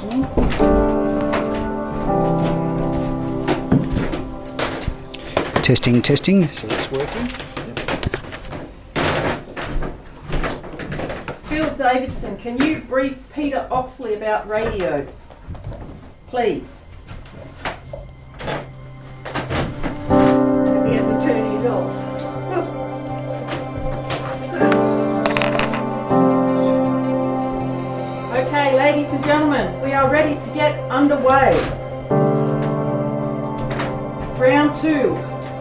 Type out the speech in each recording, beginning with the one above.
functioning. Testing, testing. So that's working. Bill Davidson, can you brief Peter Oxley about radios, please? He hasn't turned his off. Okay, ladies and gentlemen, we are ready to get underway. Round 2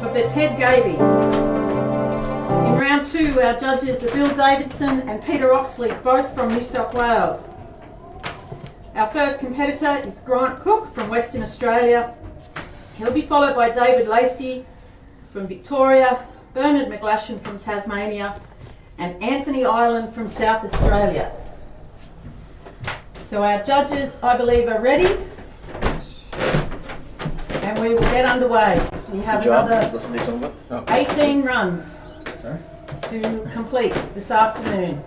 of the Ted Gaby. In round 2, our judges are Bill Davidson and Peter Oxley, both from New South Wales. Our first competitor is Grant Cook from Western Australia. He'll be followed by David Lacey from Victoria, Bernard McGlashan from Tasmania, and Anthony Ireland from South Australia. So our judges, I believe, are ready, and we will get underway. We have another 18 runs to complete this afternoon.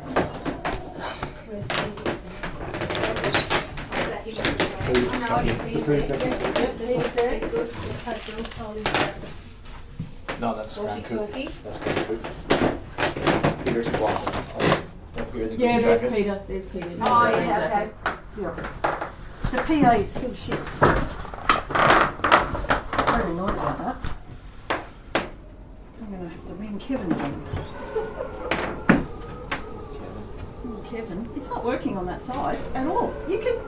No, that's Grand Cook. That's Grand Cook. Peter's blocking. Yeah, there's Peter. There's Peter. Oh, yeah, okay. The PA is still shit. Very annoyed about that. I'm going to have to ring Kevin again. Kevin, it's not working on that side at all. You could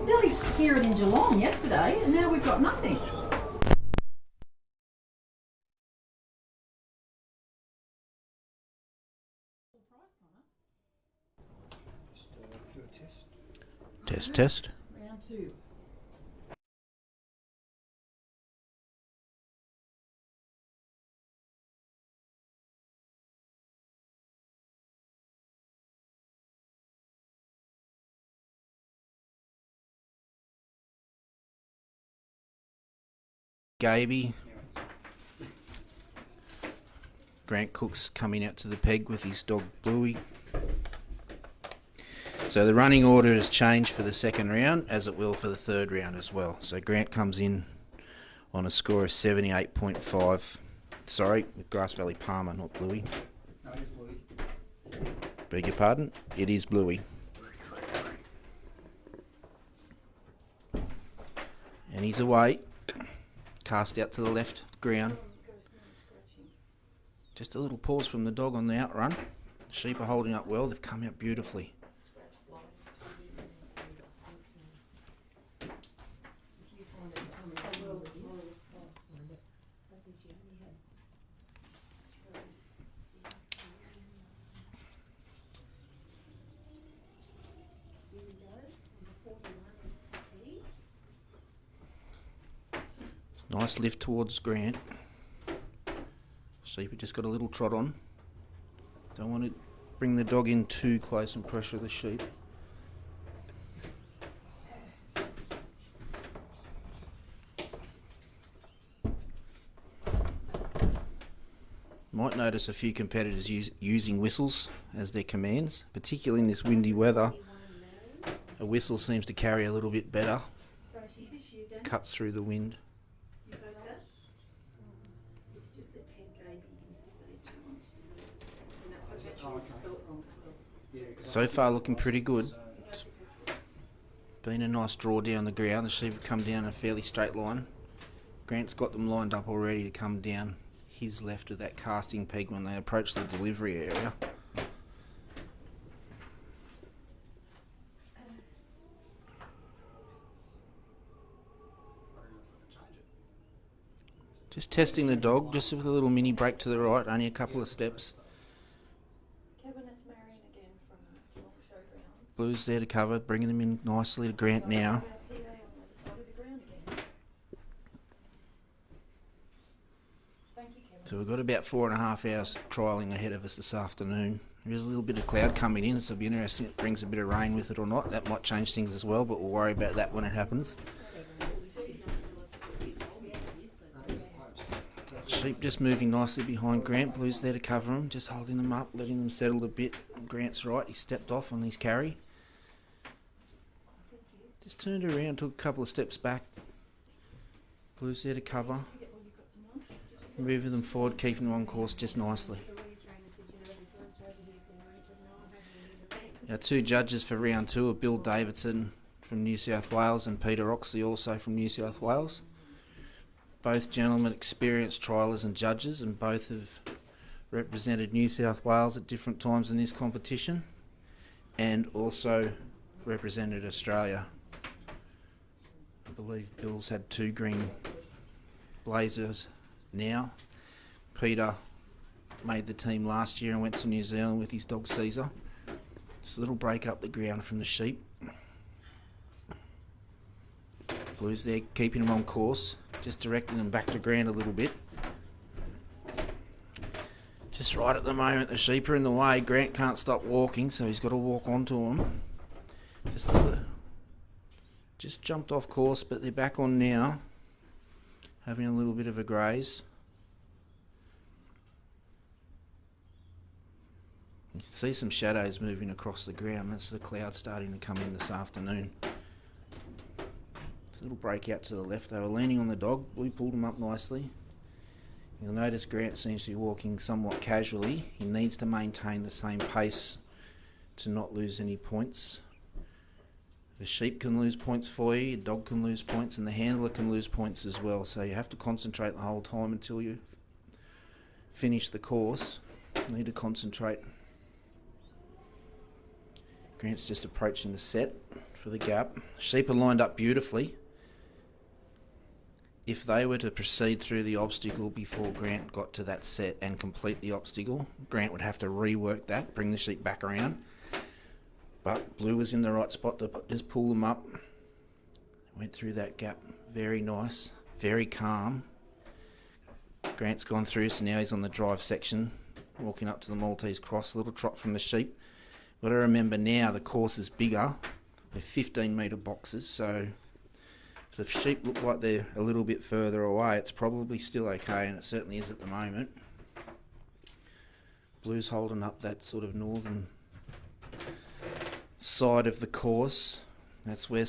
nearly hear it in Geelong yesterday, and now we've got nothing. Do a test. Test, test. Round 2. Gaby. Grant Cook's coming out to the peg with his dog Bluey. So the running order has changed for the second round, as it will for the third round as well. So Grant comes in on a score of 78.5. Sorry, with Grass Valley Palmer, not Bluey. No, it's Bluey. Beg your pardon? It is Bluey. And he's away. Cast out to the left ground. Just a little pause from the dog on the outrun. Sheep are holding up well. They've come out beautifully. Nice lift towards Grant. Sheep just got a little trot on. Don't want to bring the dog in too close and pressure the sheep. Might notice a few competitors using whistles as their commands, particularly in this windy weather. A whistle seems to carry a little bit better. Cuts through the wind. It's just the Ted Gaby Interstate challenge. And that was actually spelt wrong as well. So far looking pretty good. It's been a nice draw down the ground. The sheep have come down in a fairly straight line. Grant's got them lined up already to come down his left of that casting peg when they approach the delivery area. Just testing the dog, just with a little mini break to the right, only a couple of steps. Kevin, it's Marion again from Showgrounds. Blue's there to cover, bringing them in nicely to Grant now. PA on the other side of the ground again. Thank you, Kevin. So we've got about 4.5 hours trialling ahead of us this afternoon. There is a little bit of cloud coming in, so it'll be interesting if it brings a bit of rain with it or not. That might change things as well, but we'll worry about that when it happens. Sheep just moving nicely behind Grant. Blue's there to cover him, just holding them up, letting them settle a bit. Grant's right, he stepped off on his carry. Just turned around, took a couple of steps back. Blue's there to cover. Moving them forward, keeping them on course just nicely. Our two judges for round 2 are Bill Davidson from New South Wales and Peter Oxley, also from New South Wales. Both gentlemen experienced triallers and judges, and both have represented New South Wales at different times in this competition, and also represented Australia. I believe Bill's had 2 green blazers now. Peter made the team last year and went to New Zealand with his dog Caesar. It's a little break up the ground from the sheep. Blue's there keeping them on course, just directing them back to ground a little bit. Just right at the moment the sheep are in the way. Grant can't stop walking, so he's got to walk onto them. Just jumped off course, but they're back on now, having a little bit of a graze. You can see some shadows moving across the ground. That's the cloud starting to come in this afternoon. It's a little break out to the left. They were leaning on the dog. We pulled him up nicely. You'll notice Grant seems to be walking somewhat casually. He needs to maintain the same pace to not lose any points. The sheep can lose points for you, your dog can lose points, and the handler can lose points as well. So you have to concentrate the whole time until you finish the course. You need to concentrate. Grant's just approaching the set for the gap. Sheep are lined up beautifully. If they were to proceed through the obstacle before Grant got to that set and complete the obstacle, Grant would have to rework that, bring the sheep back around. But Blue was in the right spot to just pull them up. Went through that gap. Very nice, very calm. Grant's gone through, so now he's on the drive section, walking up to the Maltese cross, a little trot from the sheep. Got to remember now the course is bigger. They're 15-metre boxes, so if the sheep look like they're a little bit further away, it's probably still okay, and it certainly is at the moment. Blue's holding up that sort of northern side of the course. That's where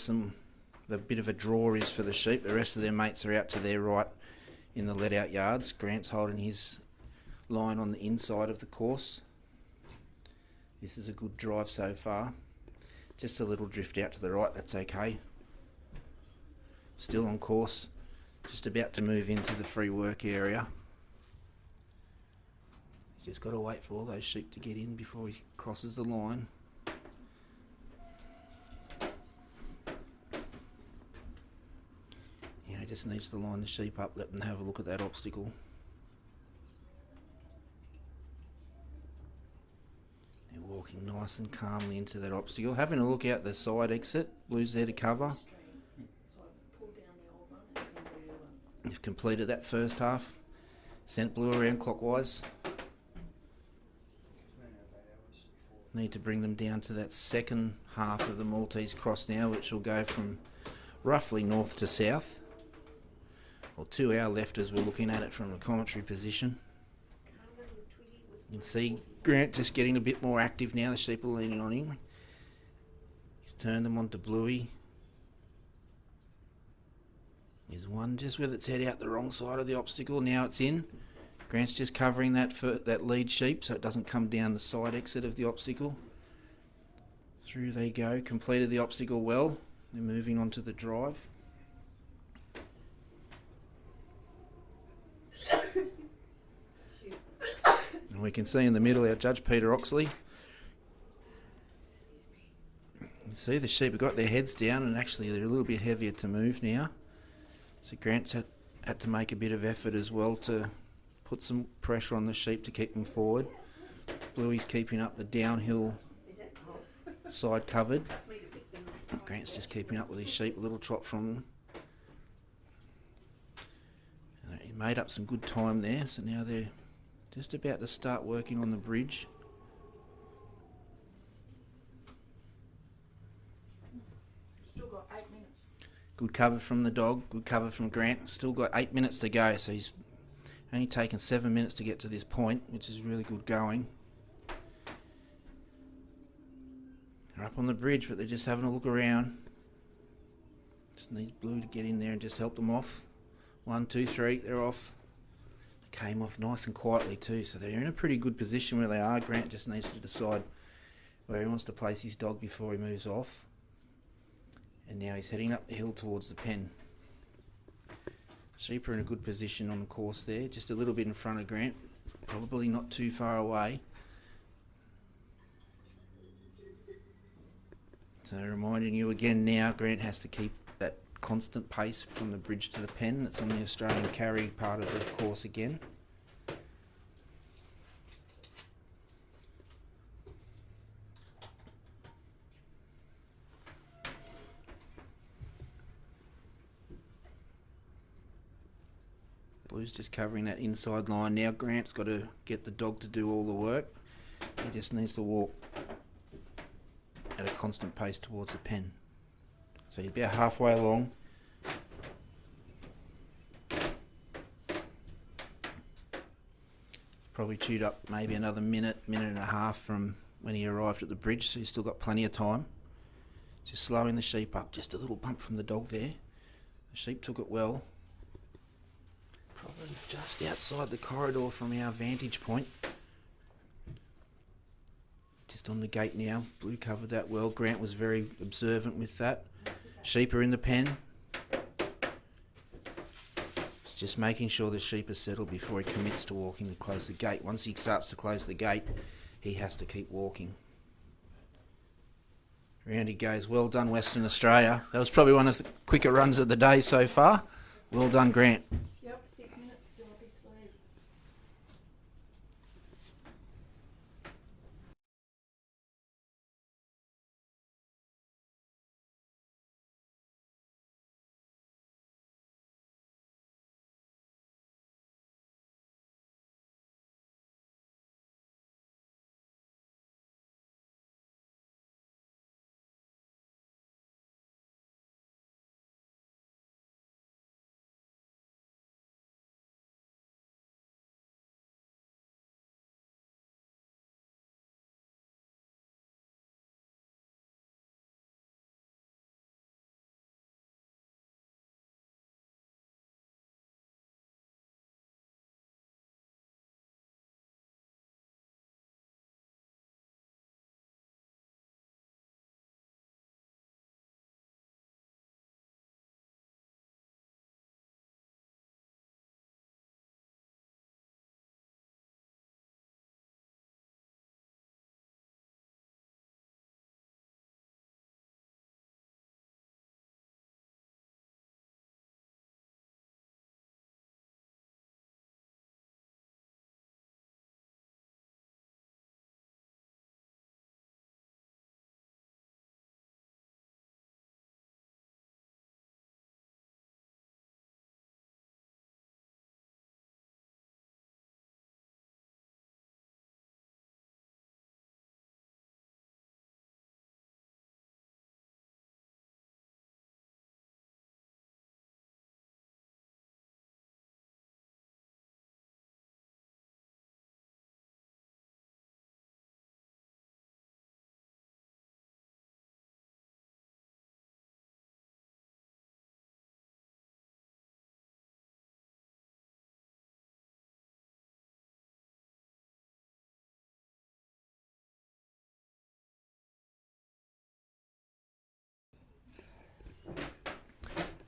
the bit of a draw is for the sheep. The rest of their mates are out to their right in the let-out yards. Grant's holding his line on the inside of the course. This is a good drive so far. Just a little drift out to the right, that's okay. Still on course, just about to move into the free work area. He's just got to wait for all those sheep to get in before he crosses the line. Yeah, he just needs to line the sheep up, let them have a look at that obstacle. They're walking nice and calmly into that obstacle, having a look out the side exit. Blue's there to cover. You've completed that first half. Sent Blue around clockwise. Need to bring them down to that second half of the Maltese cross now, which will go from roughly north to south, or to our left as we're looking at it from a commentary position. You can see Grant just getting a bit more active now. The sheep are leaning on him. He's turned them onto Bluey. There's one just with its head out the wrong side of the obstacle. Now it's in. Grant's just covering that lead sheep so it doesn't come down the side exit of the obstacle. Through they go. Completed the obstacle well. They're moving on to the drive. And we can see in the middle our judge Peter Oxley. You see the sheep have got their heads down, and actually they're a little bit heavier to move now. So Grant's had to make a bit of effort as well to put some pressure on the sheep to keep them forward. Bluey's keeping up the downhill side covered. Grant's just keeping up with his sheep, a little trot from them. And he made up some good time there, so now they're just about to start working on the bridge. Still got 8 minutes. Good cover from the dog, good cover from Grant. Still got 8 minutes to go, so he's only taken 7 minutes to get to this point, which is really good going. They're up on the bridge, but they're just having a look around. Just needs Blue to get in there and just help them off. 1, 2, 3, they're off. Came off nice and quietly too, so they're in a pretty good position where they are. Grant just needs to decide where he wants to place his dog before he moves off. And now he's heading up the hill towards the pen. Sheep are in a good position on the course there, just a little bit in front of Grant, probably not too far away. So reminding you again now, Grant has to keep that constant pace from the bridge to the pen. That's on the Australian carry part of the course again. Blue's just covering that inside line now. Grant's got to get the dog to do all the work. He just needs to walk at a constant pace towards the pen. So he's about halfway along. Probably chewed up maybe another minute and a half from when he arrived at the bridge, so he's still got plenty of time. Just slowing the sheep up, just a little bump from the dog there. The sheep took it well. Probably just outside the corridor from our vantage point. Just on the gate now. Blue covered that well. Grant was very observant with that. Sheep are in the pen. It's just making sure the sheep are settled before he commits to walking to close the gate. Once he starts to close the gate, he has to keep walking. Round he goes. Well done, Western Australia. That was probably one of the quicker runs of the day so far. Well done, Grant. Yep, 6 minutes still up his sleeve.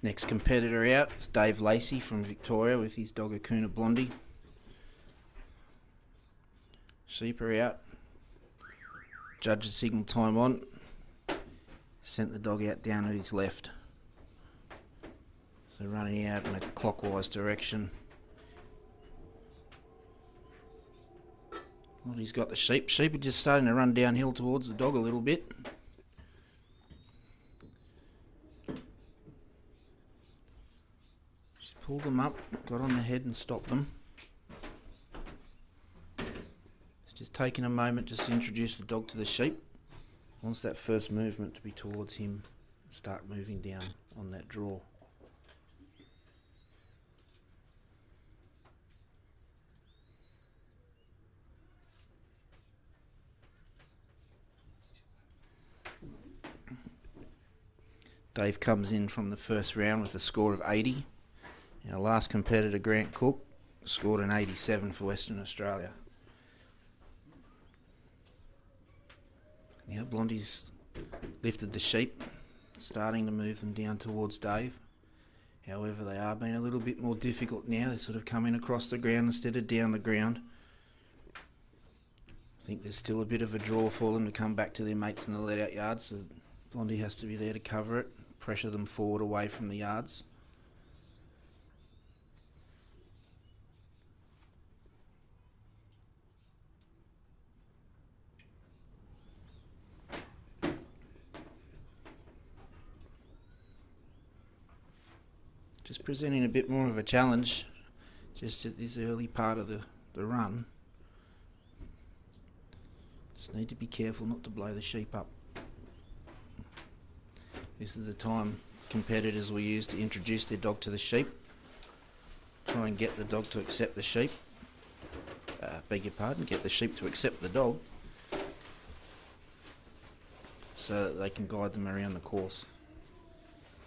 Next competitor out is Dave Lacey from Victoria with his dog Akuna Blondie. Sheep are out. Judge's signal time on. Sent the dog out down at his left. So running out in a clockwise direction. Well, he's got the sheep. Sheep are just starting to run downhill towards the dog a little bit. Just pulled them up, got on the head and stopped them. It's just taking a moment just to introduce the dog to the sheep. Wants that first movement to be towards him. Start moving down on that draw. Dave comes in from the first round with a score of 80. Our last competitor, Grant Cook, scored an 87 for Western Australia. Now Blondie's lifted the sheep, starting to move them down towards Dave. However, they are being a little bit more difficult now. They're sort of coming across the ground instead of down the ground. I think there's still a bit of a draw for them to come back to their mates in the let-out yards, so Blondie has to be there to cover it, pressure them forward away from the yards. Just presenting a bit more of a challenge just at this early part of the run. Just need to be careful not to blow the sheep up. This is the time competitors will use to introduce their dog to the sheep. Try and get the dog to accept the sheep. Beg your pardon, get the sheep to accept the dog so that they can guide them around the course.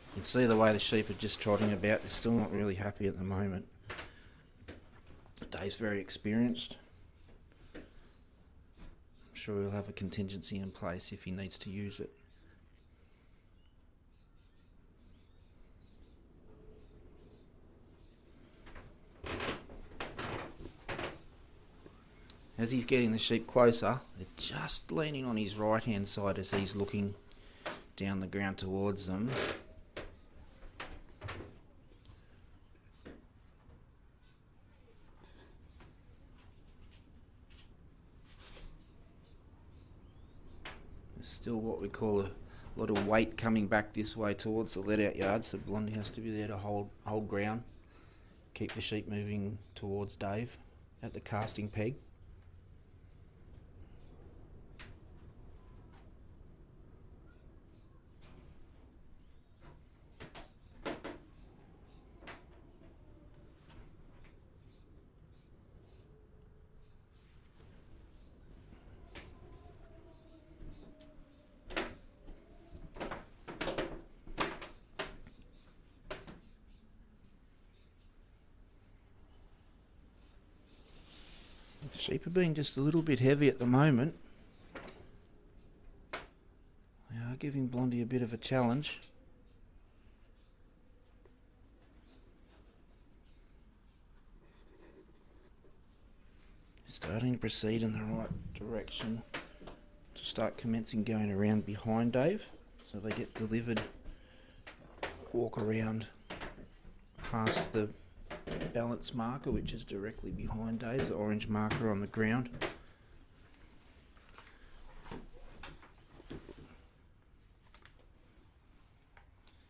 You can see the way the sheep are just trotting about. They're still not really happy at the moment. Dave's very experienced. I'm sure he'll have a contingency in place if he needs to use it. As he's getting the sheep closer, they're just leaning on his right hand side as he's looking down the ground towards them. There's still what we call a lot of weight coming back this way towards the let-out yard, so Blondie has to be there to hold ground, keep the sheep moving towards Dave at the casting peg. Sheep are being just a little bit heavy at the moment. They are giving Blondie a bit of a challenge. Starting to proceed in the right direction to start commencing going around behind Dave, so they get delivered, walk around past the balance marker, which is directly behind Dave, the orange marker on the ground.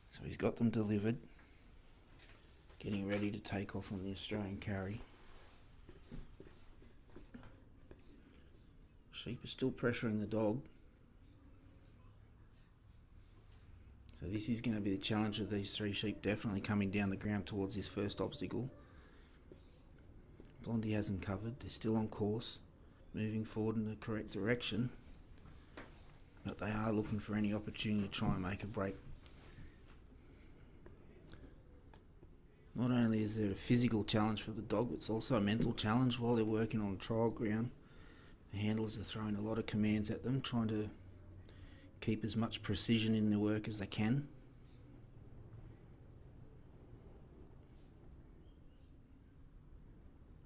So he's got them delivered, getting ready to take off on the Australian carry. Sheep are still pressuring the dog. So this is going to be the challenge of these three sheep, definitely coming down the ground towards this first obstacle. Blondie hasn't covered, they're still on course, moving forward in the correct direction, but they are looking for any opportunity to try and make a break. Not only is there a physical challenge for the dog, but it's also a mental challenge while they're working on trial ground. The handlers are throwing a lot of commands at them, trying to keep as much precision in their work as they can.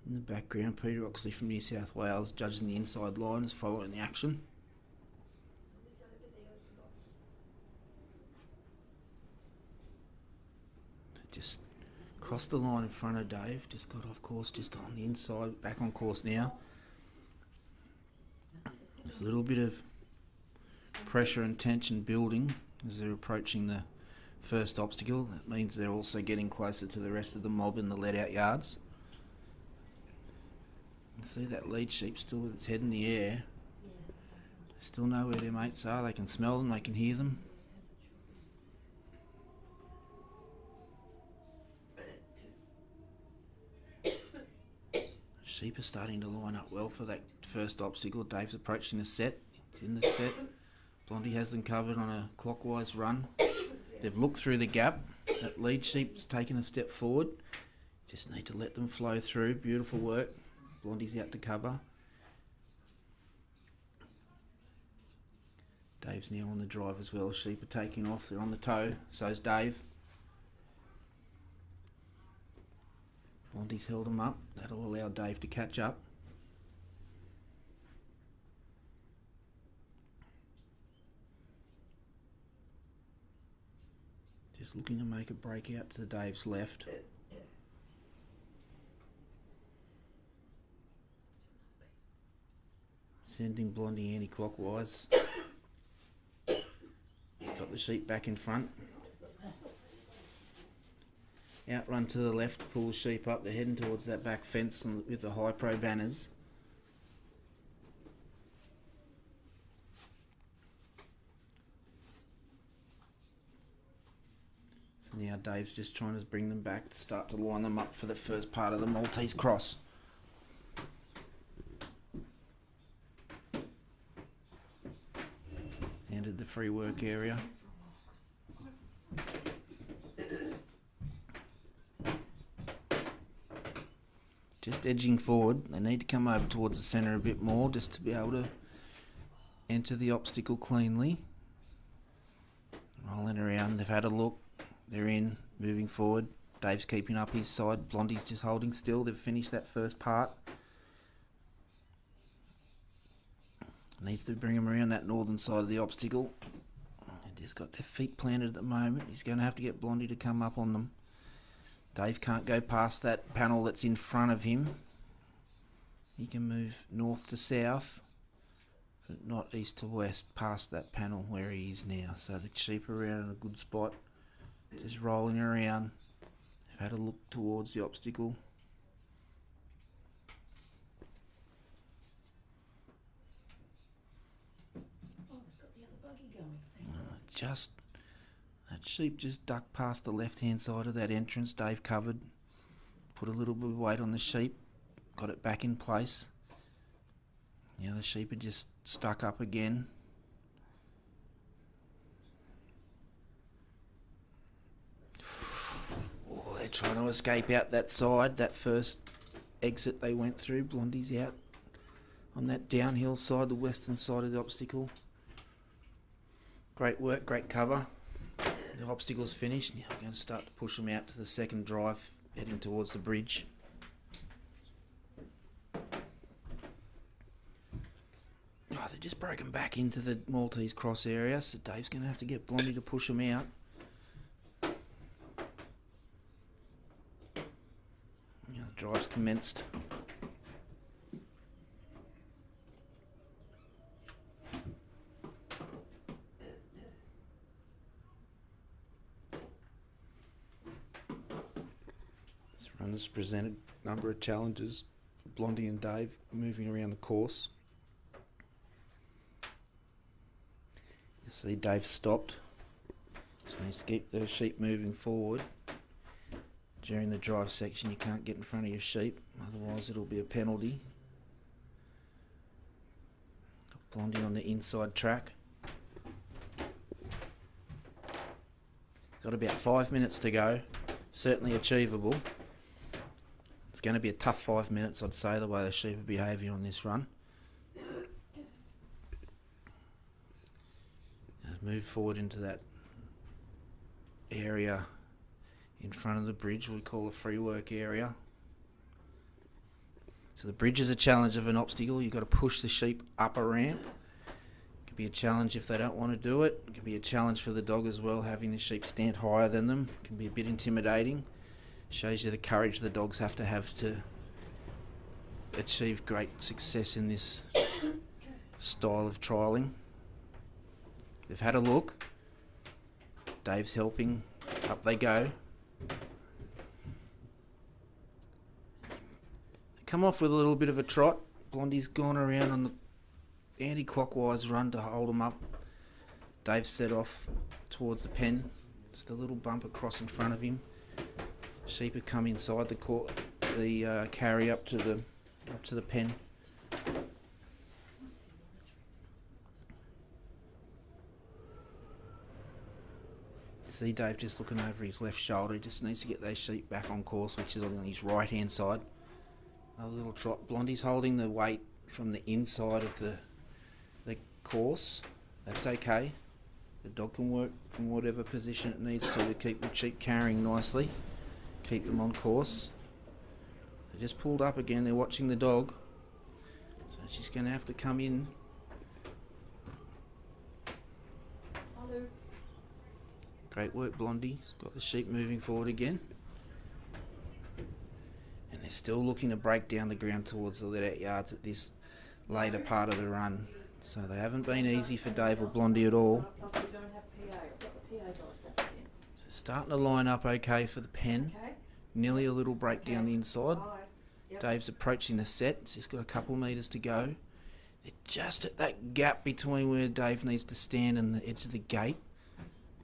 In the background, Peter Oxley from New South Wales, judging the inside line, is following the action. Just crossed the line in front of Dave, just got off course, just on the inside, back on course now. There's a little bit of pressure and tension building as they're approaching the first obstacle. That means they're also getting closer to the rest of the mob in the let-out yards. You see that lead sheep still with its head in the air. They still know where their mates are, they can smell them, they can hear them. Sheep are starting to line up well for that first obstacle. Dave's approaching the set, it's in the set. Blondie has them covered on a clockwise run. They've looked through the gap. That lead sheep's taken a step forward. Just need to let them flow through. Beautiful work. Blondie's out to cover. Dave's now on the drive as well. Sheep are taking off. They're on the toe. So's Dave. Blondie's held them up. That'll allow Dave to catch up. Just looking to make a break out to Dave's left. Sending Blondie anti-clockwise. He's got the sheep back in front. Outrun to the left, pull the sheep up. They're heading towards that back fence with the high pro banners. So now Dave's just trying to bring them back to start to line them up for the first part of the Maltese cross. He's entered the free work area. Just edging forward. They need to come over towards the centre a bit more just to be able to enter the obstacle cleanly. Rolling around. They've had a look. They're in, moving forward. Dave's keeping up his side. Blondie's just holding still. They've finished that first part. Needs to bring him around that northern side of the obstacle. And just got their feet planted at the moment. He's going to have to get Blondie to come up on them. Dave can't go past that panel that's in front of him. He can move north to south, but not east to west past that panel where he is now. So the sheep are around in a good spot. Just rolling around. They've had a look towards the obstacle. Just that sheep just ducked past the left hand side of that entrance. Dave covered, put a little bit of weight on the sheep, got it back in place. Now the sheep are just stuck up again. Oh, they're trying to escape out that side. That first exit they went through. Blondie's out on that downhill side, the western side of the obstacle. Great work, great cover. The obstacle's finished. Now we're going to start to push them out to the second drive, heading towards the bridge. Oh, they're just broken back into the Maltese cross area, so Dave's going to have to get Blondie to push them out. Now the drive's commenced. Runners presented a number of challenges for Blondie and Dave moving around the course. You see Dave stopped. Just needs to keep the sheep moving forward. During the drive section you can't get in front of your sheep, otherwise it'll be a penalty. Blondie on the inside track. Got about 5 minutes to go. Certainly achievable. It's going to be a tough 5 minutes, I'd say, the way the sheep are behaving on this run. Let's move forward into that area in front of the bridge we call a free work area. So the bridge is a challenge of an obstacle. You've got to push the sheep up a ramp. It can be a challenge if they don't want to do it. It can be a challenge for the dog as well, having the sheep stand higher than them. It can be a bit intimidating. Shows you the courage the dogs have to achieve great success in this style of trialling. They've had a look. Dave's helping. Up they go. They come off with a little bit of a trot. Blondie's gone around on the anti-clockwise run to hold them up. Dave set off towards the pen. Just a little bump across in front of him. Sheep have come inside the carry up to the pen. See Dave just looking over his left shoulder. He just needs to get those sheep back on course, which is on his right hand side. Another little trot. Blondie's holding the weight from the inside of the course. That's okay. The dog can work from whatever position it needs to keep the sheep carrying nicely, keep them on course. They just pulled up again. They're watching the dog, so she's going to have to come in. Great work, Blondie. Got the sheep moving forward again. And they're still looking to break down the ground towards the let-out yards at this later part of the run. So they haven't been easy for Dave or Blondie at all. So starting to line up okay for the pen. Nearly a little break down the inside. Dave's approaching the set. He's got a couple of metres to go. They're just at that gap between where Dave needs to stand and the edge of the gate.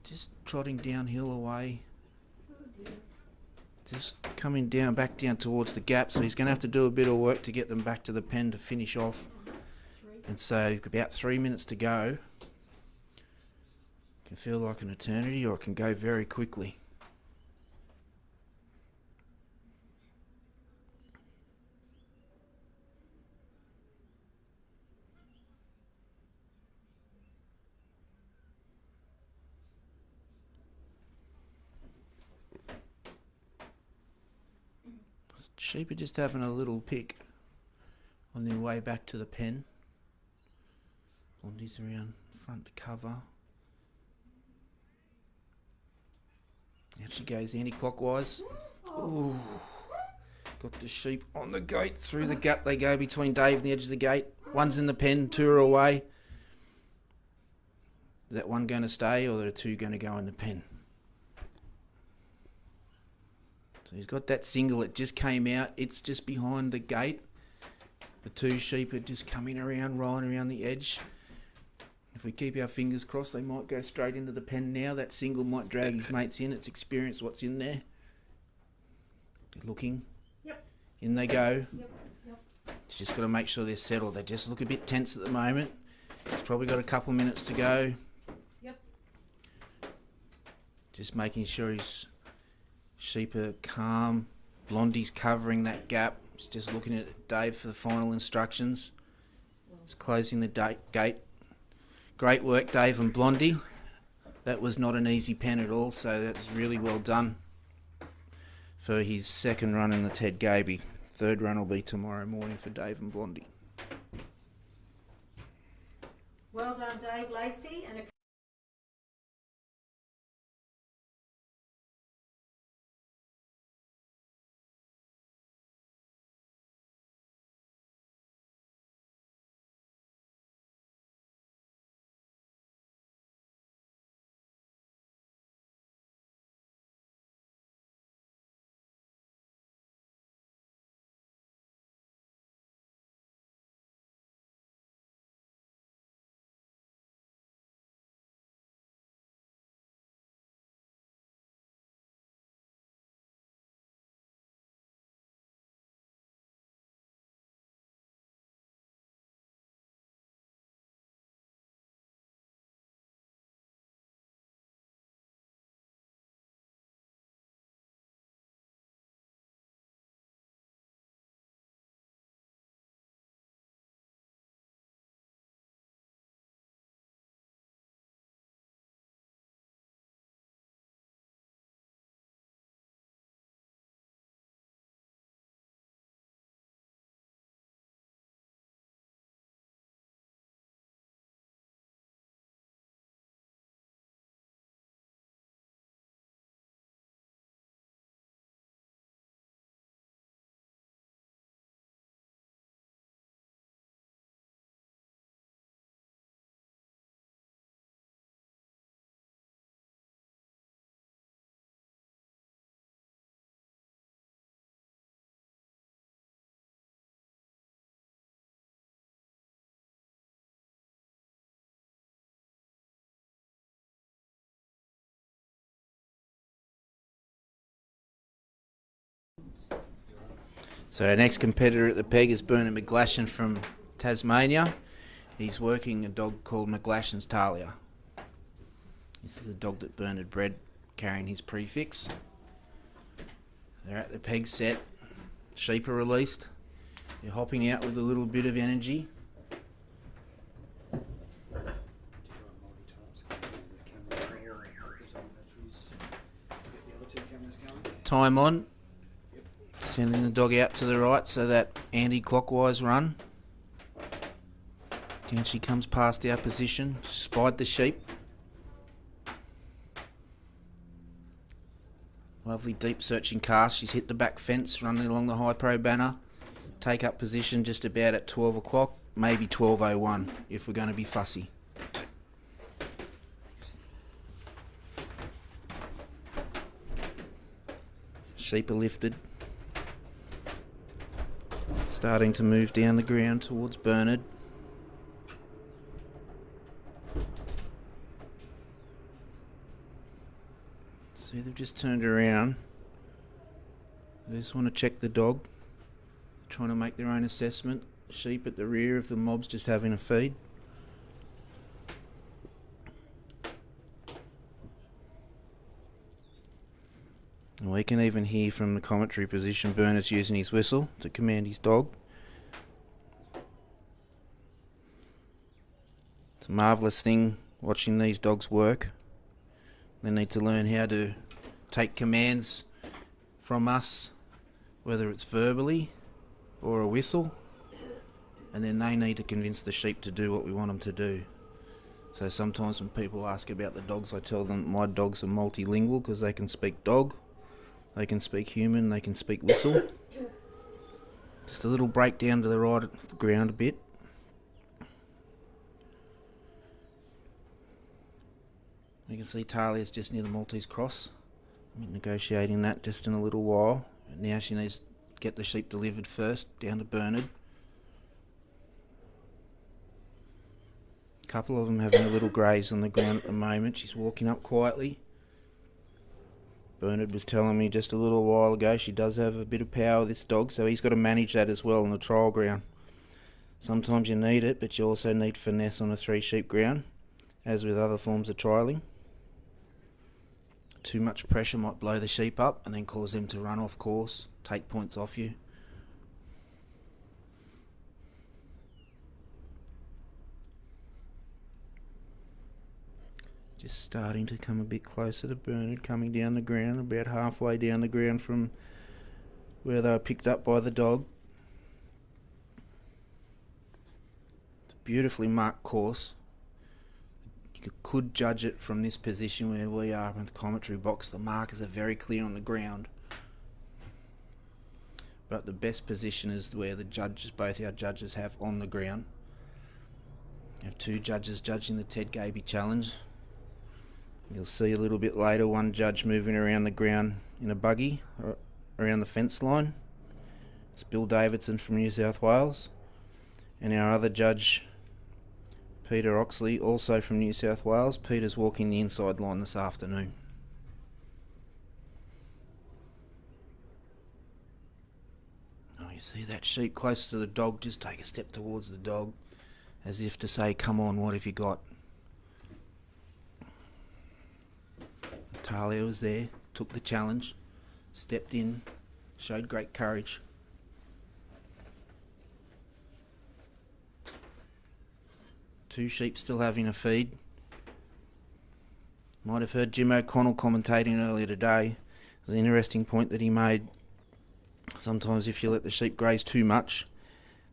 Just trotting downhill away. Just coming down, back down towards the gap. So he's going to have to do a bit of work to get them back to the pen to finish off. And so about 3 minutes to go. It can feel like an eternity, or it can go very quickly. Sheep are just having a little pick on their way back to the pen. Blondie's around front to cover. Now she goes anti-clockwise. Ooh. Got the sheep on the gate. Through the gap they go between Dave and the edge of the gate. One's in the pen, two are away. Is that one going to stay, or are the two going to go in the pen? So he's got that single, it just came out. It's just behind the gate. The two sheep are just coming around, rolling around the edge. If we keep our fingers crossed, they might go straight into the pen now. That single might drag his mates in. It's experienced what's in there. They're looking. Yep. In they go. Yep. It's just got to make sure they're settled. They just look a bit tense at the moment. He's probably got a couple of minutes to go. Yep. Just making sure his sheep are calm. Blondie's covering that gap. He's just looking at Dave for the final instructions. He's closing the gate. Great work, Dave and Blondie. That was not an easy pen at all, so that's really well done for his second run in the Ted Gaby. Third run will be tomorrow morning for Dave and Blondie. Well done, Dave Lacey, and a So our next competitor at the peg is Bernard McGlashan from Tasmania. He's working a dog called McGlashan's Talia. This is a dog that Bernard bred carrying his prefix. They're at the peg set. Sheep are released. They're hopping out with a little bit of energy. Time on. Sending the dog out to the right so that anti-clockwise run. Again, she comes past our position, spied the sheep. Lovely deep searching cast. She's hit the back fence, running along the high pro banner. Take up position just about at 12 o'clock, maybe 12:01 if we're going to be fussy. Sheep are lifted. Starting to move down the ground towards Bernard. See, they've just turned around. They just want to check the dog, trying to make their own assessment. Sheep at the rear of the mob's just having a feed. And we can even hear from the commentary position Bernard's using his whistle to command his dog. It's a marvellous thing watching these dogs work. They need to learn how to take commands from us, whether it's verbally or a whistle, and then they need to convince the sheep to do what we want them to do. So sometimes when people ask about the dogs, I tell them my dogs are multilingual because they can speak dog, they can speak human, they can speak whistle. Just a little break down to the right of the ground a bit. You can see Talia's just near the Maltese cross. I'm negotiating that just in a little while. And now she needs to get the sheep delivered first, down to Bernard. A couple of them having a little graze on the ground at the moment. She's walking up quietly. Bernard was telling me just a little while ago she does have a bit of power, this dog, so he's got to manage that as well on the trial ground. Sometimes you need it, but you also need finesse on a 3-sheep ground, as with other forms of trialling. Too much pressure might blow the sheep up and then cause them to run off course, take points off you. Just starting to come a bit closer to Bernard, coming down the ground, about halfway down the ground from where they were picked up by the dog. It's a beautifully marked course. You could judge it from this position where we are in the commentary box. The markers are very clear on the ground. But the best position is where the judges, both our judges, have on the ground. We have 2 judges judging the Ted Gaby Challenge. You'll see a little bit later one judge moving around the ground in a buggy around the fence line. It's Bill Davidson from New South Wales. And our other judge, Peter Oxley, also from New South Wales. Peter's walking the inside line this afternoon. Oh, you see that sheep close to the dog, just take a step towards the dog, as if to say, come on, what have you got? Talia was there, took the challenge, stepped in, showed great courage. Two sheep still having a feed. Might have heard Jim O'Connell commentating earlier today. It was an interesting point that he made. Sometimes if you let the sheep graze too much,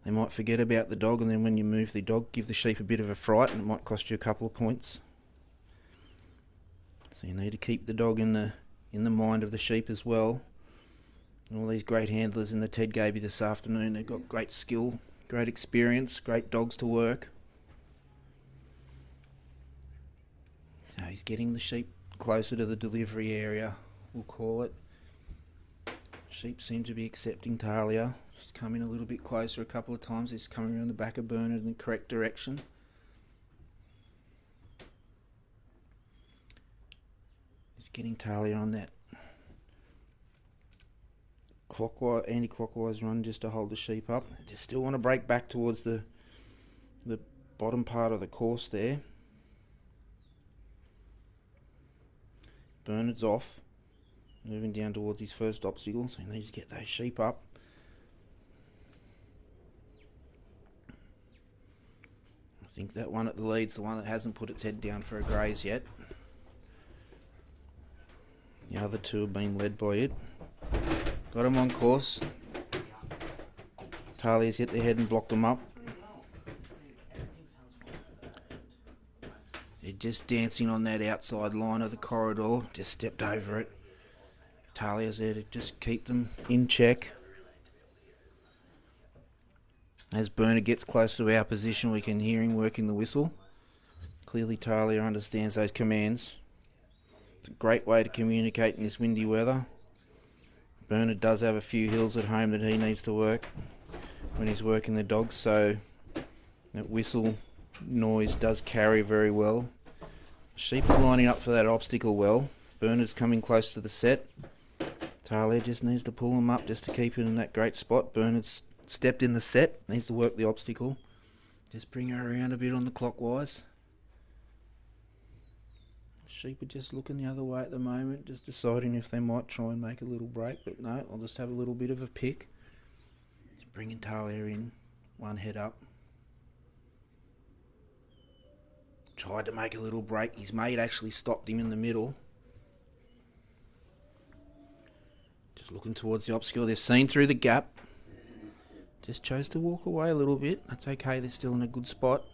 they might forget about the dog, and then when you move the dog, give the sheep a bit of a fright, and it might cost you a couple of points. So you need to keep the dog in the mind of the sheep as well. And all these great handlers in the Ted Gaby this afternoon, they've got great skill, great experience, great dogs to work. So he's getting the sheep closer to the delivery area, we'll call it. Sheep seem to be accepting Talia. She's coming a little bit closer a couple of times. He's coming around the back of Bernard in the correct direction. He's getting Talia on that clockwise, anti-clockwise run just to hold the sheep up. Just still want to break back towards the bottom part of the course there. Bernard's off, moving down towards his first obstacle, so he needs to get those sheep up. I think that one at the lead's the one that hasn't put its head down for a graze yet. The other two have been led by it. Got him on course. Talia's hit their head and blocked them up. They're just dancing on that outside line of the corridor. Just stepped over it. Talia's there to just keep them in check. As Bernard gets close to our position, we can hear him working the whistle. Clearly Talia understands those commands. It's a great way to communicate in this windy weather. Bernard does have a few hills at home that he needs to work when he's working the dogs, so that whistle noise does carry very well. Sheep are lining up for that obstacle well. Bernard's coming close to the set. Talia just needs to pull him up just to keep it in that great spot. Bernard's stepped in the set, needs to work the obstacle. Just bring her around a bit on the clockwise. Sheep are just looking the other way at the moment, just deciding if they might try and make a little break, but no, I'll just have a little bit of a pick. Just bringing Talia in, one head up. Tried to make a little break. His mate actually stopped him in the middle. Just looking towards the obstacle. They're seen through the gap. Just chose to walk away a little bit. That's okay, they're still in a good spot.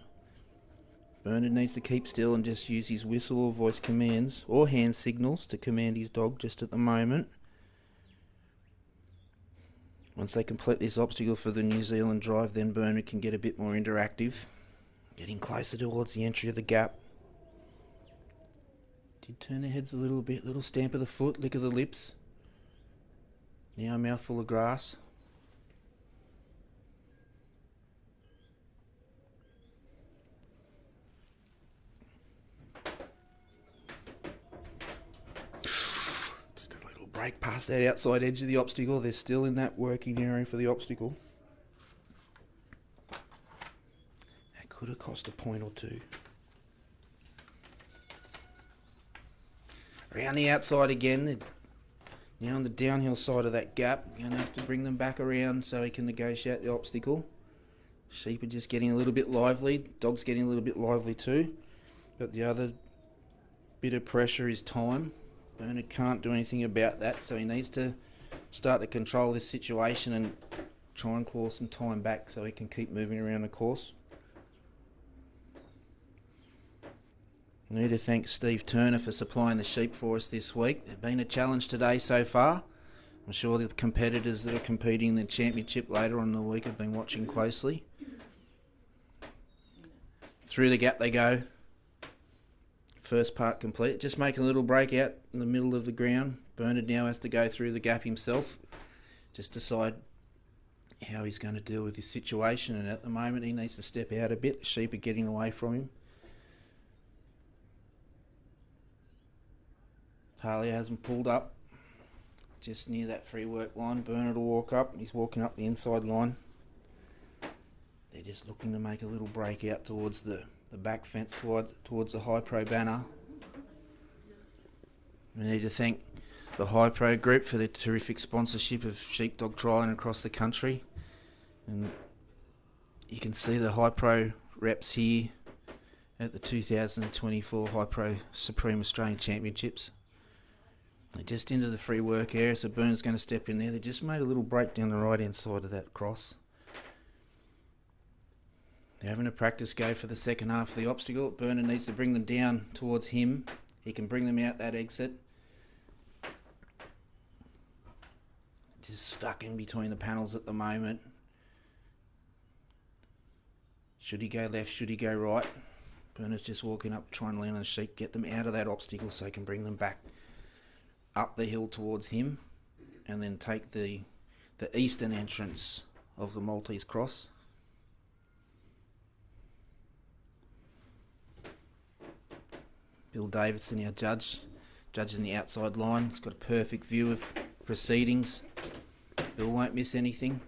Bernard needs to keep still and just use his whistle or voice commands or hand signals to command his dog just at the moment. Once they complete this obstacle for the New Zealand drive, then Bernard can get a bit more interactive. Getting closer towards the entry of the gap. Did turn their heads a little bit, little stamp of the foot, lick of the lips. Now a mouthful of grass. Just a little break past that outside edge of the obstacle. They're still in that working area for the obstacle. Could have cost a point or two. Around the outside again. Now on the downhill side of that gap. You're going to have to bring them back around so he can negotiate the obstacle. Sheep are just getting a little bit lively. Dog's getting a little bit lively too. But the other bit of pressure is time. Bernard can't do anything about that, so he needs to start to control this situation and try and claw some time back so he can keep moving around the course. I need to thank Steve Turner for supplying the sheep for us this week. It's been a challenge today so far. I'm sure the competitors that are competing in the championship later on in the week have been watching closely. Through the gap they go. First part complete. Just making a little break out in the middle of the ground. Bernard now has to go through the gap himself. Just decide how he's going to deal with this situation, and at the moment he needs to step out a bit. The sheep are getting away from him. Talia hasn't pulled up, just near that free work line. Bernard will walk up. He's walking up the inside line. They're just looking to make a little break out towards the back fence towards the High Pro banner. We need to thank the High Pro group for their terrific sponsorship of sheepdog trialling across the country. And you can see the High Pro reps here at the 2024 High Pro Supreme Australian Championships. They're just into the free work area, so Bernard's going to step in there. They just made a little break down the right hand side of that cross. They're having a practice go for the second half of the obstacle. Bernard needs to bring them down towards him. He can bring them out that exit. Just stuck in between the panels at the moment. Should he go left? Should he go right? Bernard's just walking up, trying to land on the sheep, get them out of that obstacle so he can bring them back up the hill towards him, and then take the eastern entrance of the Maltese Cross. Bill Davidson, our judge, judging the outside line. He's got a perfect view of proceedings. Bill won't miss anything.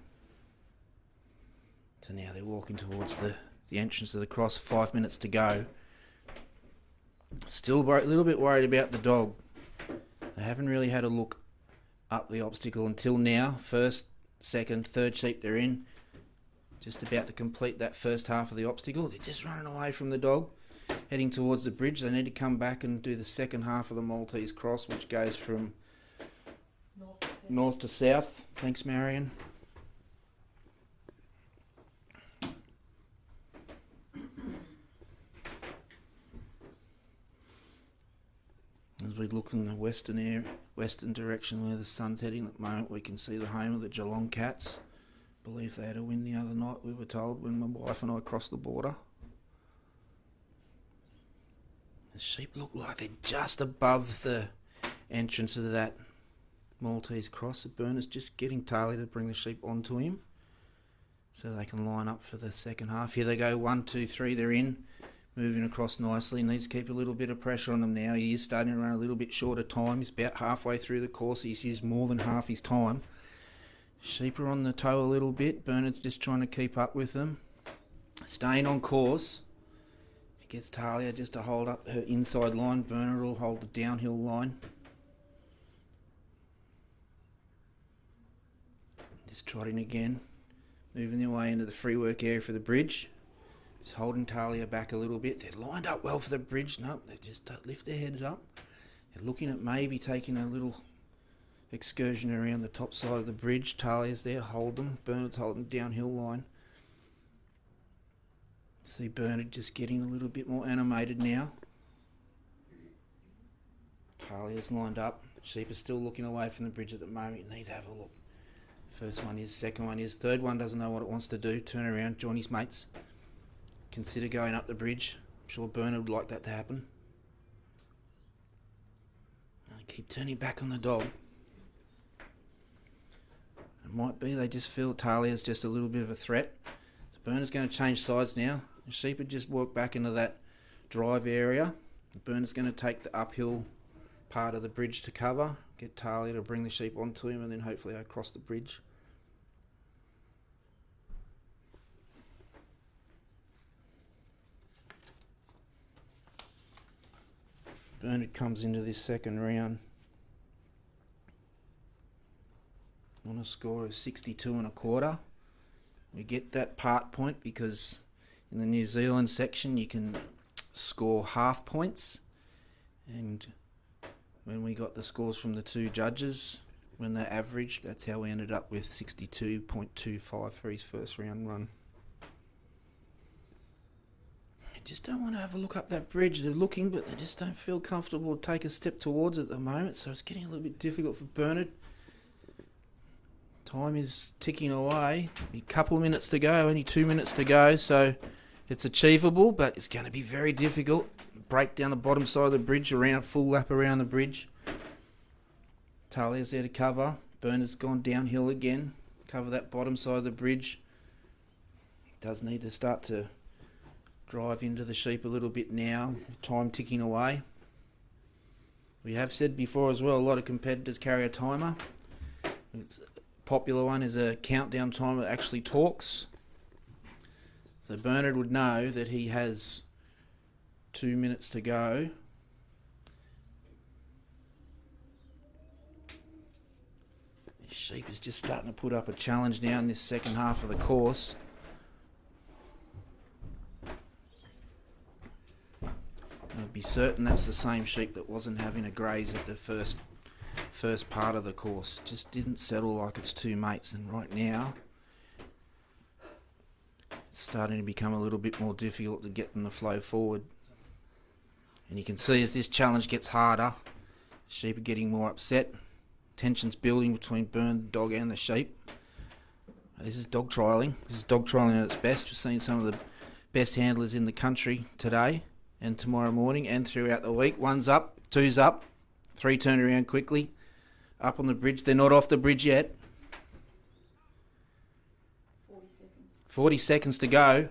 So now they're walking towards the entrance of the cross. 5 minutes to go. Still a little bit worried about the dog. They haven't really had a look up the obstacle until now. First, second, third sheep they're in. Just about to complete that first half of the obstacle. They're just running away from the dog, heading towards the bridge. They need to come back and do the second half of the Maltese cross, which goes from north to south. Thanks, Marion. As we look in the western direction where the sun's heading at the moment, we can see the home of the Geelong Cats. Believe they had a win the other night, we were told, when my wife and I crossed the border. The sheep look like they're just above the entrance of that Maltese cross. The burner's just getting Talia to bring the sheep onto him so they can line up for the second half. Here they go, 1, 2, 3, they're in. Moving across nicely. Needs to keep a little bit of pressure on him now. He is starting to run a little bit short of time. He's about halfway through the course. He's used more than half his time. Sheep are on the toe a little bit. Bernard's just trying to keep up with them. Staying on course. He gets Talia just to hold up her inside line. Bernard will hold the downhill line. Just trotting again. Moving their way into the free work area for the bridge. Just holding Talia back a little bit. They're lined up well for the bridge. Nope, they just lift their heads up. They're looking at maybe taking a little excursion around the top side of the bridge. Talia's there, hold them. Bernard's holding downhill line. See Bernard just getting a little bit more animated now. Talia's lined up. Sheep are still looking away from the bridge at the moment. You need to have a look. First one is, second one is, third one doesn't know what it wants to do. Turn around, join his mates. Consider going up the bridge. I'm sure Bernard would like that to happen. And keep turning back on the dog. It might be they just feel Talia's just a little bit of a threat. So Bernard's going to change sides now. The sheep would just walk back into that drive area. Bernard's going to take the uphill part of the bridge to cover. Get Talia to bring the sheep onto him and then hopefully across the bridge. Bernard comes into this second round on a score of 62.25. We get that part point because in the New Zealand section you can score half points, and when we got the scores from the two judges, when they averaged, that's how we ended up with 62.25 for his first round run. I just don't want to have a look up that bridge. They're looking, but they just don't feel comfortable to take a step towards it at the moment, so it's getting a little bit difficult for Bernard. Time is ticking away. A couple of minutes to go, only 2 minutes to go, so it's achievable, but it's going to be very difficult. Break down the bottom side of the bridge, around full lap around the bridge. Talia's there to cover. Bernard's gone downhill again. Cover that bottom side of the bridge. He does need to start to drive into the sheep a little bit now. Time ticking away. We have said before as well, a lot of competitors carry a timer. It's a popular one is a countdown timer that actually talks. So Bernard would know that he has 2 minutes to go. This sheep is just starting to put up a challenge now in this second half of the course. I'd be certain that's the same sheep that wasn't having a graze at the first part of the course. It just didn't settle like its two mates, and right now it's starting to become a little bit more difficult to get them to flow forward. And you can see as this challenge gets harder, the sheep are getting more upset. Tension's building between Bernard, the dog, and the sheep. This is dog trialling. This is dog trialling at its best. We've seen some of the best handlers in the country today and tomorrow morning and throughout the week. 1's up, 2's up, 3 turn around quickly. Up on the bridge. They're not off the bridge yet. 40 seconds. 40 seconds to go.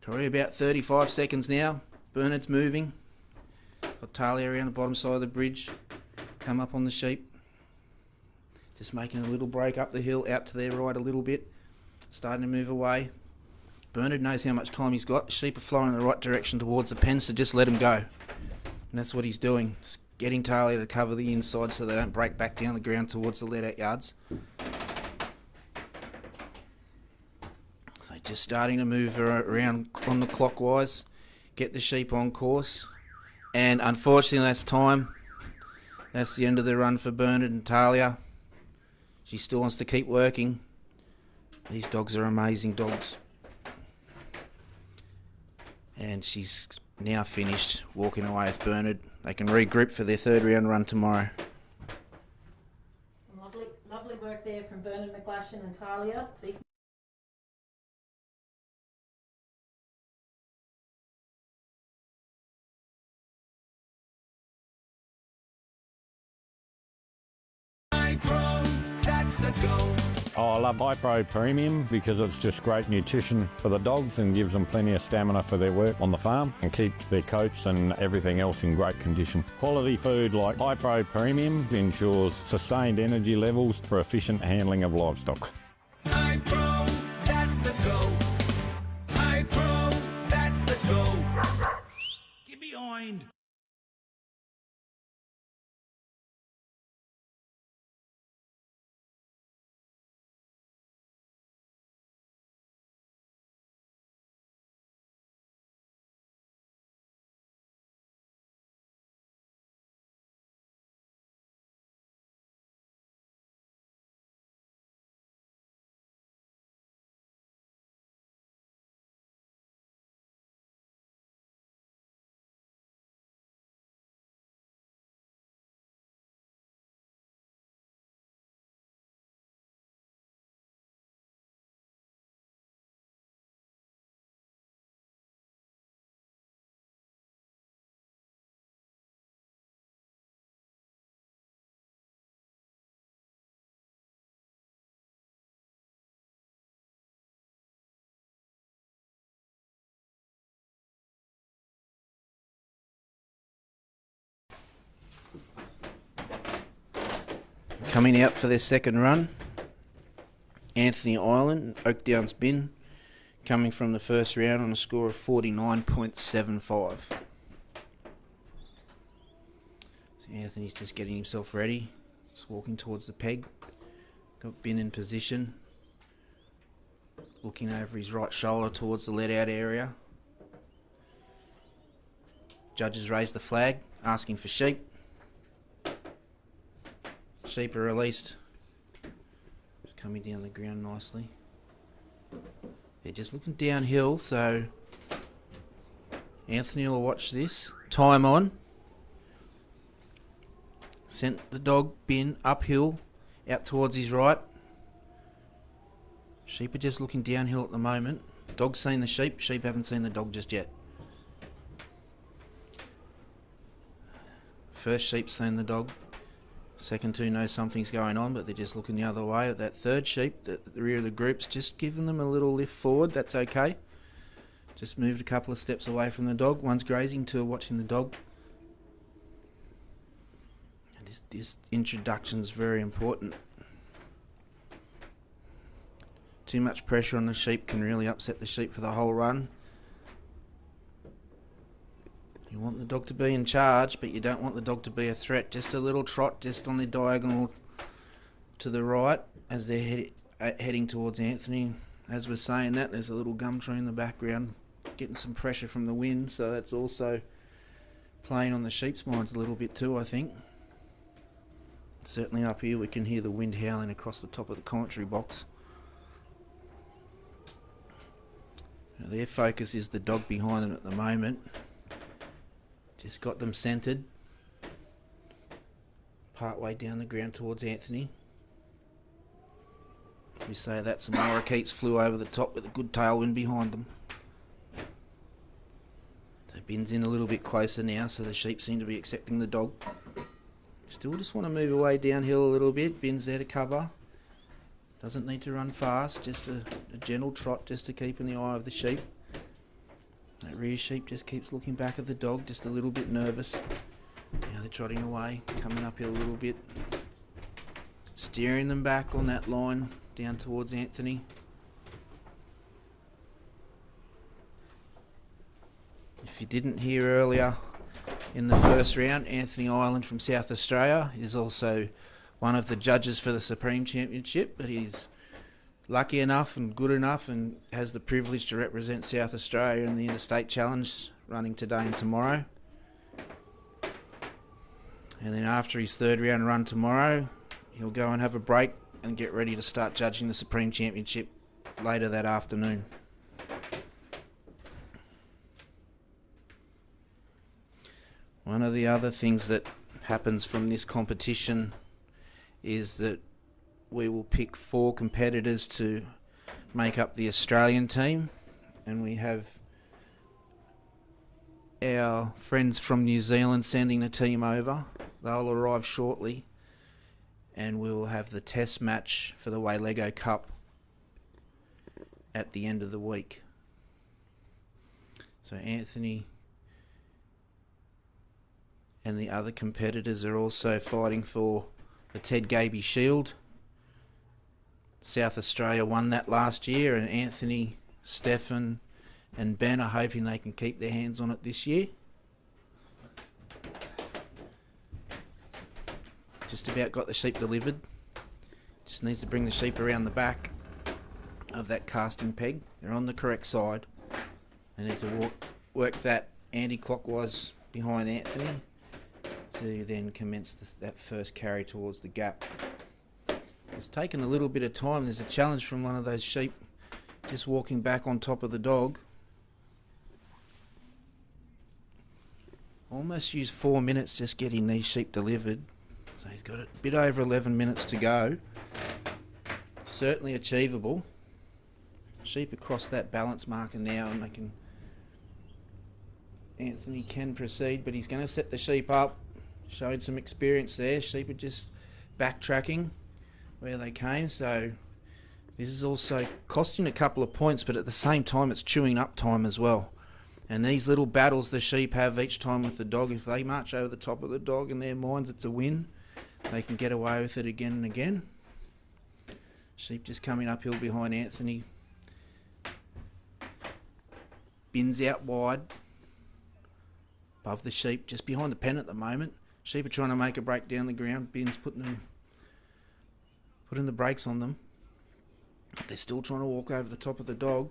Probably about 35 seconds now. Bernard's moving. Got Talia around the bottom side of the bridge. Come up on the sheep. Just making a little break up the hill, out to their right a little bit. Starting to move away. Bernard knows how much time he's got. The sheep are flying in the right direction towards the pen, so just let him go. And that's what he's doing. Just getting Talia to cover the inside so they don't break back down the ground towards the let-out yards. So just starting to move around on the clockwise, get the sheep on course. And unfortunately that's time. That's the end of the run for Bernard and Talia. She still wants to keep working. These dogs are amazing dogs. And she's now finished walking away with Bernard. They can regroup for their third round run tomorrow. Lovely work there from Bernard McGlashan and Talia. Oh, I love High Pro Premium because it's just great nutrition for the dogs and gives them plenty of stamina for their work on the farm and keep their coats and everything else in great condition. Quality food like High Pro Premium ensures sustained energy levels for efficient handling of livestock. High Pro, that's the go. High Pro, that's the go. Get behind. Coming out for their second run, Anthony Island, Oakdown's Bin, coming from the first round on a score of 49.75. So Anthony's just getting himself ready, just walking towards the peg. Got Bin in position, looking over his right shoulder towards the let-out area. Judges raise the flag, asking for sheep. Sheep are released. Just coming down the ground nicely. They're just looking downhill, so Anthony will watch this. Time on. Sent the dog Bin uphill, out towards his right. Sheep are just looking downhill at the moment. Dog's seen the sheep, sheep haven't seen the dog just yet. First sheep's seen the dog. Second two know something's going on, but they're just looking the other way. At that third sheep, the rear of the group's just giving them a little lift forward. That's okay. Just moved a couple of steps away from the dog. One's grazing, two are watching the dog. And this introduction's very important. Too much pressure on the sheep can really upset the sheep for the whole run. You want the dog to be in charge, but you don't want the dog to be a threat. Just a little trot just on the diagonal to the right as they're heading towards Anthony. As we're saying that, there's a little gum tree in the background getting some pressure from the wind, so that's also playing on the sheep's minds a little bit too, I think. Certainly up here we can hear the wind howling across the top of the commentary box. Now their focus is the dog behind them at the moment. Just got them centred. Part way down the ground towards Anthony. We say that some lorikeets flew over the top with a good tailwind behind them. So Bin's in a little bit closer now, so the sheep seem to be accepting the dog. Still just want to move away downhill a little bit. Bin's there to cover. Doesn't need to run fast, just a gentle trot just to keep in the eye of the sheep. That rear sheep just keeps looking back at the dog, just a little bit nervous. Now they're trotting away, coming up here a little bit. Steering them back on that line, down towards Anthony. If you didn't hear earlier in the first round, Anthony Ireland from South Australia is also one of the judges for the Supreme Championship, but he's lucky enough and good enough and has the privilege to represent South Australia in the Interstate Challenge running today and tomorrow. And then after his third round run tomorrow, he'll go and have a break and get ready to start judging the Supreme Championship later that afternoon. One of the other things that happens from this competition is that we will pick 4 competitors to make up the Australian team, and we have our friends from New Zealand sending a team over. They'll arrive shortly, and we'll have the test match for the Waylego Cup at the end of the week. So Anthony and the other competitors are also fighting for the Ted Gaby Shield. South Australia won that last year, and Anthony, Stefan and Ben are hoping they can keep their hands on it this year. Just about got the sheep delivered. Just needs to bring the sheep around the back of that casting peg. They're on the correct side. They need to work that anti-clockwise behind Anthony to then commence that first carry towards the gap. It's taken a little bit of time. There's a challenge from one of those sheep just walking back on top of the dog. Almost used 4 minutes just getting these sheep delivered. So he's got a bit over 11 minutes to go. Certainly achievable. Sheep across that balance marker now, and Anthony can proceed, but he's going to set the sheep up, showing some experience there. Sheep are just backtracking where they came, so this is also costing a couple of points, but at the same time it's chewing up time as well. And these little battles the sheep have each time with the dog, if they march over the top of the dog, in their minds it's a win. They can get away with it again and again. Sheep just coming uphill behind Anthony. Bins out wide above the sheep, just behind the pen at the moment. Sheep are trying to make a break down the ground. Bins putting the brakes on them. They're still trying to walk over the top of the dog.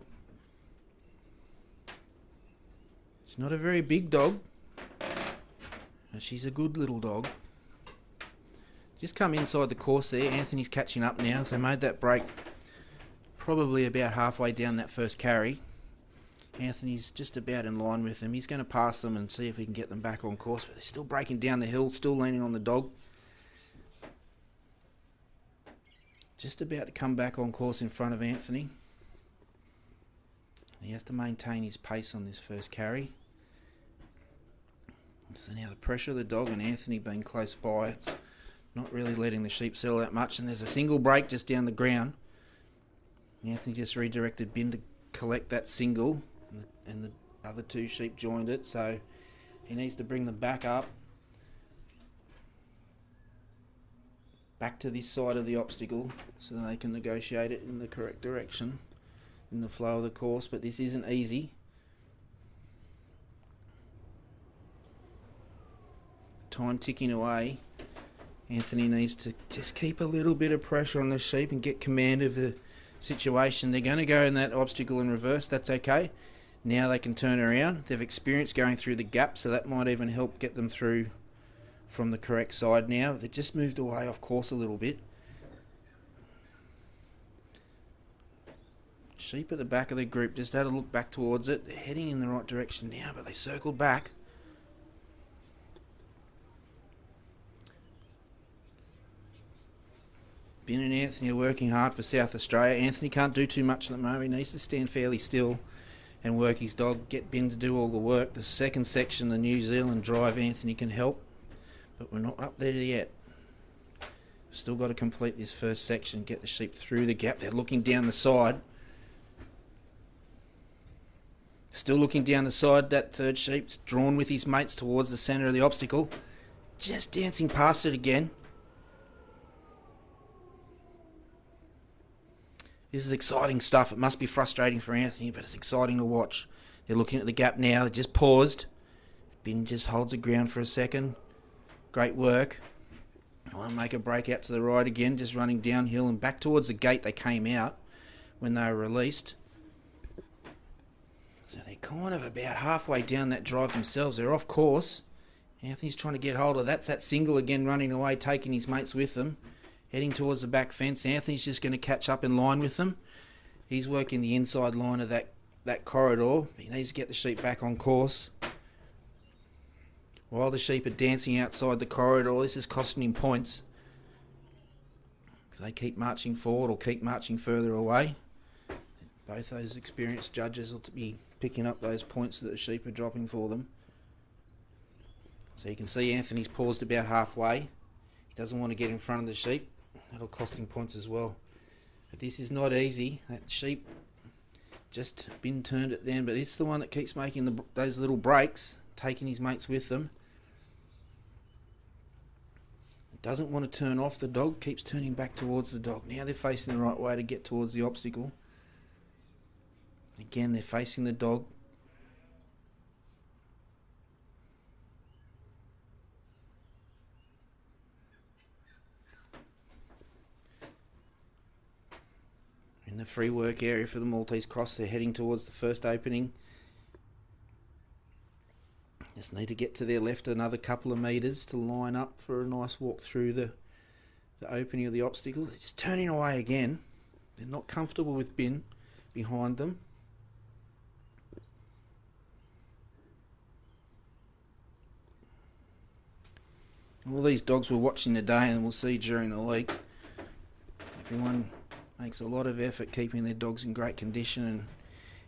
It's not a very big dog. She's a good little dog. Just come inside the course there. Anthony's catching up now. So made that break probably about halfway down that first carry. Anthony's just about in line with them. He's going to pass them and see if he can get them back on course. But they're still breaking down the hill, still leaning on the dog. Just about to come back on course in front of Anthony. He has to maintain his pace on this first carry. So now the pressure of the dog and Anthony being close by, it's not really letting the sheep settle that much. And there's a single break just down the ground. Anthony just redirected Bin to collect that single, and the other 2 sheep joined it, so he needs to bring them back up, back to this side of the obstacle, so they can negotiate it in the correct direction in the flow of the course. But this isn't easy. Time ticking away. Anthony needs to just keep a little bit of pressure on the sheep and get command of the situation. They're going to go in that obstacle in reverse. That's okay. Now they can turn around. They've experienced going through the gap, so that might even help get them through from the correct side now. They just moved away off course a little bit. Sheep at the back of the group just had a look back towards it. They're heading in the right direction now, but they circled back. Ben and Anthony are working hard for South Australia. Anthony can't do too much at the moment. He needs to stand fairly still and work his dog, get Ben to do all the work. The second section, the New Zealand drive, Anthony can help, but we're not up there yet. Still got to complete this first section, get the sheep through the gap. They're looking down the side. Still looking down the side. That third sheep's drawn with his mates towards the centre of the obstacle. Just dancing past it again. This is exciting stuff. It must be frustrating for Anthony, but it's exciting to watch. They're looking at the gap now. It just paused. Bin just holds the ground for a second. Great work. I want to make a break out to the right again, just running downhill and back towards the gate they came out when they were released. So they're kind of about halfway down that drive themselves. They're off course. Anthony's trying to get hold of that. That's that single again, running away, taking his mates with them. Heading towards the back fence. Anthony's just going to catch up in line with them. He's working the inside line of that corridor. He needs to get the sheep back on course. While the sheep are dancing outside the corridor, this is costing him points. If they keep marching forward or keep marching further away, both those experienced judges will be picking up those points that the sheep are dropping for them. So you can see Anthony's paused about halfway. He doesn't want to get in front of the sheep. That'll cost him points as well. But this is not easy. That sheep just been turned at them, but it's the one that keeps making those little breaks, taking his mates with them. Doesn't want to turn off the dog, keeps turning back towards the dog. Now they're facing the right way to get towards the obstacle. Again, they're facing the dog. In the free work area for the Maltese Cross, they're heading towards the first opening. Just need to get to their left another couple of metres to line up for a nice walk through the opening of the obstacle. They're just turning away again. They're not comfortable with Bin behind them. All these dogs we're watching today and we'll see during the week. Everyone makes a lot of effort keeping their dogs in great condition, and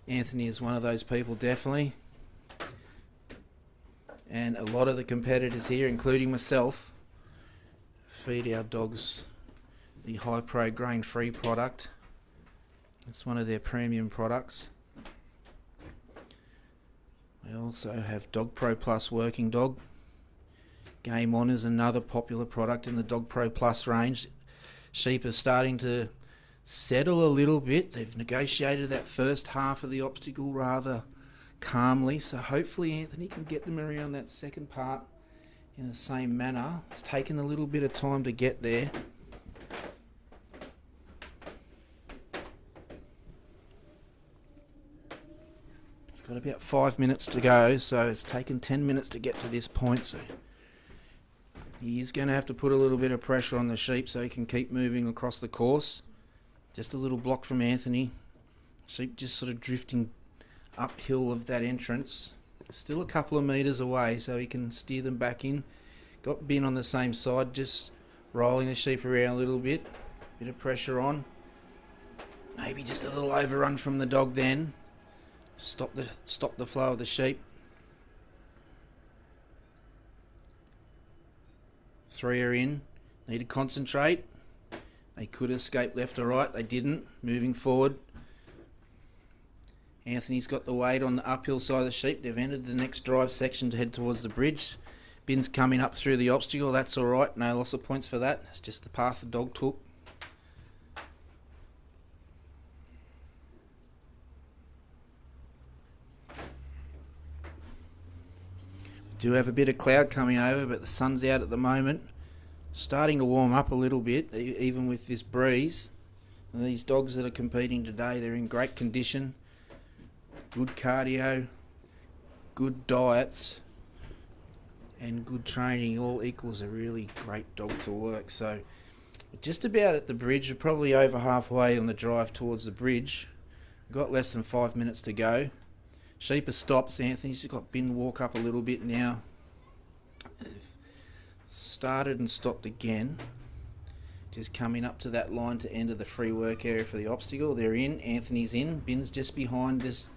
Anthony is one of those people, definitely. And a lot of the competitors here, including myself, feed our dogs the high pro grain free product. It's one of their premium products. We also have Dog Pro Plus Working Dog. Game On is another popular product in the Dog Pro Plus range. Sheep are starting to settle a little bit. They've negotiated that first half of the obstacle rather calmly, so hopefully Anthony can get them around that second part in the same manner. It's taken a little bit of time to get there. It's got about 5 minutes to go, so it's taken 10 minutes to get to this point, so he's going to have to put a little bit of pressure on the sheep so he can keep moving across the course. Just a little block from Anthony. Sheep just sort of drifting uphill of that entrance. Still a couple of metres away, so he can steer them back in. Got Bin on the same side, just rolling the sheep around a little bit. Bit of pressure on. Maybe just a little overrun from the dog then. Stop the flow of the sheep. 3 are in. Need to concentrate. They could escape left or right. They didn't. Moving forward. Anthony's got the weight on the uphill side of the sheep. They've entered the next drive section to head towards the bridge. Bin's coming up through the obstacle. That's all right. No loss of points for that. It's just the path the dog took. We do have a bit of cloud coming over, but the sun's out at the moment. Starting to warm up a little bit, even with this breeze. And these dogs that are competing today, they're in great condition. Good cardio, good diets, and good training all equals a really great dog to work. So we're just about at the bridge. We're probably over halfway on the drive towards the bridge. We've got less than 5 minutes to go. Sheep have stopped. Anthony's got Bin walk up a little bit now. They've started and stopped again. Just coming up to that line to enter the free work area for the obstacle. They're in. Anthony's in. Bin's just behind this,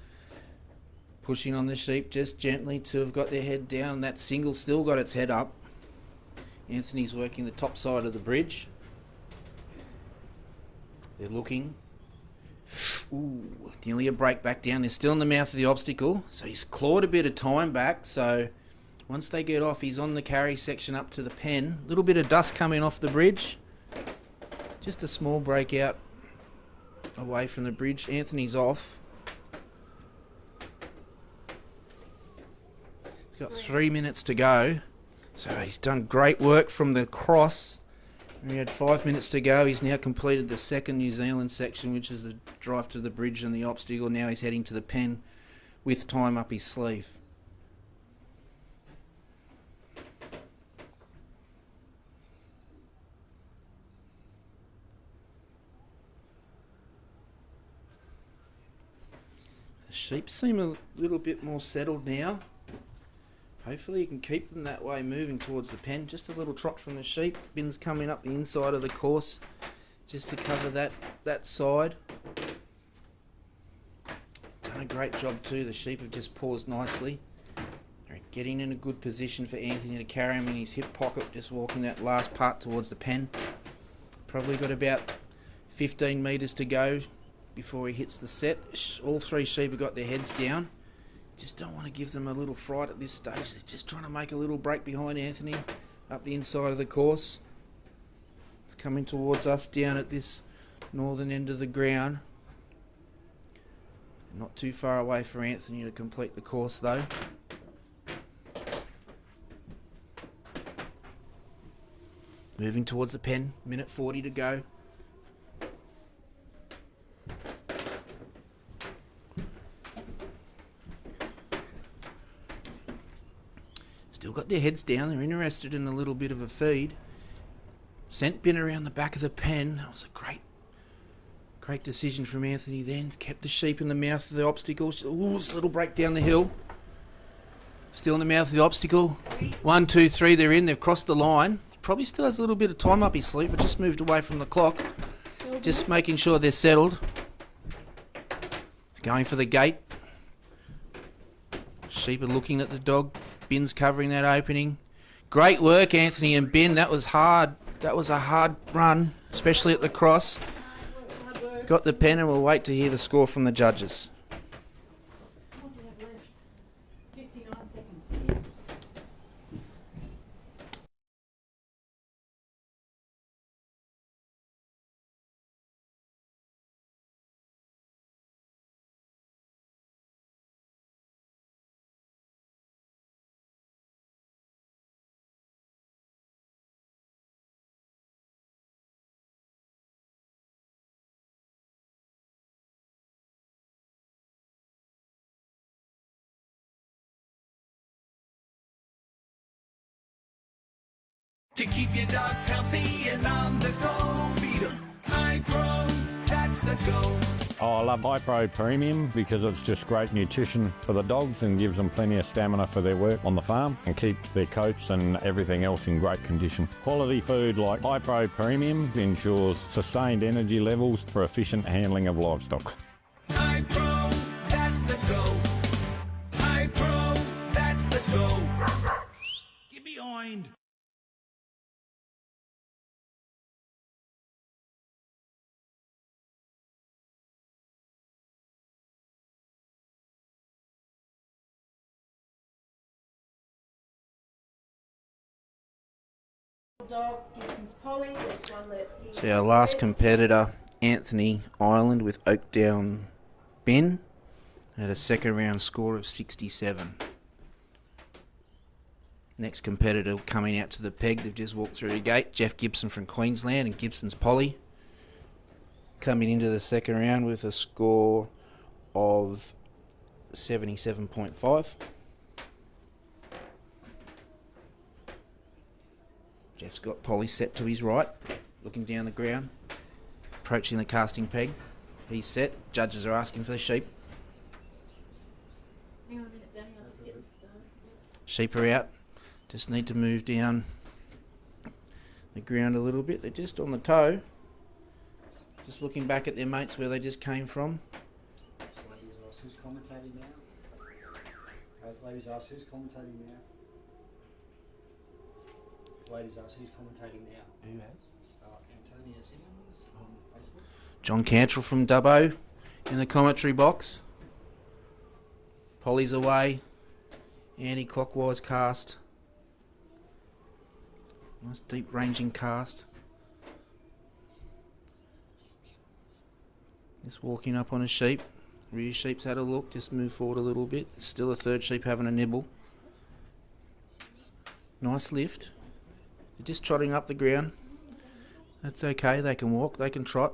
pushing on the sheep just gently to have got their head down. That single still got its head up. Anthony's working the top side of the bridge. They're looking. Ooh, nearly a break back down. They're still in the mouth of the obstacle, so he's clawed a bit of time back. So once they get off, he's on the carry section up to the pen. A little bit of dust coming off the bridge. Just a small breakout away from the bridge. Anthony's off. got 3 minutes to go. So he's done great work from the cross. He had 5 minutes to go. He's now completed the second New Zealand section, which is the drive to the bridge and the obstacle. Now he's heading to the pen with time up his sleeve. The sheep seem a little bit more settled now. Hopefully you can keep them that way moving towards the pen. Just a little trot from the sheep. Bin's coming up the inside of the course just to cover that side. Done a great job too. The sheep have just paused nicely. They're getting in a good position for Anthony to carry him in his hip pocket, just walking that last part towards the pen. Probably got about 15 metres to go before he hits the set. All three sheep have got their heads down. Just don't want to give them a little fright at this stage. They're just trying to make a little break behind Anthony up the inside of the course. It's coming towards us down at this northern end of the ground. Not too far away for Anthony to complete the course though. Moving towards the pen, minute 40 to go. Still got their heads down. They're interested in a little bit of a feed. Sent Bin around the back of the pen. That was a great decision from Anthony then. Kept the sheep in the mouth of the obstacle. Ooh, just a little break down the hill. Still in the mouth of the obstacle. 1, 2, 3, they're in. They've crossed the line. Probably still has a little bit of time up his sleeve. I just moved away from the clock. Just making sure they're settled. He's going for the gate. Sheep are looking at the dog. Bin's covering that opening. Great work, Anthony and Bin. That was hard. That was a hard run, especially at the cross. Got the pen and we'll wait to hear the score from the judges. What do you have left? 59 seconds. To keep your dogs healthy and on the go, beat 'em. High Pro, that's the go. Oh, I love High Pro Premium because it's just great nutrition for the dogs and gives them plenty of stamina for their work on the farm and keep their coats and everything else in great condition. Quality food like High Pro Premium ensures sustained energy levels for efficient handling of livestock. High Pro, that's the go. High Pro, that's the go. Get behind. Dog, Gibson's Polly. There's one that he So our last competitor, Anthony Ireland with Oakdown Bin, had a second round score of 67. Next competitor coming out to the peg, they've just walked through the gate, Jeff Gibson from Queensland and Gibson's Polly, coming into the second round with a score of 77.5. Jeff's got Polly set to his right, looking down the ground, approaching the casting peg. He's set. Judges are asking for the sheep. Hang on a minute, Danny. I'll just get this started. Sheep are out. Just need to move down the ground a little bit. They're just on the toe. Just looking back at their mates where they just came from. Ladies ask who's commentating now. Ladies ask who's commentating now. Ladies ask who's commentating now. Who has? Antonia Simmons on Facebook. John Cantrell from Dubbo in the commentary box. Polly's away. Anti-clockwise cast. Nice deep ranging cast. Just walking up on a sheep. Rear sheep's had a look. Just move forward a little bit. Still a third sheep having a nibble. Nice lift. They're just trotting up the ground. That's okay, they can walk, they can trot.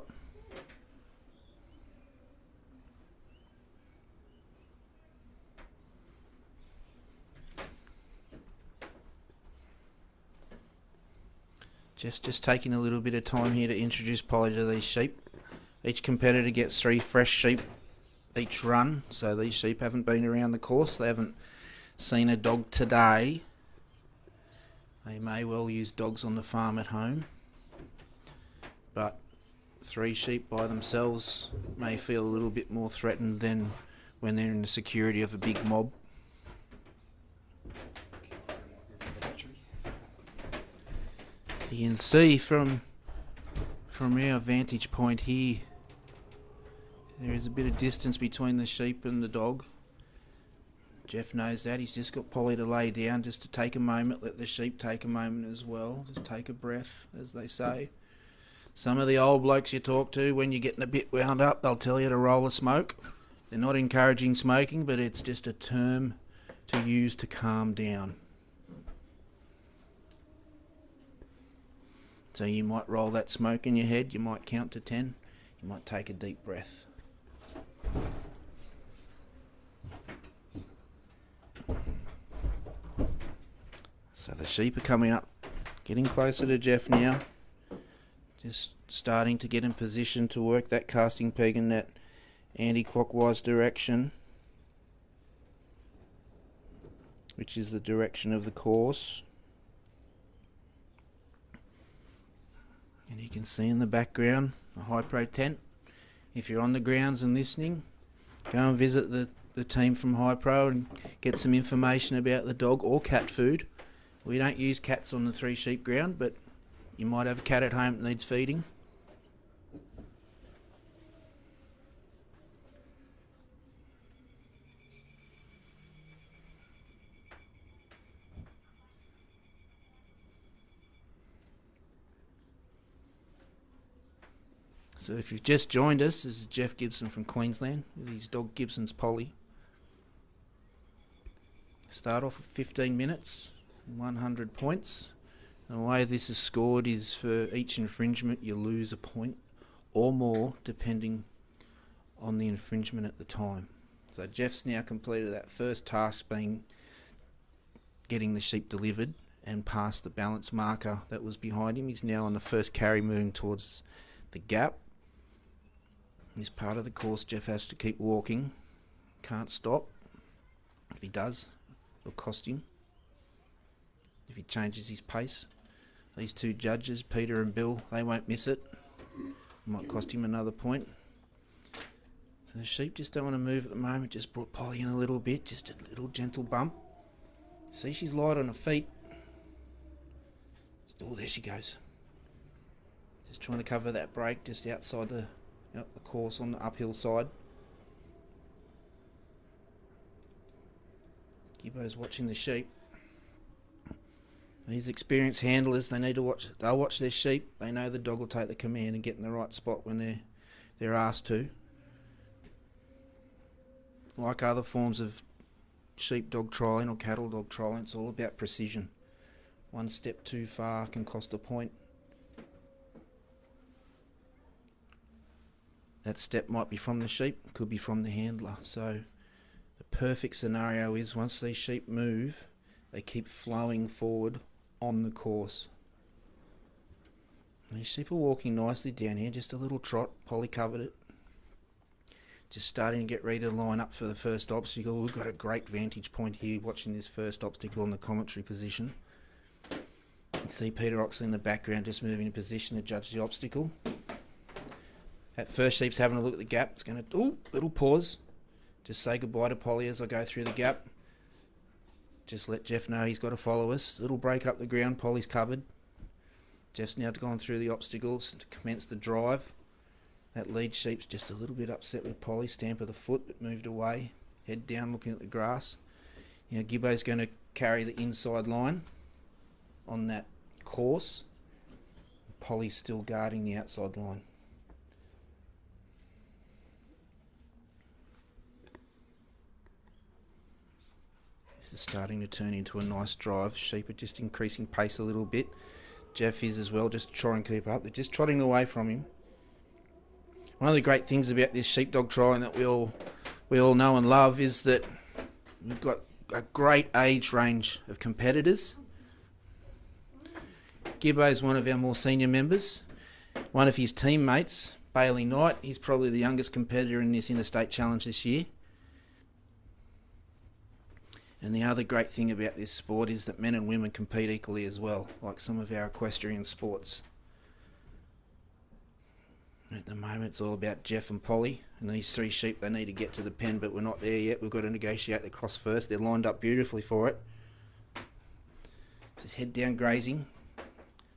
Just taking a little bit of time here to introduce Polly to these sheep. Each competitor gets 3 fresh sheep each run, so these sheep haven't been around the course, they haven't seen a dog today. They may well use dogs on the farm at home, but 3 sheep by themselves may feel a little bit more threatened than when they're in the security of a big mob. You can see from our vantage point here, there is a bit of distance between the sheep and the dog. Jeff knows that. He's just got Polly to lay down just to take a moment, let the sheep take a moment as well. Just take a breath, as they say. Some of the old blokes you talk to, when you're getting a bit wound up, they'll tell you to roll a smoke. They're not encouraging smoking, but it's just a term to use to calm down. So you might roll that smoke in your head, you might count to 10, you might take a deep breath. So the sheep are coming up, getting closer to Jeff now. Just starting to get in position to work that casting peg in that anti-clockwise direction, which is the direction of the course. And you can see in the background a high pro tent. If you're on the grounds and listening, go and visit the team from High Pro and get some information about the dog or cat food. We don't use cats on the 3 sheep ground, but you might have a cat at home that needs feeding. So if you've just joined us, this is Jeff Gibson from Queensland with his dog Gibson's Polly. Start off with 15 minutes, 100 points. And the way this is scored is for each infringement you lose a point or more depending on the infringement at the time. So Jeff's now completed that first task, being getting the sheep delivered, and passed the balance marker that was behind him. He's now on the first carry, moving towards the gap. This part of the course Jeff has to keep walking, can't stop. If he does, it'll cost him. If he changes his pace, these 2 judges, Peter and Bill, they won't miss it. It might cost him another point. So the sheep just don't want to move at the moment. Just brought Polly in a little bit, just a little gentle bump. See, she's light on her feet. Oh, there she goes. Just trying to cover that break just outside the course on the uphill side. Gibbo's watching the sheep. These experienced handlers, they'll watch their sheep. They know the dog will take the command and get in the right spot when they're asked to. Like other forms of sheep-dog trialling or cattle-dog trialling, it's all about precision. One step too far can cost a point. That step might be from the sheep, could be from the handler. So the perfect scenario is once these sheep move, they keep flowing forward on the course. These sheep are walking nicely down here, just a little trot. Polly covered it. Just starting to get ready to line up for the first obstacle. We've got a great vantage point here watching this first obstacle in the commentary position. You can see Peter Oxley in the background just moving in position to judge the obstacle. That first sheep's having a look at the gap. It's going to, little pause. Just say goodbye to Polly as I go through the gap. Just let Jeff know he's got to follow us. Little break up the ground, Polly's covered. Jeff's now gone through the obstacles to commence the drive. That lead sheep's just a little bit upset with Polly. Stamp of the foot, but moved away. Head down looking at the grass. Gibbo's going to carry the inside line on that course. Polly's still guarding the outside line. This is starting to turn into a nice drive. Sheep are just increasing pace a little bit. Jeff is as well, just to try and keep up. They're just trotting away from him. One of the great things about this sheepdog trialing that we all know and love is that we've got a great age range of competitors. Gibbo is one of our more senior members. One of his teammates, Bailey Knight, he's probably the youngest competitor in this Interstate Challenge this year. And the other great thing about this sport is that men and women compete equally as well, like some of our equestrian sports. At the moment it's all about Jeff and Polly and these 3 sheep. They need to get to the pen, but we're not there yet. We've got to negotiate the cross first. They're lined up beautifully for it. Just head down grazing.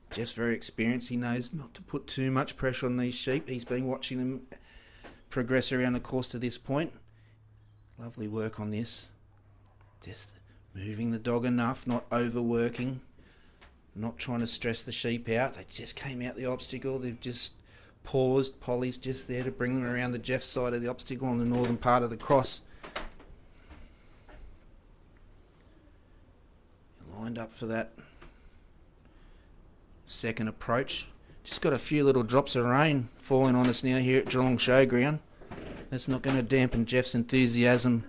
Jeff's very experienced. He knows not to put too much pressure on these sheep. He's been watching them progress around the course to this point. Lovely work on this. Just moving the dog enough, not overworking, not trying to stress the sheep out. They just came out the obstacle. They've just paused. Polly's just there to bring them around the Jeff side of the obstacle on the northern part of the cross. Lined up for that second approach. Just got a few little drops of rain falling on us now here at Geelong Showground. That's not going to dampen Jeff's enthusiasm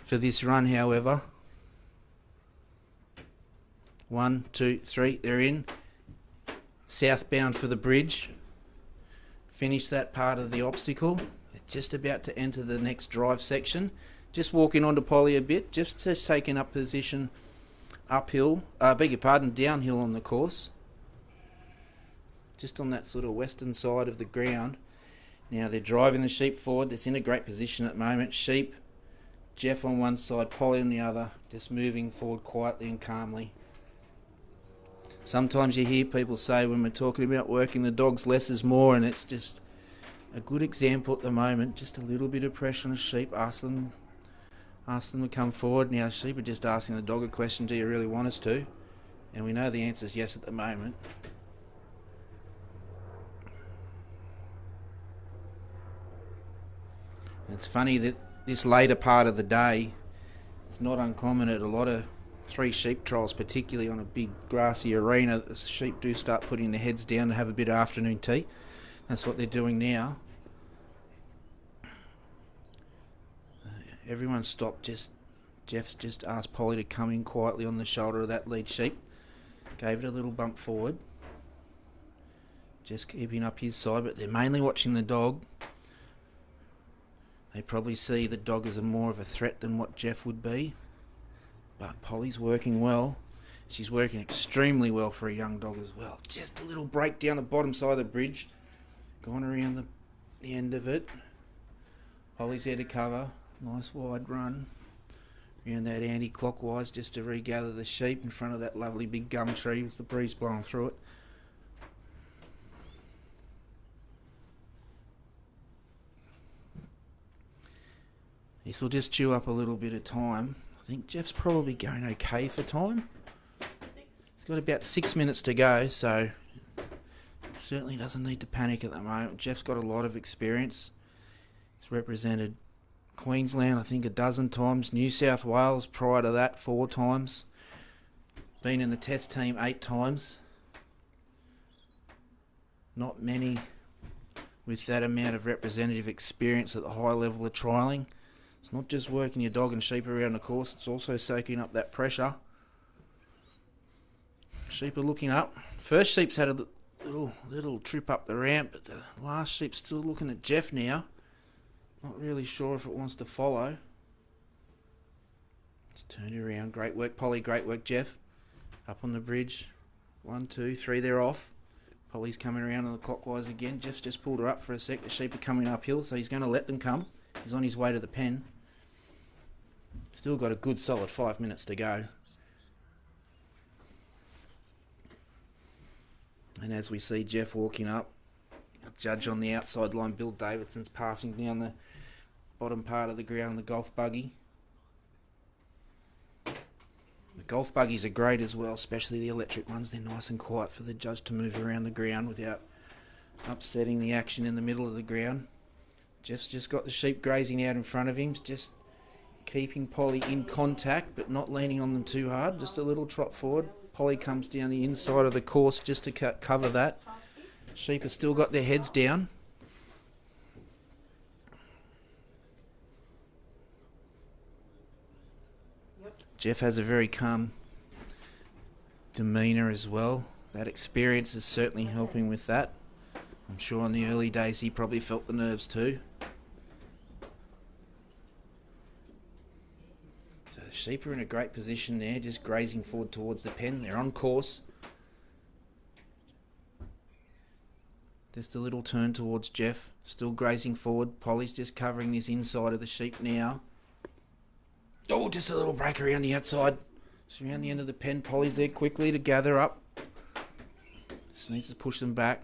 for this run, however. 1, 2, 3, they're in. Southbound for the bridge. Finish that part of the obstacle. They're just about to enter the next drive section. Just walking onto Polly a bit, just taking up position uphill, downhill on the course. Just on that sort of western side of the ground. Now they're driving the sheep forward. It's in a great position at the moment. Sheep, Jeff on one side, Polly on the other, just moving forward quietly and calmly. Sometimes you hear people say when we're talking about working the dogs, less is more, and it's just a good example at the moment. Just a little bit of pressure on the sheep. Ask them to come forward. Now sheep are just asking the dog a question, do you really want us to? And we know the answer is yes at the moment. It's funny that this later part of the day, it's not uncommon at a lot of 3 sheep trials, particularly on a big grassy arena, the sheep do start putting their heads down to have a bit of afternoon tea. That's what they're doing now. Everyone stopped. Jeff's just asked Polly to come in quietly on the shoulder of that lead sheep. Gave it a little bump forward. Just keeping up his side, but they're mainly watching the dog. They probably see the dog as more of a threat than what Jeff would be. But Polly's working well. She's working extremely well for a young dog as well. Just a little break down the bottom side of the bridge. Gone around the end of it. Polly's there to cover. Nice wide run. Around that anti-clockwise just to regather the sheep in front of that lovely big gum tree with the breeze blowing through it. This will just chew up a little bit of time. I think Jeff's probably going okay for time. He's got about 6 minutes to go, so certainly doesn't need to panic at the moment. Jeff's got a lot of experience. He's represented Queensland, I think, 12 times. New South Wales prior to that 4 times. Been in the test team 8 times. Not many with that amount of representative experience at the high level of trialling. It's not just working your dog and sheep around the course, it's also soaking up that pressure. Sheep are looking up. First sheep's had a little trip up the ramp, but the last sheep's still looking at Jeff now. Not really sure if it wants to follow. Let's turn it around. Great work, Polly. Great work, Jeff. Up on the bridge. 1, 2, 3, they're off. Polly's coming around on the clockwise again. Jeff's just pulled her up for a sec. The sheep are coming uphill, so he's going to let them come. He's on his way to the pen. Still got a good solid 5 minutes to go. And as we see Jeff walking up, judge on the outside line, Bill Davidson's passing down the bottom part of the ground in the golf buggy. The golf buggies are great as well, especially the electric ones. They're nice and quiet for the judge to move around the ground without upsetting the action in the middle of the ground. Jeff's just got the sheep grazing out in front of him. Just keeping Polly in contact but not leaning on them too hard, just a little trot forward. Polly comes down the inside of the course just to cover that. Sheep have still got their heads down. Jeff has a very calm demeanour as well. That experience is certainly helping with that. I'm sure in the early days he probably felt the nerves too. So the sheep are in a great position there, just grazing forward towards the pen. They're on course. Just a little turn towards Jeff, still grazing forward. Polly's just covering this inside of the sheep now. Oh, just a little break around the outside. Just around the end of the pen. Polly's there quickly to gather up. Just needs to push them back.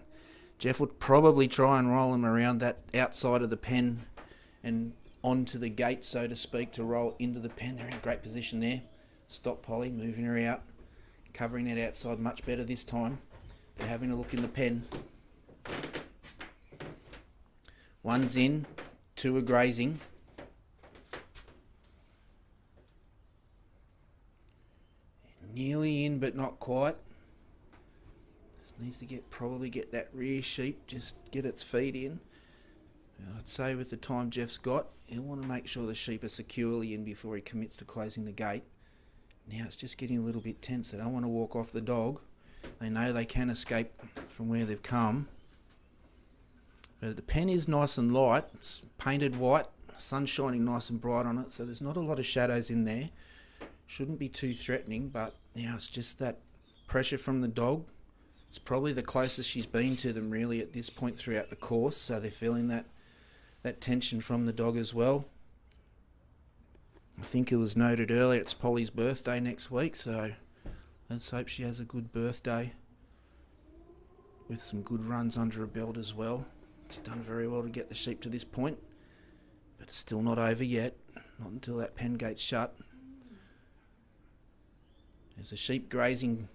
Jeff would probably try and roll them around that outside of the pen and onto the gate, so to speak, to roll into the pen. They're in a great position there. Stop Polly, moving her out. Covering that outside much better this time. They're having a look in the pen. One's in, two are grazing. Nearly in, but not quite. Just needs to probably get that rear sheep, just get its feet in. I'd say with the time Jeff's got, he'll want to make sure the sheep are securely in before he commits to closing the gate. Now it's just getting a little bit tense. They don't want to walk off the dog. They know they can escape from where they've come. But the pen is nice and light. It's painted white, sun's shining nice and bright on it, so there's not a lot of shadows in there. Shouldn't be too threatening, but now it's just that pressure from the dog. It's probably the closest she's been to them really at this point throughout the course, so they're feeling that tension from the dog as well. I think it was noted earlier it's Polly's birthday next week, so let's hope she has a good birthday with some good runs under her belt as well. She's done very well to get the sheep to this point, but it's still not over yet, not until that pen gate's shut. There's a sheep grazing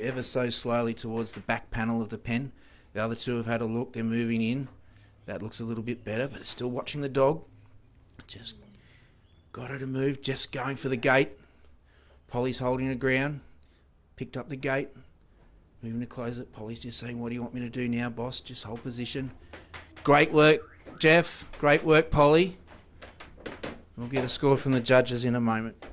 ever so slowly towards the back panel of the pen. The other two have had a look, they're moving in. That looks a little bit better, but still watching the dog. Just got her to move, just going for the gate. Polly's holding her ground, picked up the gate, moving to close it. Polly's just saying, what do you want me to do now, boss? Just hold position. Great work, Jeff. Great work, Polly. We'll get a score from the judges in a moment.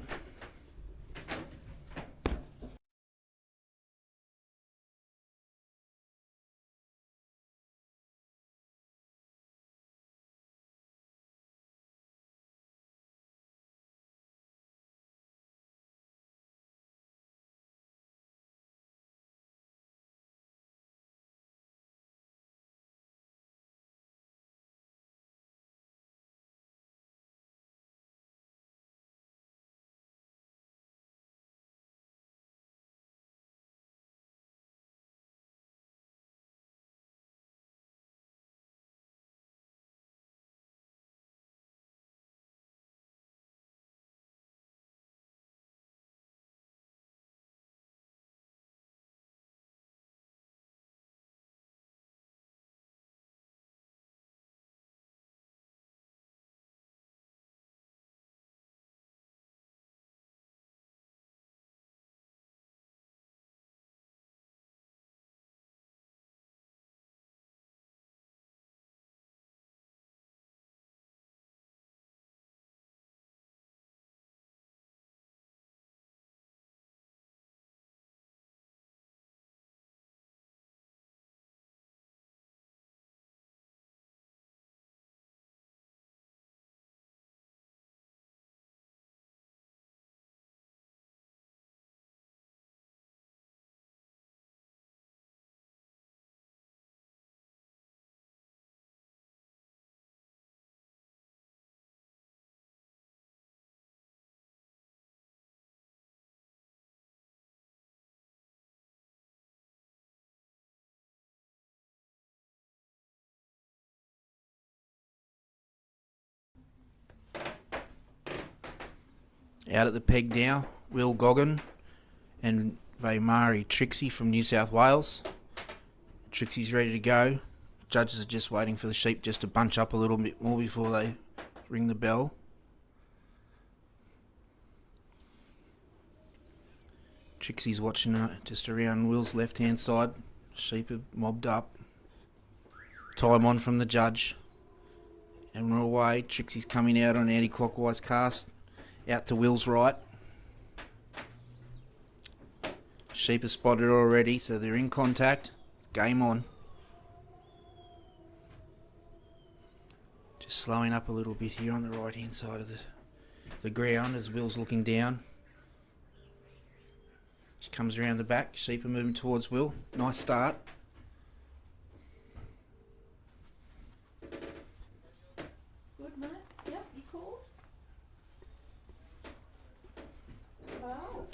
Out at the peg now, Will Goggin and Vaimari Trixie from New South Wales. Trixie's ready to go. Judges are just waiting for the sheep just to bunch up a little bit more before they ring the bell. Trixie's watching just around Will's left hand side. Sheep are mobbed up. Time on from the judge. And we're away. Trixie's coming out on an anti-clockwise cast. Out to Will's right. Sheep are spotted already, so they're in contact. Game on. Just slowing up a little bit here on the right hand side of the ground as Will's looking down. She comes around the back. Sheep are moving towards Will. Nice start. Good, mate. Yep, you called. Wow.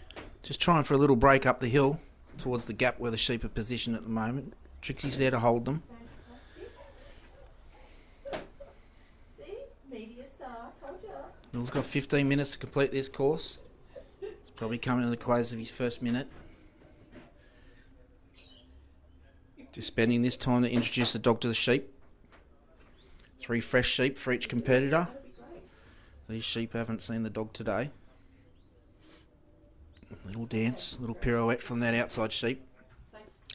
Just trying for a little break up the hill towards the gap where the sheep are positioned at the moment. Trixie's there to hold them. Fantastic. See? Media star. Told you. Will's got 15 minutes to complete this course. It's probably coming to the close of his first minute. Just spending this time to introduce the dog to the sheep. 3 fresh sheep for each competitor. These sheep haven't seen the dog today. Little dance, little pirouette from that outside sheep.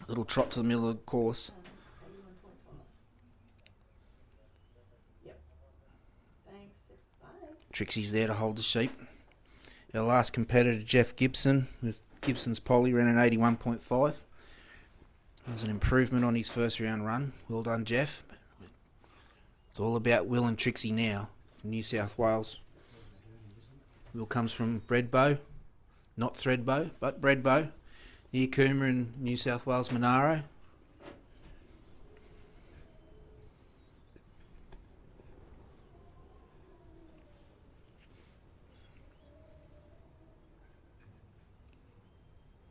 Little trot to the middle of the course. Yep. Thanks. Bye. Trixie's there to hold the sheep. Our last competitor, Jeff Gibson, with Gibson's Polly, ran an 81.5. It was an improvement on his first round run. Well done, Jeff. It's all about Will and Trixie now from New South Wales. Will comes from Breadbow, not Threadbow, but Breadbow, near Coomera in New South Wales, Monaro.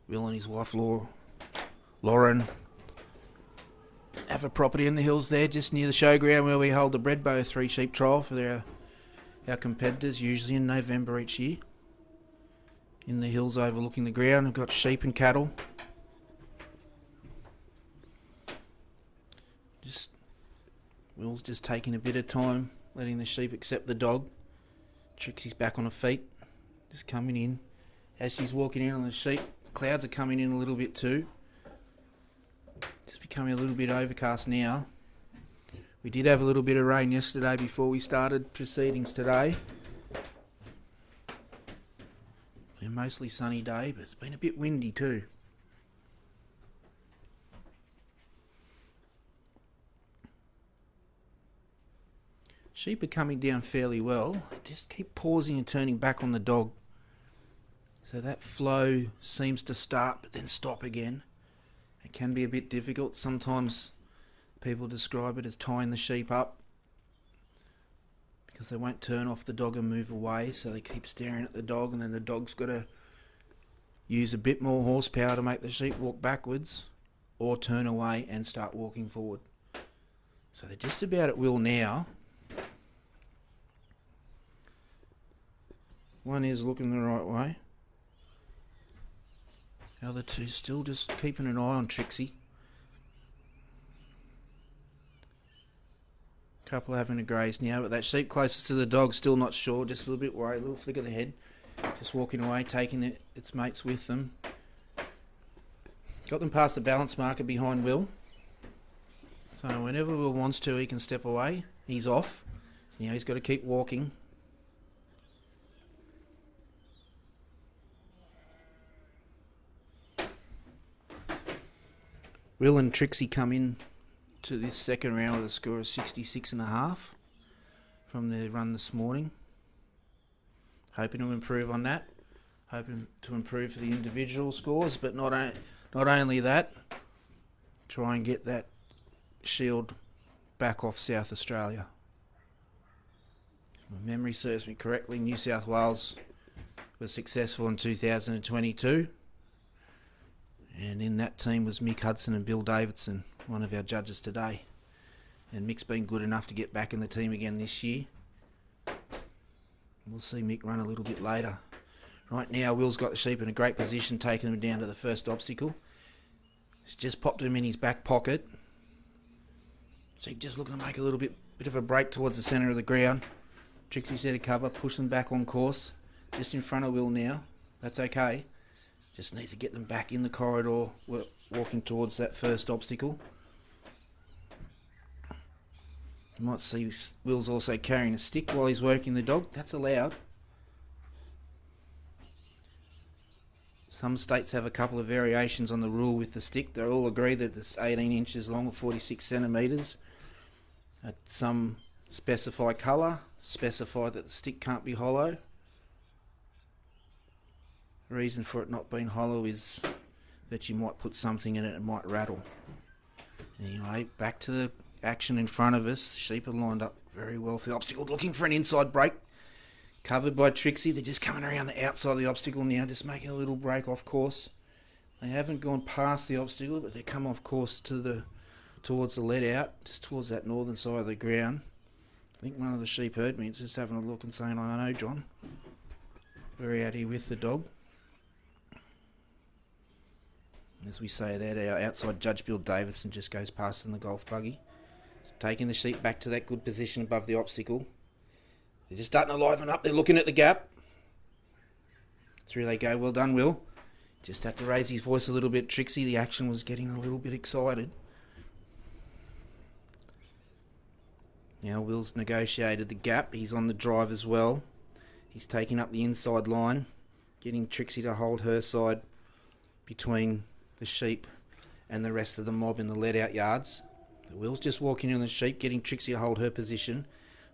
Will and his wife Lauren have a property in the hills there just near the showground where we hold the Breadbow 3 sheep trial for our competitors, usually in November each year. In the hills overlooking the ground, we've got sheep and cattle. Will's just taking a bit of time, letting the sheep accept the dog. Trixie's back on her feet, just coming in. As she's walking in on the sheep, clouds are coming in a little bit too. It's becoming a little bit overcast now. We did have a little bit of rain yesterday before we started proceedings today. Been a mostly sunny day, but it's been a bit windy too. Sheep are coming down fairly well. Just keep pausing and turning back on the dog. So that flow seems to start but then stop again. It can be a bit difficult. Sometimes people describe it as tying the sheep up because they won't turn off the dog and move away, so they keep staring at the dog, and then the dog's got to use a bit more horsepower to make the sheep walk backwards or turn away and start walking forward. So they're just about at will now. One is looking the right way. The other two still just keeping an eye on Trixie. Couple having a graze now, but that sheep closest to the dog still not sure, just a little bit worried, a little flick of the head. Just walking away, taking its mates with them. Got them past the balance marker behind Will. So whenever Will wants to, he can step away. He's off. So now he's got to keep walking. Will and Trixie come in to this second round with a score of 66.5 from their run this morning. Hoping to improve on that. Hoping to improve for the individual scores, but not only that, try and get that shield back off South Australia. If my memory serves me correctly, New South Wales was successful in 2022. And in that team was Mick Hudson and Bill Davidson, one of our judges today. And Mick's been good enough to get back in the team again this year. We'll see Mick run a little bit later. Right now, Will's got the sheep in a great position, taking them down to the first obstacle. He's just popped him in his back pocket. Sheep just looking to make a little bit of a break towards the centre of the ground. Trixie's there to cover, push them back on course. Just in front of Will now. That's okay. Just needs to get them back in the corridor, walking towards that first obstacle. You might see Will's also carrying a stick while he's working the dog. That's allowed. Some states have a couple of variations on the rule with the stick. They all agree that it's 18 inches long or 46 centimetres. Some specify colour, specify that the stick can't be hollow. The reason for it not being hollow is that you might put something in it and it might rattle. Anyway, back to the action in front of us. Sheep are lined up very well for the obstacle, looking for an inside break. Covered by Trixie. They're just coming around the outside of the obstacle now, just making a little break off course. They haven't gone past the obstacle, but they come off course towards the let out, just towards that northern side of the ground. I think one of the sheep heard me. It's just having a look and saying, I know, John. We're out here with the dog. As we say that, our outside judge Bill Davidson just goes past in the golf buggy. So taking the sheep back to that good position above the obstacle. They're just starting to liven up. They're looking at the gap. Through they go. Well done, Will. Just had to raise his voice a little bit. Trixie, the action was getting a little bit excited. Now Will's negotiated the gap. He's on the drive as well. He's taking up the inside line, getting Trixie to hold her side between the sheep and the rest of the mob in the let-out yards. Will's just walking in the sheep, getting Trixie to hold her position.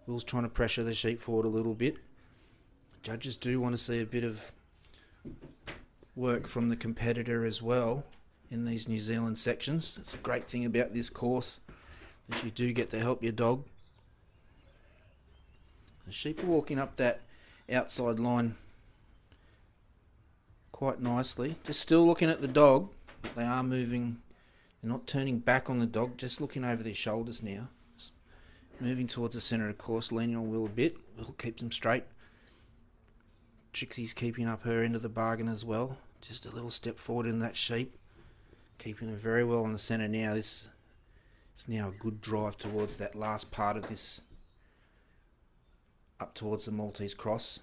Will's trying to pressure the sheep forward a little bit. Judges do want to see a bit of work from the competitor as well in these New Zealand sections. That's a great thing about this course, that you do get to help your dog. The sheep are walking up that outside line quite nicely. Just still looking at the dog, but they are moving. They're not turning back on the dog, just looking over their shoulders now. Moving towards the centre of course, leaning on Will a bit. Will keeps them straight. Trixie's keeping up her end of the bargain as well. Just a little step forward in that sheep. Keeping them very well in the centre now. This is now a good drive towards that last part of this, up towards the Maltese cross.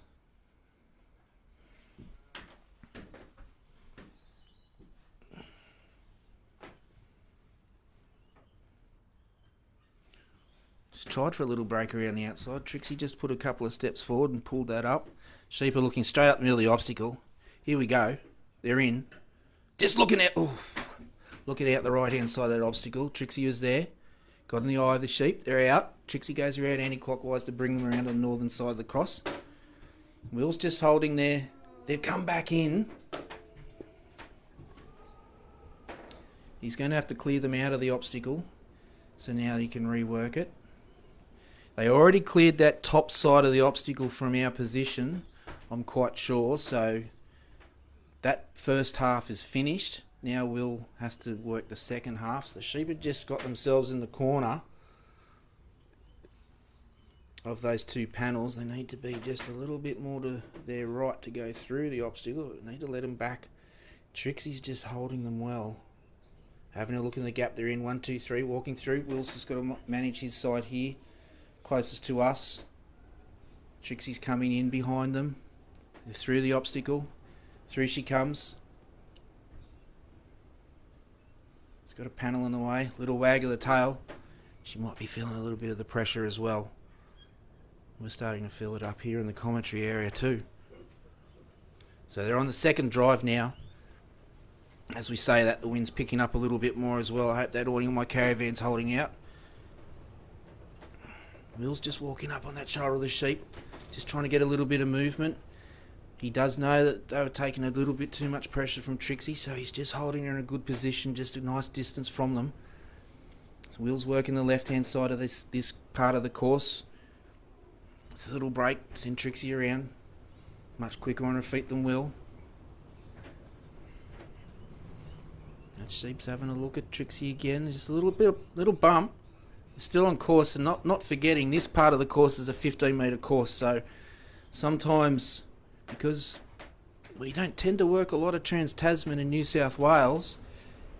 Just tried for a little break around the outside. Trixie just put a couple of steps forward and pulled that up. Sheep are looking straight up the middle of the obstacle. Here we go. They're in. Just looking out. Ooh, looking out the right hand side of that obstacle. Trixie was there. Got in the eye of the sheep. They're out. Trixie goes around anti-clockwise to bring them around on the northern side of the cross. Will's just holding there. They've come back in. He's going to have to clear them out of the obstacle. So now he can rework it. They already cleared that top side of the obstacle from our position, I'm quite sure. So that first half is finished. Now Will has to work the second half. So the sheep have just got themselves in the corner of those two panels. They need to be just a little bit more to their right to go through the obstacle. They need to let them back. Trixie's just holding them well. Having a look in the gap they're in. 1, 2, 3, walking through. Will's just got to manage his side here, closest to us. Trixie's coming in behind them. They're through the obstacle. Through she comes. She's got a panel in the way. Little wag of the tail. She might be feeling a little bit of the pressure as well. We're starting to feel it up here in the commentary area too. So they're on the second drive now. As we say that, the wind's picking up a little bit more as well. I hope that awning on my caravan's holding out. Will's just walking up on that shoulder of the sheep, just trying to get a little bit of movement. He does know that they were taking a little bit too much pressure from Trixie, so he's just holding her in a good position, just a nice distance from them. So Will's working the left-hand side of this part of the course. It's a little break, send Trixie around. Much quicker on her feet than Will. That sheep's having a look at Trixie again. Just a little bump. Still on course, and not forgetting this part of the course is a 15-metre course. So sometimes, because we don't tend to work a lot of Trans-Tasman in New South Wales,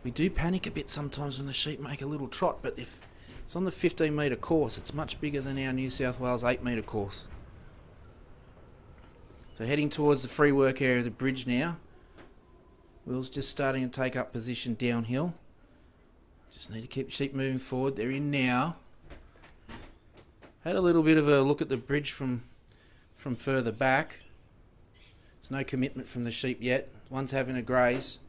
we do panic a bit sometimes when the sheep make a little trot. But if it's on the 15-metre course, it's much bigger than our New South Wales 8-metre course. So heading towards the free work area of the bridge now. Will's just starting to take up position downhill. Just need to keep sheep moving forward. They're in now. Had a little bit of a look at the bridge from further back. There's no commitment from the sheep yet. One's having a graze.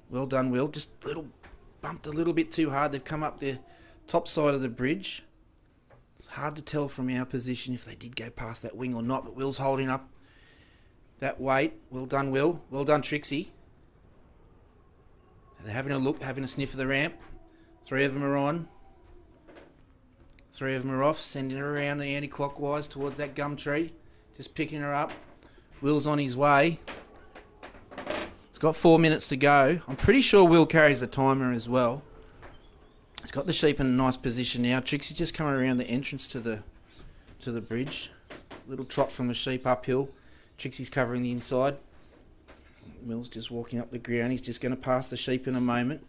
Well done, Will. Just bumped a little bit too hard. They've come up the top side of the bridge. It's hard to tell from our position if they did go past that wing or not, but Will's holding up that weight. Well done, Will. Well done, Trixie. They're having a look, having a sniff of the ramp. 3 of them are on. 3 of them are off, sending her around the anti-clockwise towards that gum tree. Just picking her up. Will's on his way. It's got 4 minutes to go. I'm pretty sure Will carries the timer as well. It's got the sheep in a nice position now. Trixie's just coming around the entrance to the bridge. Little trot from the sheep uphill. Trixie's covering the inside. Will's just walking up the ground. He's just going to pass the sheep in a moment.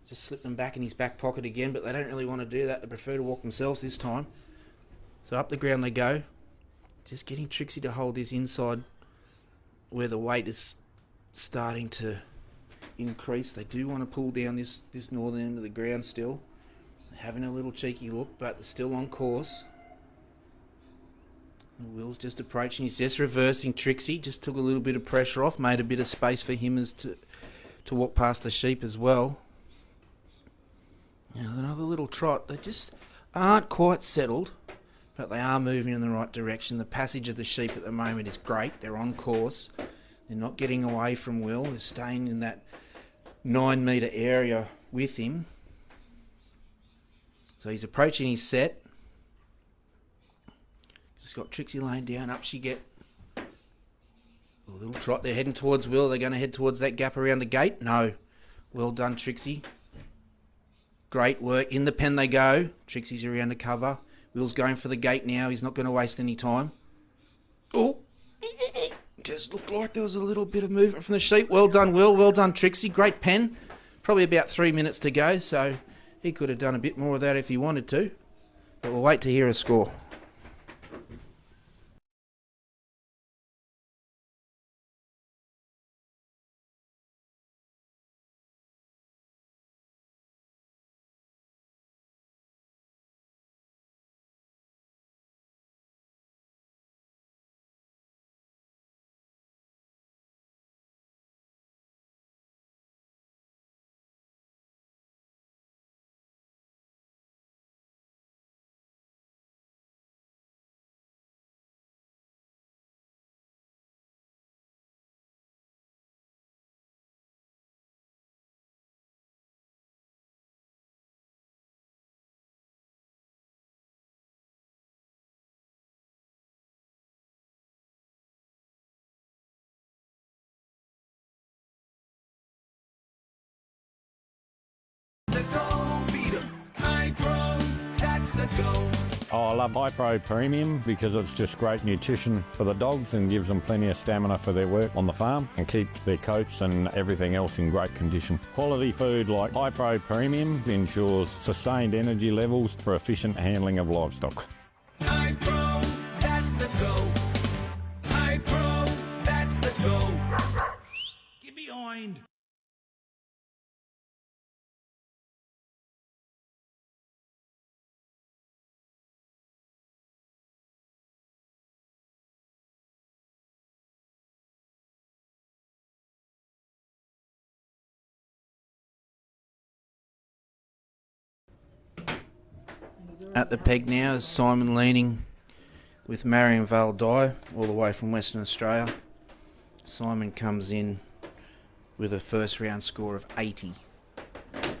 Just slip them back in his back pocket again, but they don't really want to do that. They prefer to walk themselves this time. So up the ground they go. Just getting Trixie to hold this inside where the weight is starting to increase. They do want to pull down this northern end of the ground still. They're having a little cheeky look, but they're still on course. Will's just approaching. He's just reversing Trixie. Just took a little bit of pressure off. Made a bit of space for him as to walk past the sheep as well. Now another little trot. They just aren't quite settled, but they are moving in the right direction. The passage of the sheep at the moment is great. They're on course. They're not getting away from Will. They're staying in that 9 metre area with him. So he's approaching his set. Just got Trixie laying down. Up she get. A little trot. They're heading towards Will. They're going to head towards that gap around the gate. No. Well done, Trixie. Great work. In the pen they go. Trixie's around the cover. Will's going for the gate now. He's not going to waste any time. Oh. Just looked like there was a little bit of movement from the sheep. Well done, Will. Well done, Trixie. Great pen. Probably about 3 minutes to go, so he could have done a bit more of that if he wanted to. But we'll wait to hear a score. Oh, I love High Pro Premium because it's just great nutrition for the dogs and gives them plenty of stamina for their work on the farm and keep their coats and everything else in great condition. Quality food like High Pro Premium ensures sustained energy levels for efficient handling of livestock. High Pro, that's the go. High Pro, that's the go. Get behind. At the peg now is Simon leaning with Marion Vale Dye, all the way from Western Australia. Simon comes in with a first round score of 80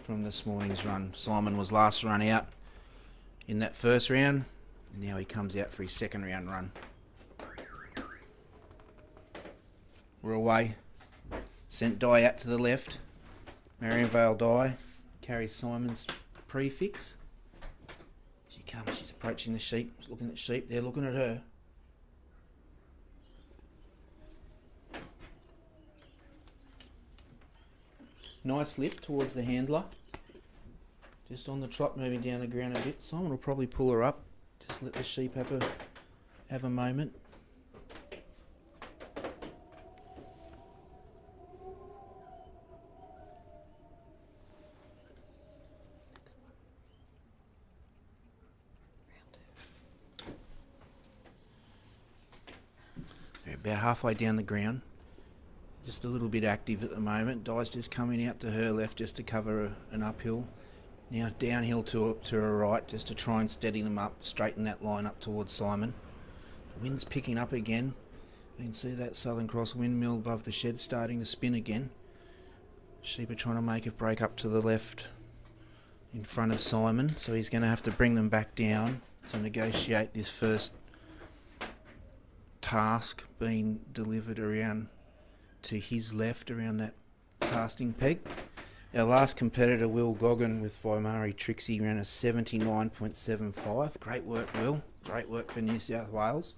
from this morning's run. Simon was last run out in that first round, and now he comes out for his second round run. We're away. Sent Dye out to the left. Marion Vale Dye carries Simon's prefix. She comes, she's approaching the sheep, she's looking at sheep, they're looking at her. Nice lift towards the handler. Just on the trot, moving down the ground a bit. Simon will probably pull her up. Just let the sheep have a moment. about halfway down the ground. Just a little bit active at the moment. Di's just coming out to her left just to cover an uphill. Now downhill to her right just to try and steady them up, straighten that line up towards Simon. The wind's picking up again. You can see that Southern Cross windmill above the shed starting to spin again. Sheep are trying to make a break up to the left in front of Simon, so he's going to have to bring them back down to negotiate this first task being delivered around to his left, around that casting peg. Our last competitor, Will Goggin with Vaimari Trixie, ran a 79.75. Great work, Will. Great work for New South Wales.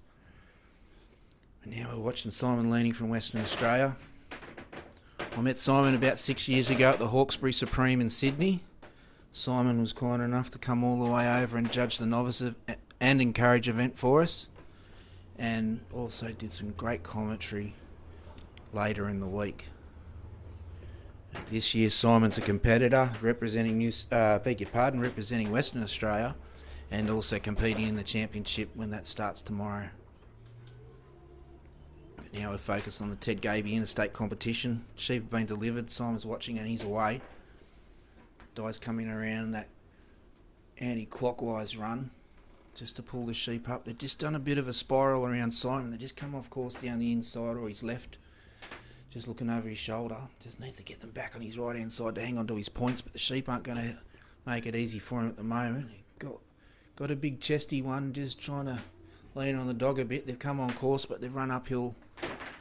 And now we're watching Simon Leaning from Western Australia. I met Simon about 6 years ago at the Hawkesbury Supreme in Sydney. Simon was kind enough to come all the way over and judge the novice and encourage event for us, and also did some great commentary later in the week. This year Simon's a competitor representing representing Western Australia, and also competing in the championship when that starts tomorrow. Now we're focused on the Ted Gaby Interstate competition. Sheep have been delivered, Simon's watching and he's away. Di's coming around that anti-clockwise run just to pull the sheep up. They've just done a bit of a spiral around Simon. They just come off course down the inside or his left, just looking over his shoulder. Just needs to get them back on his right hand side to hang on to his points, but the sheep aren't going to make it easy for him at the moment. Got a big chesty one just trying to lean on the dog a bit. They've come on course, but they've run uphill.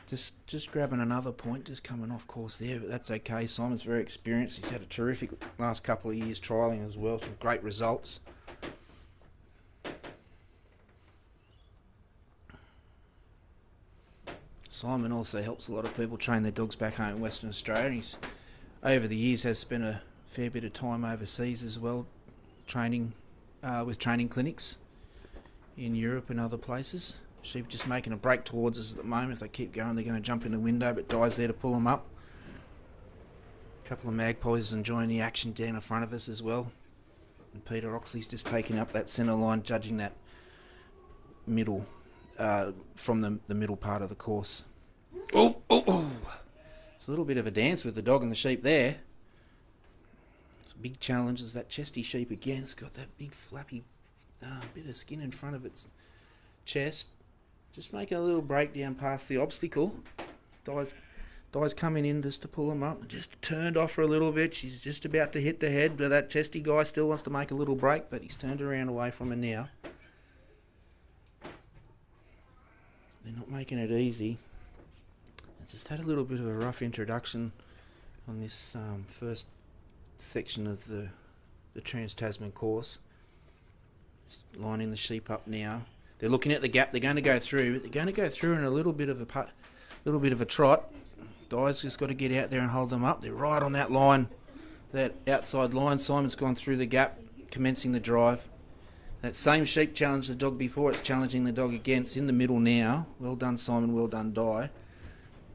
Just grabbing another point, just coming off course there, but that's okay. Simon's very experienced. He's had a terrific last couple of years trialling as well, some great results. Simon also helps a lot of people train their dogs back home in Western Australia. He's, over the years, has spent a fair bit of time overseas as well, training with training clinics in Europe and other places. Sheep just making a break towards us at the moment. If they keep going, they're going to jump in the window, but Di's there to pull them up. A couple of magpies enjoying the action down in front of us as well. And Peter Oxley's just taking up that centre line, judging that middle, from the middle part of the course. Oh! It's a little bit of a dance with the dog and the sheep there. It's a big challenge. Is that chesty sheep again. It's got that big flappy bit of skin in front of its chest. Just making a little breakdown past the obstacle. Di's coming in just to pull him up. Just turned off her a little bit. She's just about to hit the head, but that chesty guy still wants to make a little break, but he's turned around away from her now. They're not making it easy. I just had a little bit of a rough introduction on this first section of the Trans-Tasman course. Just lining the sheep up now. They're looking at the gap. They're going to go through. They're going to go through in a little bit of a trot. Di's just got to get out there and hold them up. They're right on that line, that outside line. Simon's gone through the gap, commencing the drive. That same sheep challenged the dog before. It's challenging the dog again. It's in the middle now. Well done, Simon. Well done, Di.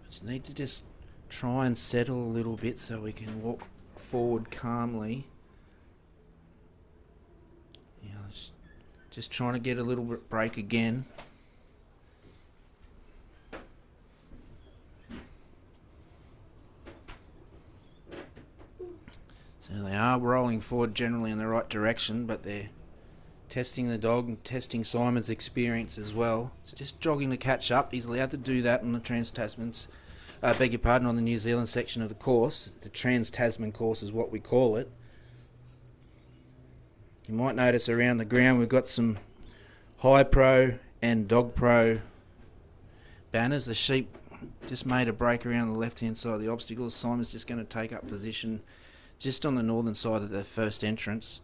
Just need to just try and settle a little bit so we can walk forward calmly. Just trying to get a little bit break again. So they are rolling forward generally in the right direction, but they're testing the dog and testing Simon's experience as well. It's just jogging to catch up. He's allowed to do that on the Trans-Tasman's, on the New Zealand section of the course. The Trans-Tasman course is what we call it. You might notice around the ground we've got some High Pro and Dog Pro banners. The sheep just made a break around the left-hand side of the obstacles. Simon's just going to take up position just on the northern side of the first entrance.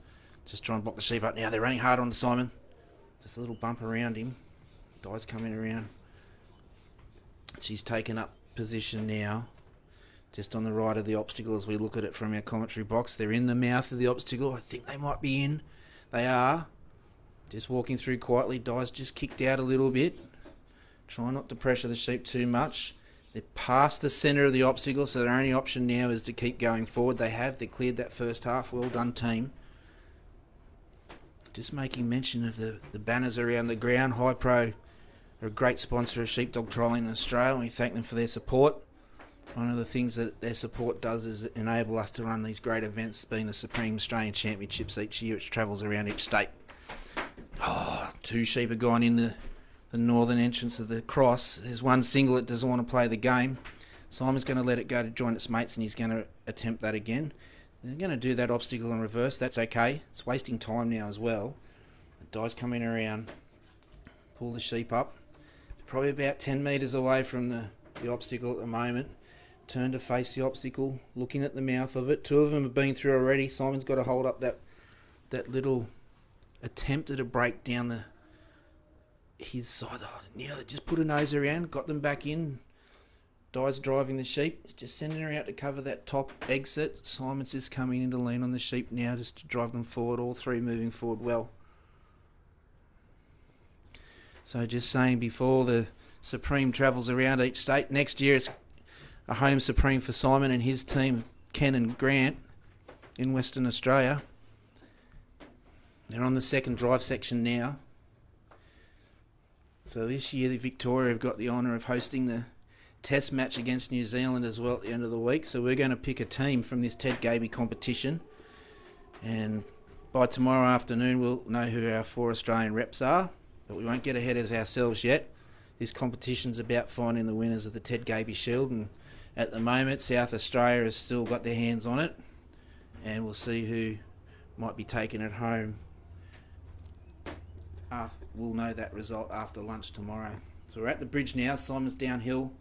Just try and block the sheep up now. They're running hard on Simon. Just a little bump around him. Di's coming around. She's taken up position now, just on the right of the obstacle as we look at it from our commentary box. They're in the mouth of the obstacle. I think they might be in. They are. Just walking through quietly. Di's just kicked out a little bit. Try not to pressure the sheep too much. They're past the centre of the obstacle, so their only option now is to keep going forward. They cleared that first half. Well done, team. Just making mention of the banners around the ground. High Pro They're a great sponsor of sheepdog trialling in Australia, and we thank them for their support. One of the things that their support does is enable us to run these great events, being the Supreme Australian Championships each year, which travels around each state. Oh, 2 sheep have gone in the northern entrance of the cross. There's one single that doesn't want to play the game. Simon's going to let it go to join its mates, and he's going to attempt that again. They're going to do that obstacle in reverse. That's okay. It's wasting time now as well. The die's coming around. Pull the sheep up. Probably about 10 metres away from the obstacle at the moment. Turn to face the obstacle, looking at the mouth of it. 2 of them have been through already. Simon's got to hold up that little attempt at a break down his side. Oh, nearly just put a nose around, got them back in. Die's driving the sheep. He's just sending her out to cover that top exit. Simon's just coming in to lean on the sheep now just to drive them forward. All 3 moving forward well. So just saying, before the Supreme travels around each state, next year it's a home Supreme for Simon and his team, Ken and Grant, in Western Australia. They're on the second drive section now. So this year the Victoria have got the honour of hosting the test match against New Zealand as well at the end of the week. So we're going to pick a team from this Ted Gaby competition. And by tomorrow afternoon we'll know who our 4 Australian reps are. But we won't get ahead of ourselves yet. This competition's about finding the winners of the Ted Gaby Shield, and at the moment South Australia has still got their hands on it, and we'll see who might be taking it home. We'll know that result after lunch tomorrow. So we're at the bridge now. Simon's downhill.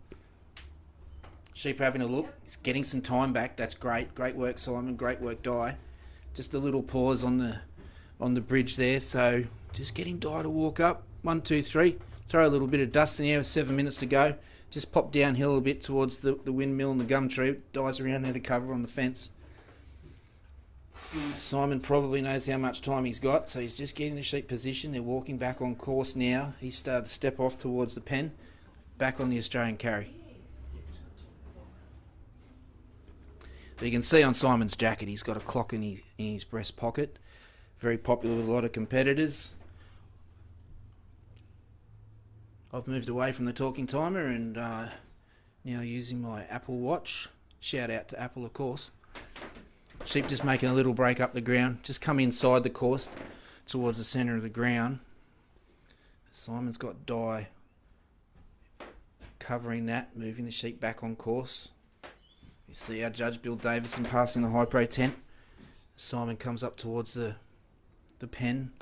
Sheep are having a look. He's getting some time back. That's great. Great work, Simon. Great work, Di. Just a little pause on the bridge there. So just getting Di to walk up. 1, 2, 3. Throw a little bit of dust in the air with 7 minutes to go. Just pop downhill a bit towards the windmill and the gum tree. Di's around there to cover on the fence. Simon probably knows how much time he's got, so he's just getting the sheep positioned. They're walking back on course now. He's started to step off towards the pen, back on the Australian carry. But you can see on Simon's jacket he's got a clock in his breast pocket. Very popular with a lot of competitors. I've moved away from the talking timer and now using my Apple Watch. Shout out to Apple, of course. Sheep just making a little break up the ground. Just come inside the course towards the centre of the ground. Simon's got Di covering that, moving the sheep back on course. You see our judge Bill Davison passing the high pro tent. Simon comes up towards the pen.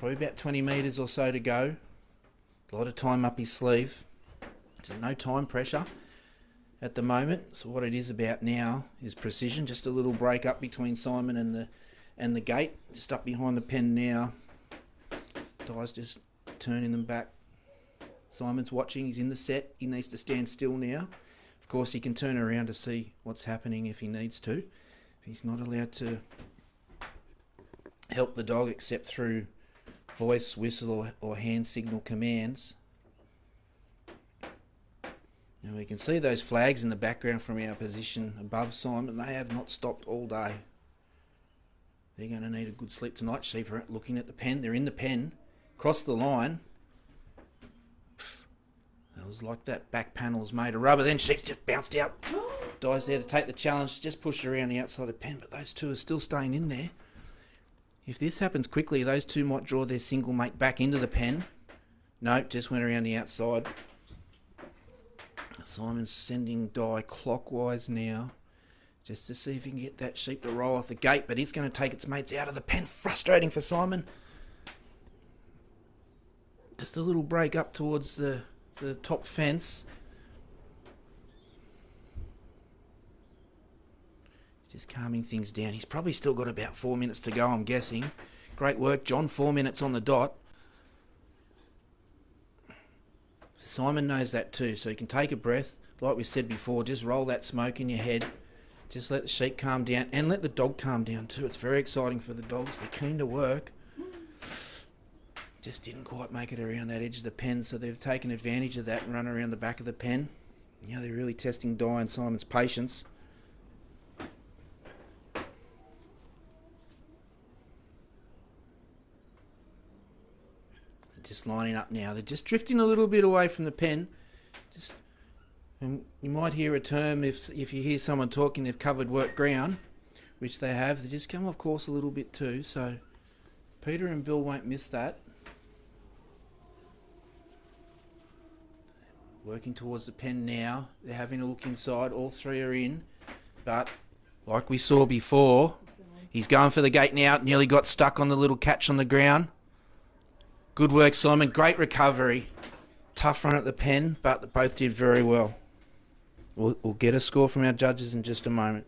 Probably about 20 metres or so to go. A lot of time up his sleeve. So no time pressure at the moment. So what it is about now is precision. Just a little break up between Simon and the gate. Just up behind the pen now. Di's just turning them back. Simon's watching. He's in the set. He needs to stand still now. Of course, he can turn around to see what's happening if he needs to. He's not allowed to help the dog except through voice, whistle or hand signal commands. And we can see those flags in the background from our position above Simon. They have not stopped all day. They're going to need a good sleep tonight. Sheep are looking at the pen. They're in the pen. Cross the line. It was like that back panel's made of rubber. Then sheep's just bounced out. Di's there to take the challenge. Just pushed around the outside of the pen. But those 2 are still staying in there. If this happens quickly, those 2 might draw their single mate back into the pen. No, just went around the outside. Simon's sending Di clockwise now, just to see if he can get that sheep to roll off the gate, but he's going to take its mates out of the pen. Frustrating for Simon. Just a little break up towards the top fence. Just calming things down. He's probably still got about 4 minutes to go, I'm guessing. Great work, John. 4 minutes on the dot. Simon knows that too, so you can take a breath. Like we said before, just roll that smoke in your head. Just let the sheep calm down and let the dog calm down too. It's very exciting for the dogs. They're keen to work. Just didn't quite make it around that edge of the pen, so they've taken advantage of that and run around the back of the pen. Now they're really testing Di and Simon's patience. just lining up now. They're just drifting a little bit away from the pen. And you might hear a term if you hear someone talking they've covered work ground, which they have. They just come off course a little bit too. So Peter and Bill won't miss that. Working towards the pen now. They're having a look inside. All three are in. But like we saw before, he's going for the gate now. Nearly got stuck on the little catch on the ground. Good work, Simon. Great recovery. Tough run at the pen, but they both did very well. We'll get a score from our judges in just a moment.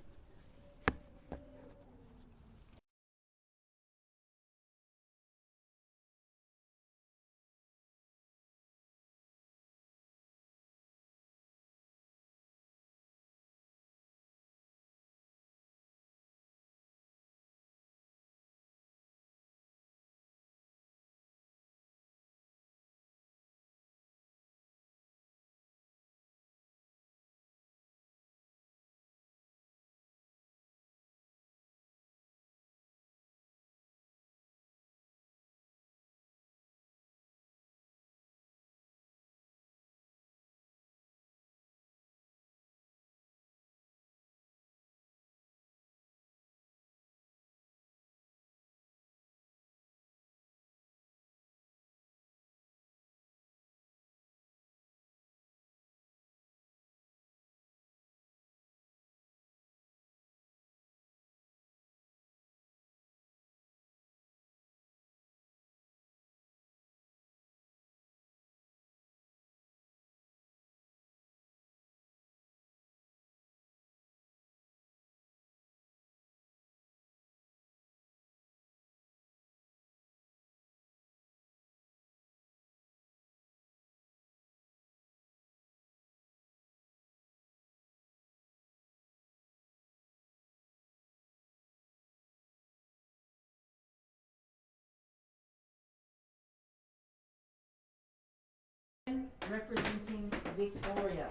Representing Victoria.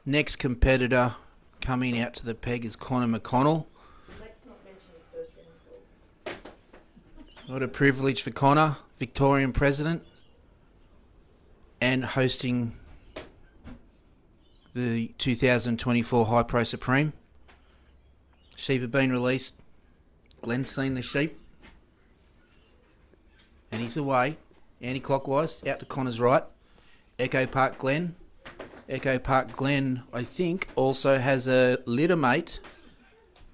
Next competitor coming out to the peg is Connor McConnell. Let's not mention his first round score. What a privilege for Connor, Victorian president, and hosting the 2024 High Pro Supreme. Sheep have been released. Glenn's seen the sheep. And he's away, anti-clockwise, out to Connor's right. Echo Park Glen. Echo Park Glen, I think, also has a litter mate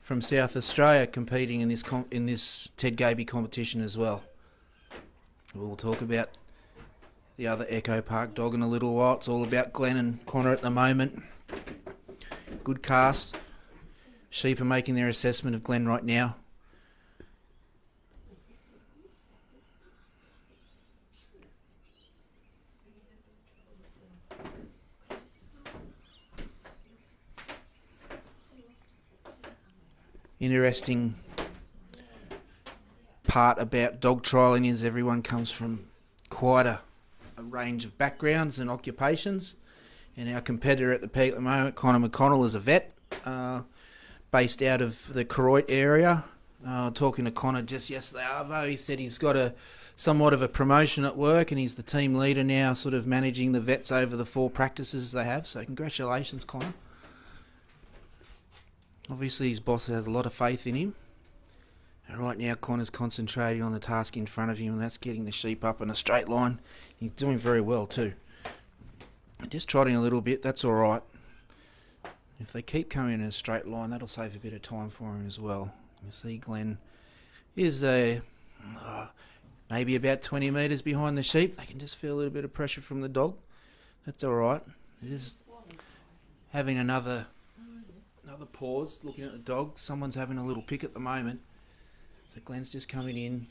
from South Australia competing in this Ted Gaby competition as well. We'll talk about the other Echo Park dog in a little while. It's all about Glen and Connor at the moment. Good cast. Sheep are making their assessment of Glen right now. Interesting part about dog trialling is everyone comes from quite a range of backgrounds and occupations. And our competitor at the peak at the moment, Connor McConnell, is a vet based out of the Koroit area. Talking to Connor just yesterday, Arvo, he said he's got somewhat of a promotion at work and he's the team leader now, sort of managing the vets over the 4 practices they have. So congratulations, Connor. Obviously his boss has a lot of faith in him. And right now Connor's concentrating on the task in front of him, and that's getting the sheep up in a straight line. He's doing very well too. Just trotting a little bit, that's alright. If they keep coming in a straight line, that'll save a bit of time for him as well. You see Glenn is maybe about 20 metres behind the sheep. They can just feel a little bit of pressure from the dog. That's alright. Just having another pause, looking at the dog. Someone's having a little pick at the moment. So Glenn's just coming in.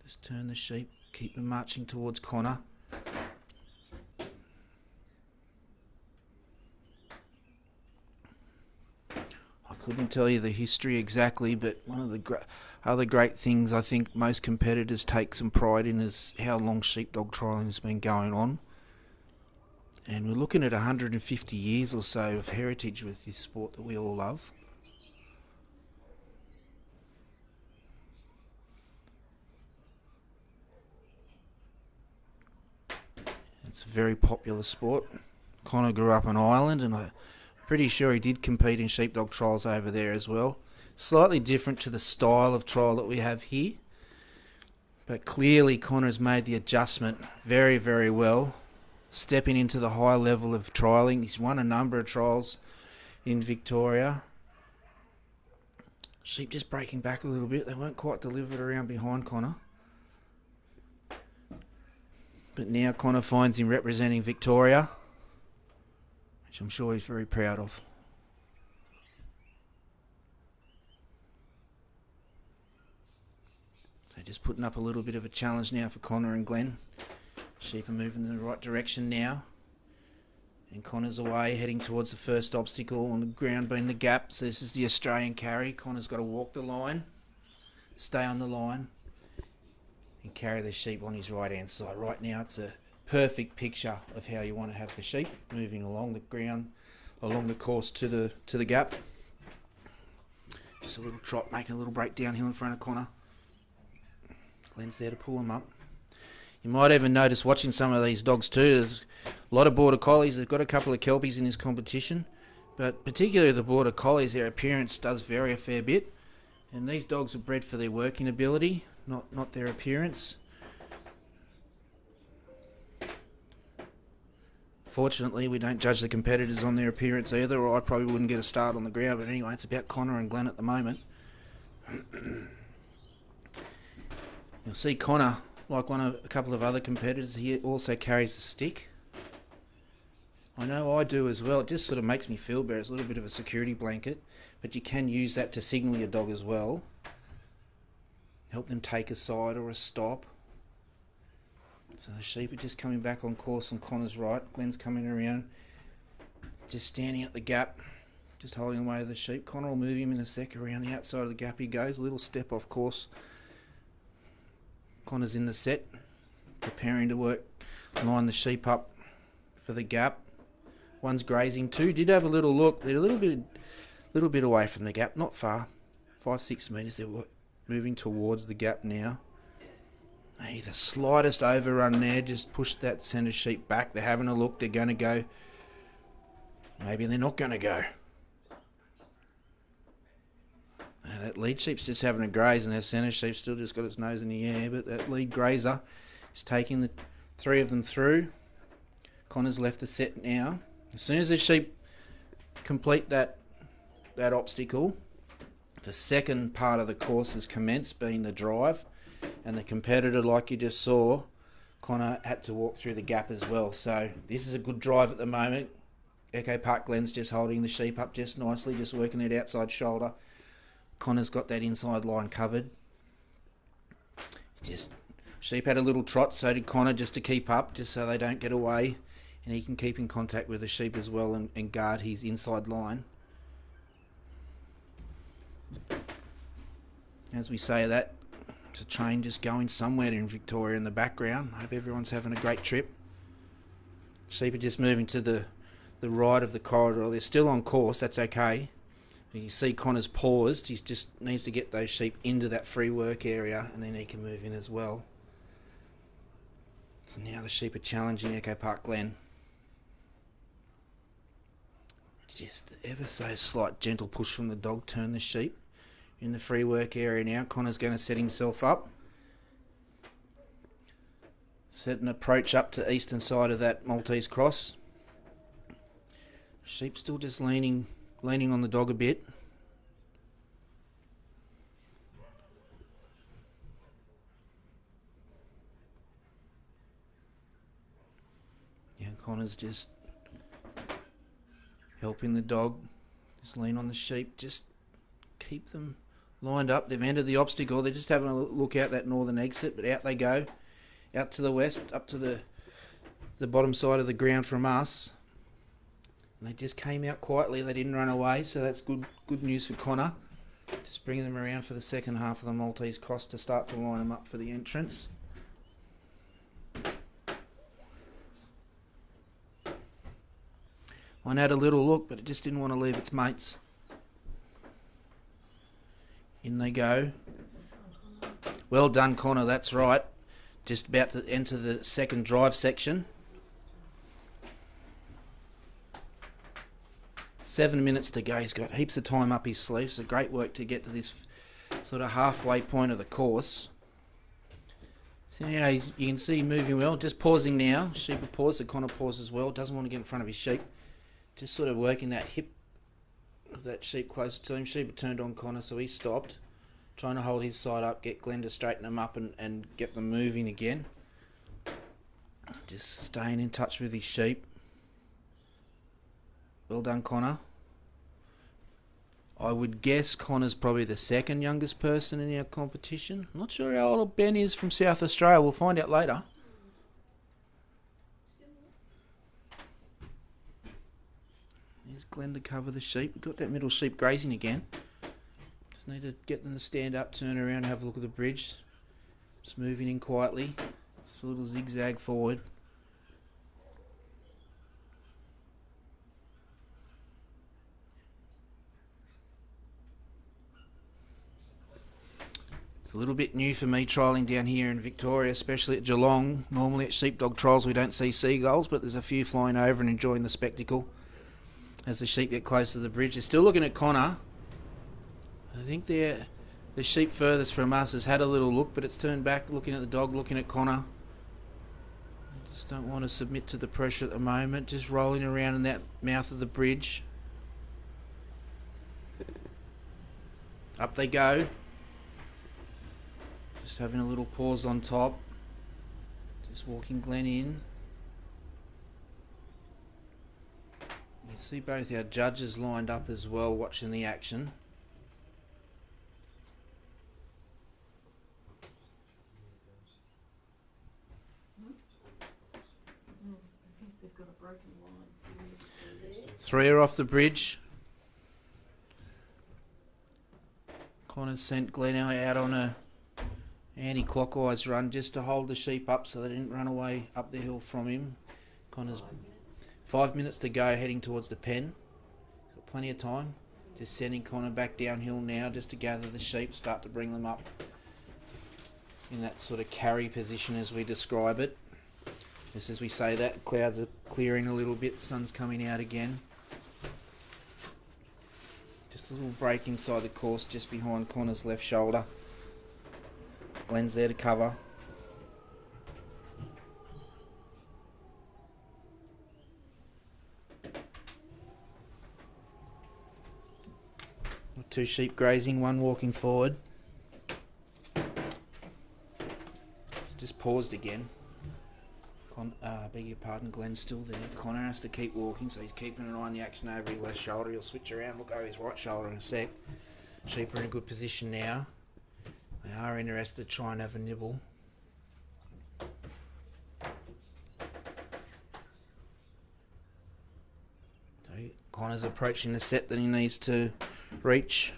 Just turn the sheep, keep them marching towards Connor. I couldn't tell you the history exactly, but one of the other great things I think most competitors take some pride in is how long sheepdog trialling has been going on. And we're looking at 150 years or so of heritage with this sport that we all love. It's a very popular sport. Connor grew up in Ireland, and I'm pretty sure he did compete in sheepdog trials over there as well. Slightly different to the style of trial that we have here, but clearly Connor's made the adjustment very, very well, stepping into the high level of trialling. He's won a number of trials in Victoria. Sheep just breaking back a little bit. They weren't quite delivered around behind Connor. But now Connor finds him representing Victoria, which I'm sure he's very proud of. So just putting up a little bit of a challenge now for Connor and Glenn. Sheep are moving in the right direction now. And Connor's away, heading towards the first obstacle on the ground being the gap. So this is the Australian carry. Connor's got to walk the line, stay on the line, and carry the sheep on his right hand side. Right now it's a perfect picture of how you want to have the sheep moving along the ground, along the course to the gap. Just a little trot, making a little break downhill in front of Connor. Glenn's there to pull him up. You might even notice watching some of these dogs too, there's a lot of Border Collies. They've got a couple of Kelpies in this competition, but particularly the Border Collies, their appearance does vary a fair bit. And these dogs are bred for their working ability, not their appearance. Fortunately, we don't judge the competitors on their appearance either, or I probably wouldn't get a start on the ground. But anyway, it's about Connor and Glenn at the moment. You'll see Connor, like a couple of other competitors, he also carries a stick. I know I do as well. It just sort of makes me feel better. It's a little bit of a security blanket, but you can use that to signal your dog as well. Help them take a side or a stop. So the sheep are just coming back on course on Connor's right. Glenn's coming around, just standing at the gap, just holding away the sheep. Connor will move him in a sec. Around the outside of the gap he goes. A little step off course. Connor's in the set, preparing to line the sheep up for the gap. One's grazing, two did have a little look. They're a little bit away from the gap, not far, 5-6 metres. They're moving towards the gap now. Maybe the slightest overrun there just pushed that centre sheep back. They're having a look. They're going to go. Maybe they're not going to go. That lead sheep's just having a graze, and that centre sheep still just got its nose in the air. But that lead grazer is taking the three of them through. Connor's left the set now. As soon as the sheep complete that obstacle, the second part of the course has commenced, being the drive. And the competitor, like you just saw, Connor had to walk through the gap as well. So this is a good drive at the moment. Echo Park Glenn's just holding the sheep up just nicely, just working it outside shoulder. Connor's got that inside line covered. Sheep had a little trot, so did Connor, just to keep up, just so they don't get away. And he can keep in contact with the sheep as well and guard his inside line. As we say that, it's a train just going somewhere in Victoria in the background. I hope everyone's having a great trip. Sheep are just moving to the right of the corridor. They're still on course, that's okay. You see Connor's paused. He just needs to get those sheep into that free work area, and then he can move in as well. So now the sheep are challenging Echo Park Glen. Just ever so slight gentle push from the dog, turn the sheep in the free work area now. Connor's going to set himself up. Set an approach up to eastern side of that Maltese cross. Sheep still just leaning on the dog a bit. Yeah, Connor's just helping the dog. Just lean on the sheep. Just keep them lined up. They've entered the obstacle. They're just having a look out that northern exit, but out they go. Out to the west, up to the bottom side of the ground from us. And they just came out quietly. They didn't run away, so that's good news for Connor. Just bringing them around for the second half of the Maltese cross to start to line them up for the entrance. One had a little look, but it just didn't want to leave its mates. In they go. Well done, Connor, that's right. Just about to enter the second drive section. 7 minutes to go. He's got heaps of time up his sleeve, so great work to get to this sort of halfway point of the course. So you can see him moving well. Just pausing now. Sheep will pause. The Connor pause as well. Doesn't want to get in front of his sheep. Just sort of working that hip of that sheep closer to him. Sheep turned on Connor, so he stopped. Trying to hold his side up, get Glenn to straighten him up and get them moving again. Just staying in touch with his sheep. Well done, Connor. I would guess Connor's probably the second youngest person in our competition. I'm not sure how old Ben is from South Australia. We'll find out later. Here's Glenn to cover the sheep. We've got that middle sheep grazing again. Just need to get them to stand up, turn around, and have a look at the bridge. Just moving in quietly. Just a little zigzag forward. It's a little bit new for me trialling down here in Victoria, especially at Geelong. Normally at sheepdog trials we don't see seagulls, but there's a few flying over and enjoying the spectacle as the sheep get close to the bridge. They're still looking at Connor. I think the sheep furthest from us has had a little look, but it's turned back, looking at the dog, looking at Connor. I just don't want to submit to the pressure at the moment. Just rolling around in that mouth of the bridge. Up they go. Just having a little pause on top. Just walking Glenn in. You see both our judges lined up as well, watching the action. Three are off the bridge. Connor's sent Glenn out on a anti-clockwise run just to hold the sheep up so they didn't run away up the hill from him. Connor's 5 minutes to go, heading towards the pen. Got plenty of time. Just sending Connor back downhill now just to gather the sheep, start to bring them up in that sort of carry position as we describe it. Just as we say that, clouds are clearing a little bit, sun's coming out again. Just a little break inside the course just behind Connor's left shoulder. Glenn's there to cover. Two sheep grazing, one walking forward. Just paused again. Beg your pardon, Glenn's still there. Connor has to keep walking, so he's keeping an eye on the action over his left shoulder. He'll switch around, look over his right shoulder in a sec. Sheep are in a good position now. They are interested to try and have a nibble. So Connor's approaching the set that he needs to reach.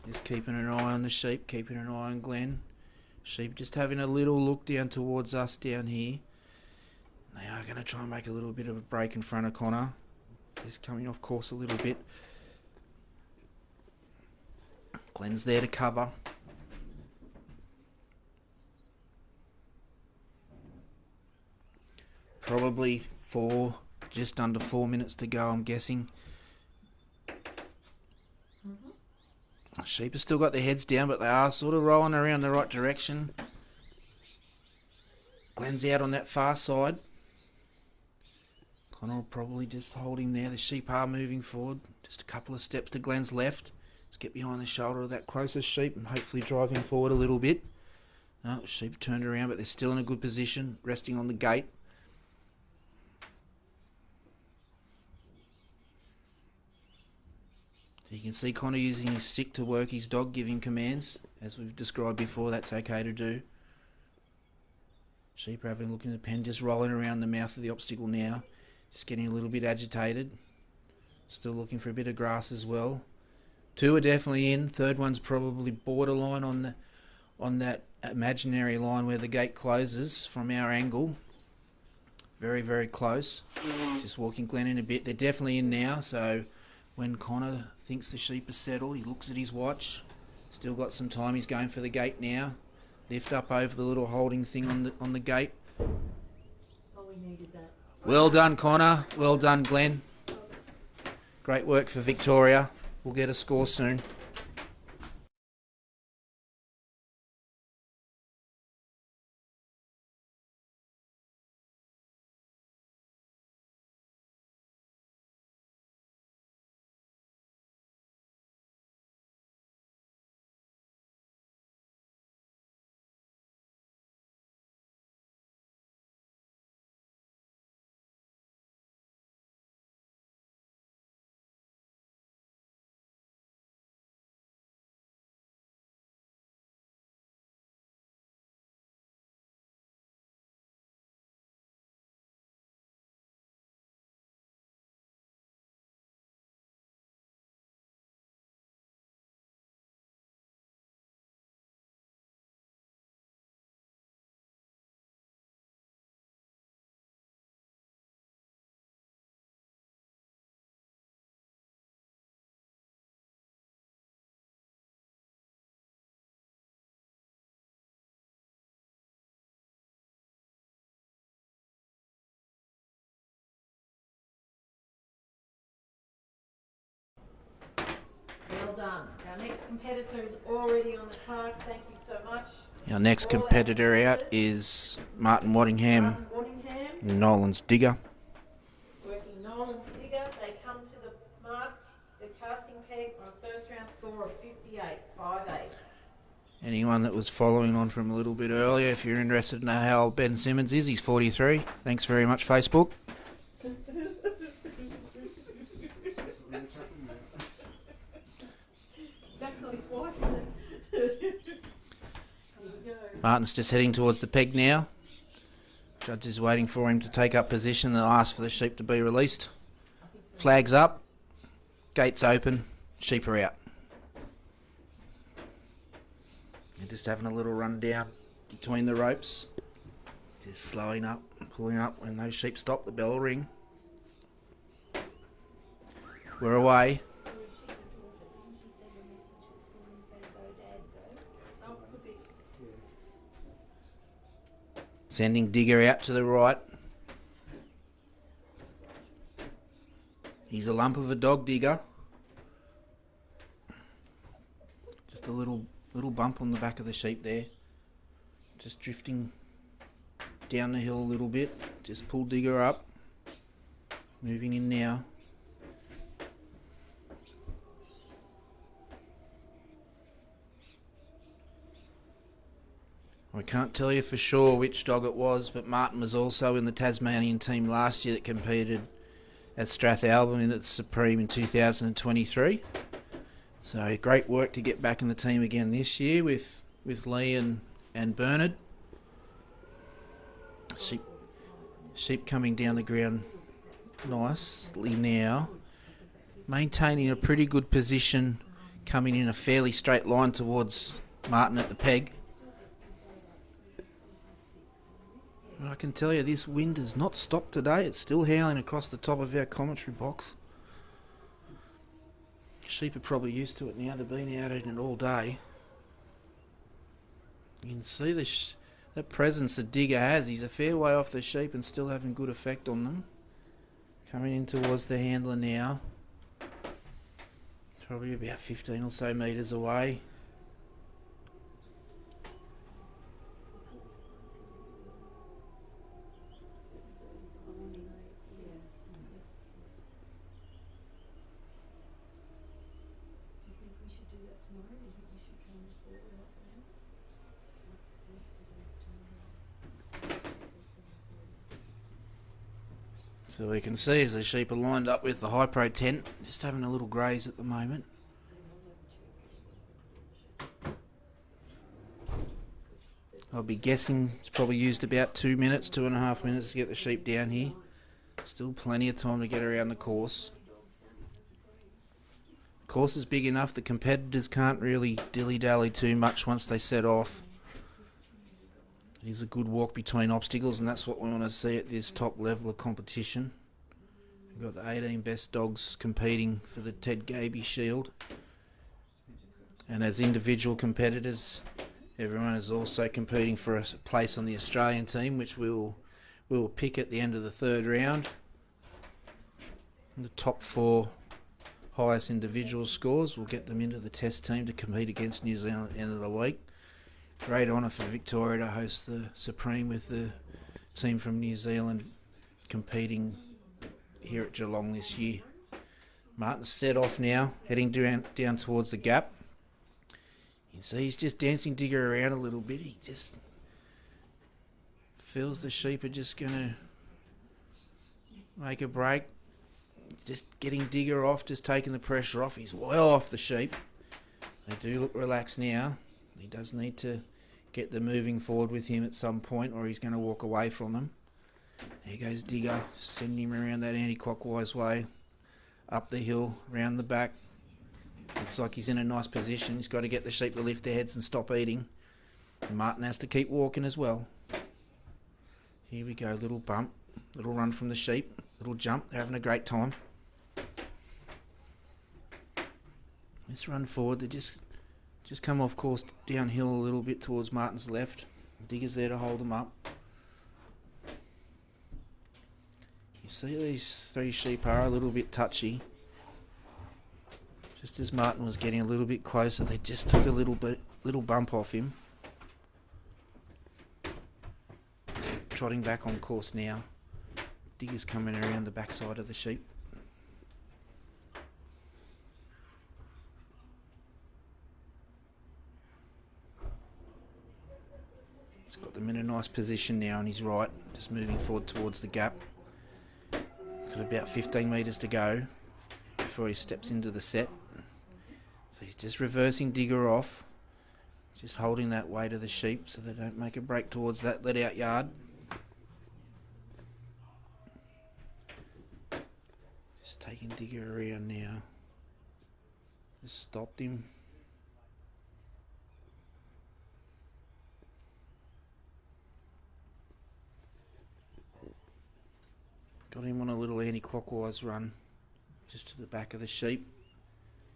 Just keeping an eye on the sheep, keeping an eye on Glenn. Sheep just having a little look down towards us down here. They are going to try and make a little bit of a break in front of Connor. He's coming off course a little bit. Glenn's there to cover. Probably just under 4 minutes to go, I'm guessing. Sheep have still got their heads down, but they are sort of rolling around the right direction. Glenn's out on that far side. Connor will probably just hold him there. The sheep are moving forward. Just a couple of steps to Glenn's left. Let's get behind the shoulder of that closest sheep and hopefully drive him forward a little bit. No, the sheep turned around, but they're still in a good position, resting on the gate. You can see Connor using his stick to work his dog, giving commands. As we've described before, that's okay to do. Sheep are having a look in the pen, just rolling around the mouth of the obstacle now. Just getting a little bit agitated. Still looking for a bit of grass as well. Two are definitely in. Third one's probably borderline on that imaginary line where the gate closes from our angle. Very, very close. Just walking Glenn in a bit. They're definitely in now, so when Connor thinks the sheep are settled, he looks at his watch. Still got some time. He's going for the gate now. Lift up over the little holding thing on the gate. Oh, we needed that. Well done, Connor. Well done, Glenn. Great work for Victoria. We'll get a score soon. Well done. Our next competitor is already on the card. Thank you so much. Our next All our competitor out competitors. is Martin Waddingham, Martin Waddingham, Nolan's Digger. working Nolan's Digger. They come to the mark, the casting peg on a first round score of 58.58. Anyone that was following on from a little bit earlier, if you're interested to know how old Ben Simmons is, he's 43. Thanks very much, Facebook. That's not his wife, is it? Martin's just heading towards the peg now. Judge is waiting for him to take up position and ask for the sheep to be released. Flags up, gates open, sheep are out. And just having a little run down between the ropes. Just slowing up, pulling up. When those sheep stop, the bell will ring. We're away. Sending Digger out to the right. He's a lump of a dog, Digger. Just a little bump on the back of the sheep there. Just drifting down the hill a little bit. Just pull Digger up. Moving in now. I can't tell you for sure which dog it was, but Martin was also in the Tasmanian team last year that competed at Strathalbyn in the Supreme in 2023. So great work to get back in the team again this year with Lee and Bernard. Sheep coming down the ground nicely now. Maintaining a pretty good position, coming in a fairly straight line towards Martin at the peg. And I can tell you this wind has not stopped today. It's still howling across the top of our commentary box. Sheep are probably used to it now. They've been out in it all day. You can see that presence that Digger has. He's a fair way off the sheep and still having good effect on them. Coming in towards the handler now. Probably about 15 or so metres away. So we can see as the sheep are lined up with the high pro tent, just having a little graze at the moment. I'll be guessing it's probably used about 2 minutes, 2.5 minutes to get the sheep down here. Still plenty of time to get around the course. The course is big enough, the competitors can't really dilly-dally too much once they set off. It is a good walk between obstacles, and that's what we want to see at this top level of competition. We've got the 18 best dogs competing for the Ted Gaby Shield. And as individual competitors, everyone is also competing for a place on the Australian team, which we'll we will pick at the end of the third round. The top 4 highest individual scores will get them into the test team to compete against New Zealand at the end of the week. Great honour for Victoria to host the Supreme with the team from New Zealand competing here at Geelong this year. Martin's set off now, heading down towards the gap. You see he's just dancing Digger around a little bit. He just feels the sheep are just going to make a break. Just getting Digger off, just taking the pressure off. He's well off the sheep. They do look relaxed now. He does need to get them moving forward with him at some point or he's going to walk away from them. There goes Digger, sending him around that anti-clockwise way. Up the hill, round the back. Looks like he's in a nice position. He's got to get the sheep to lift their heads and stop eating. And Martin has to keep walking as well. Here we go, little bump, little run from the sheep, little jump. They're having a great time. Let's run forward. They just come off course downhill a little bit towards Martin's left. Digger's there to hold them up. You see these 3 sheep are a little bit touchy. Just as Martin was getting a little bit closer, they just took a little bump off him. Trotting back on course now. Digger's coming around the backside of the sheep. He's got them in a nice position now on his right, just moving forward towards the gap. Got about 15 metres to go before he steps into the set. So he's just reversing Digger off, just holding that weight of the sheep so they don't make a break towards that let out yard. Just taking Digger around now. Just stopped him. Got him on a little anti-clockwise run, just to the back of the sheep.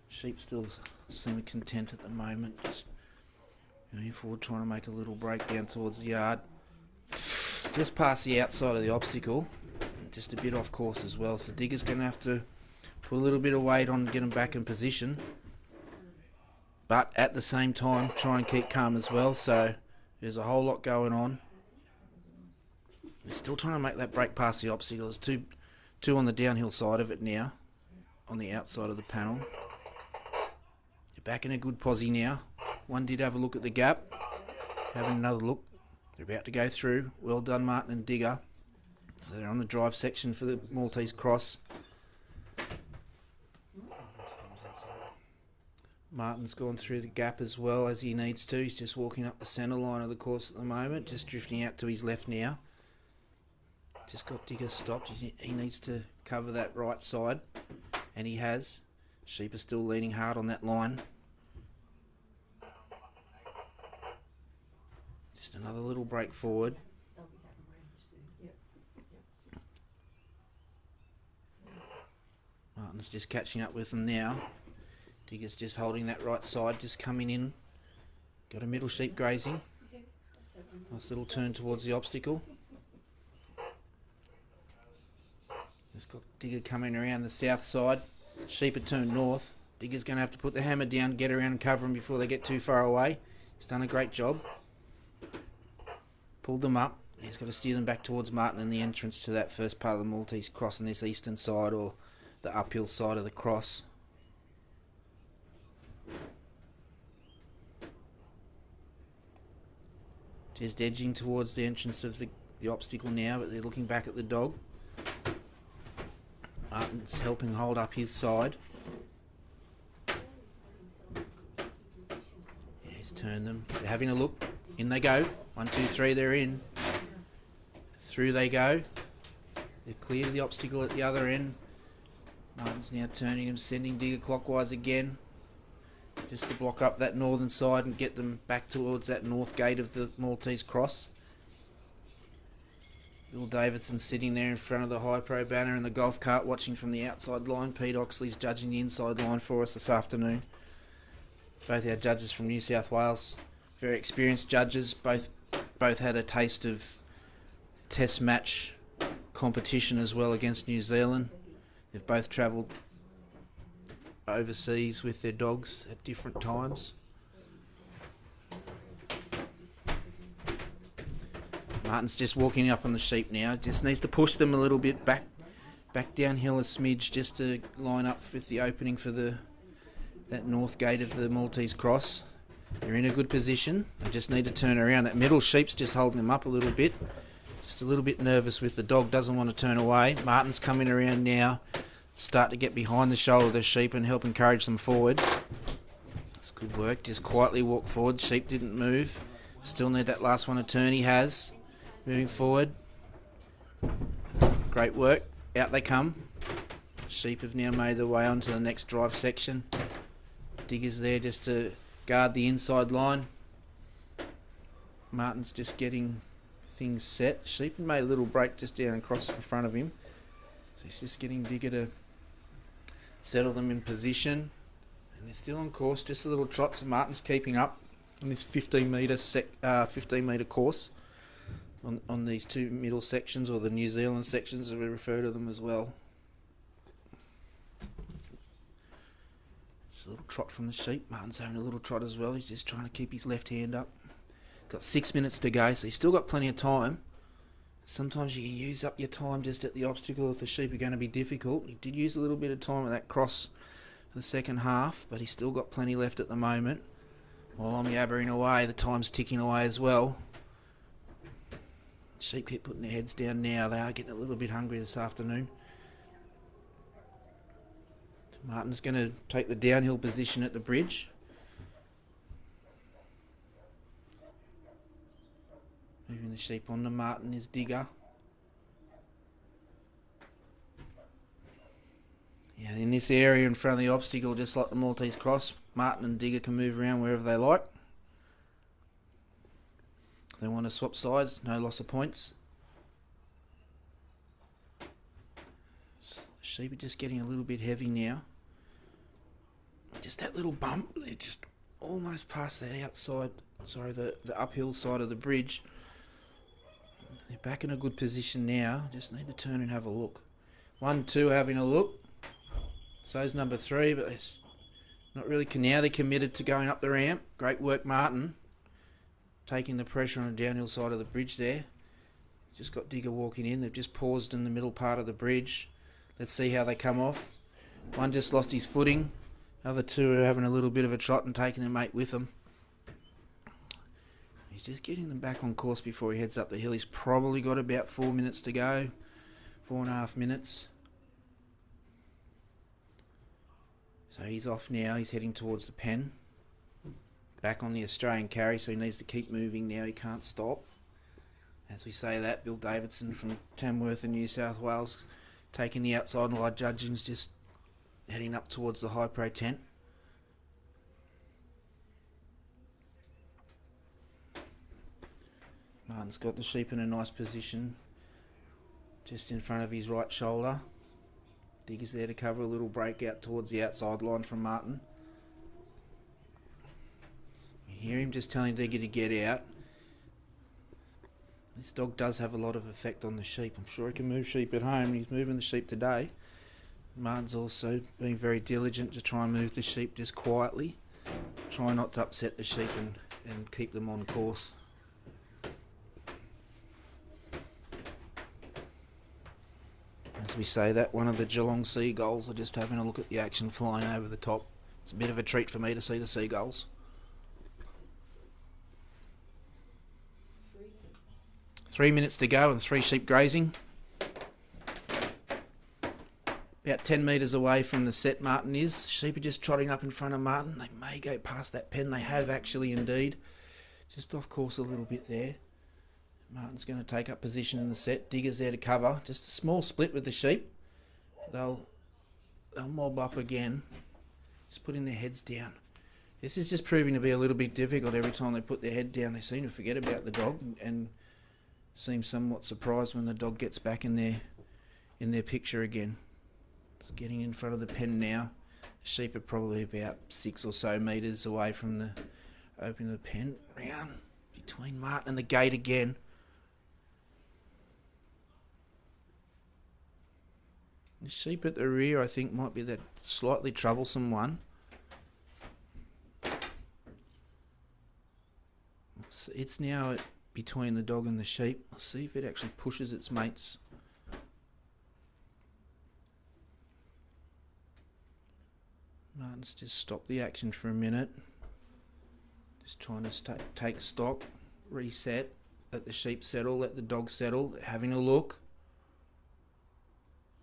Sheep still seem content at the moment, just going forward, trying to make a little break down towards the yard. Just past the outside of the obstacle, just a bit off course as well. So Digger's going to have to put a little bit of weight on to get him back in position, but at the same time try and keep calm as well. So there's a whole lot going on. They're still trying to make that break past the obstacle. There's two on the downhill side of it now, on the outside of the panel. You're back in a good posse now. One did have a look at the gap, having another look. They're about to go through. Well done, Martin and Digger. So they're on the drive section for the Maltese Cross. Martin's gone through the gap as well as he needs to. He's just walking up the centre line of the course at the moment, just drifting out to his left now. Just got Digger stopped. He needs to cover that right side, and he has. Sheep are still leaning hard on that line. Just another little break forward. Martin's just catching up with them now. Digger's just holding that right side, just coming in. Got a middle sheep grazing. Nice little turn towards the obstacle. Just got Digger coming around the south side. Sheep are turned north. Digger's going to have to put the hammer down, get around and cover them before they get too far away. He's done a great job. Pulled them up. He's got to steer them back towards Martin and the entrance to that first part of the Maltese Cross on this eastern side, or the uphill side of the cross. Just edging towards the entrance of the obstacle now, but they're looking back at the dog. Martin's helping hold up his side. Yeah, he's turned them. They're having a look. In they go. 1, 2, 3, they're in. Through they go. They've cleared the obstacle at the other end. Martin's now turning them, sending Digger clockwise again, just to block up that northern side and get them back towards that north gate of the Maltese Cross. Bill Davidson sitting there in front of the High Pro banner in the golf cart watching from the outside line. Pete Oxley's judging the inside line for us this afternoon. Both our judges from New South Wales. Very experienced judges. Both had a taste of test match competition as well against New Zealand. They've both travelled overseas with their dogs at different times. Martin's just walking up on the sheep now. Just needs to push them a little bit back downhill a smidge just to line up with the opening for that north gate of the Maltese cross. They're in a good position. They just need to turn around. That middle sheep's just holding them up a little bit. Just a little bit nervous with the dog. Doesn't want to turn away. Martin's coming around now. Start to get behind the shoulder of the sheep and help encourage them forward. That's good work. Just quietly walk forward. Sheep didn't move. Still need that last one to turn. He has. Moving forward. Great work. Out they come. Sheep have now made their way onto the next drive section. Digger's there just to guard the inside line. Martin's just getting things set. Sheep have made a little break just down across in front of him. So he's just getting Digger to settle them in position. And they're still on course, just a little trot. So Martin's keeping up on this 15 metre course on these two middle sections, or the New Zealand sections as we refer to them as well. Just a little trot from the sheep. Martin's having a little trot as well. He's just trying to keep his left hand up. Got 6 minutes to go, so he's still got plenty of time. Sometimes you can use up your time just at the obstacle if the sheep are going to be difficult. He did use a little bit of time at that cross for the second half, but he's still got plenty left at the moment. While I'm yabbering away, the time's ticking away as well. Sheep keep putting their heads down now. They are getting a little bit hungry this afternoon. So Martin's going to take the downhill position at the bridge. Moving the sheep onto Martin is Digger. Yeah, in this area in front of the obstacle, just like the Maltese cross, Martin and Digger can move around wherever they like. If they want to swap sides, no loss of points. Sheep are just getting a little bit heavy now. Just that little bump, they just almost past that outside, the uphill side of the bridge. They're back in a good position now. Just need to turn and have a look. 1, 2 having a look. So's number 3, but it's not really. Now they're committed to going up the ramp. Great work, Martin. Taking the pressure on the downhill side of the bridge there. Just got Digger walking in. They've just paused in the middle part of the bridge. Let's see how they come off. One just lost his footing. The other two are having a little bit of a trot and taking their mate with them. He's just getting them back on course before he heads up the hill. He's probably got about 4 minutes to go. 4.5 minutes. So he's off now. He's heading towards the pen. Back on the Australian carry, so he needs to keep moving now. He can't stop. As we say that, Bill Davidson from Tamworth in New South Wales taking the outside line judging, is just heading up towards the high pro tent. Martin's got the sheep in a nice position just in front of his right shoulder. Digger's there to cover a little break out towards the outside line from Martin. You hear him just telling Digger to get out. This dog does have a lot of effect on the sheep. I'm sure he can move sheep at home. He's moving the sheep today. Martin's also been very diligent to try and move the sheep just quietly. Try not to upset the sheep and keep them on course. As we say that, one of the Geelong seagulls are just having a look at the action flying over the top. It's a bit of a treat for me to see the seagulls. 3 minutes to go and 3 sheep grazing. About 10 metres away from the set Martin is. Sheep are just trotting up in front of Martin. They may go past that pen. They have actually indeed. Just off course a little bit there. Martin's going to take up position in the set. Digger's there to cover. Just a small split with the sheep. They'll mob up again. Just putting their heads down. This is just proving to be a little bit difficult. Every time they put their head down, they seem to forget about the dog and seem somewhat surprised when the dog gets back in their picture again. It's getting in front of the pen now. The sheep are probably about 6 or so metres away from the opening of the pen. Round between Martin and the gate again. The sheep at the rear, I think, might be that slightly troublesome one. It's now between the dog and the sheep. Let's see if it actually pushes its mates. Martin's just stopped the action for a minute. Just trying to take stock, reset, let the sheep settle, let the dog settle, having a look.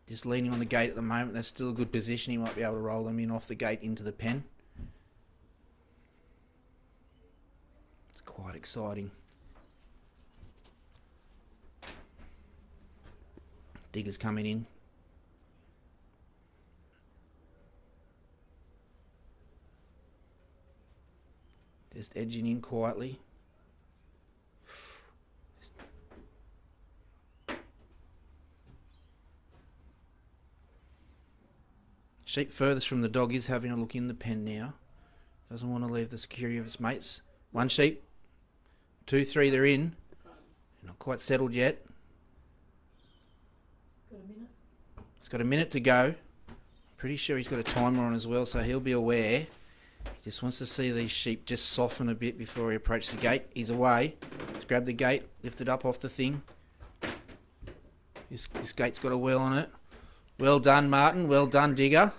Just leaning on the gate at the moment. That's still a good position. He might be able to roll them in off the gate into the pen. It's quite exciting. Digger's coming in. Just edging in quietly. Sheep furthest from the dog is having a look in the pen now. Doesn't want to leave the security of its mates. One sheep. 2, 3, they're in. Not quite settled yet. He's got a minute to go. Pretty sure he's got a timer on as well, so he'll be aware. He just wants to see these sheep just soften a bit before he approaches the gate. He's away. He's grabbed the gate, lifted up off the thing. His gate's got a well on it. Well done, Martin. Well done, Digger.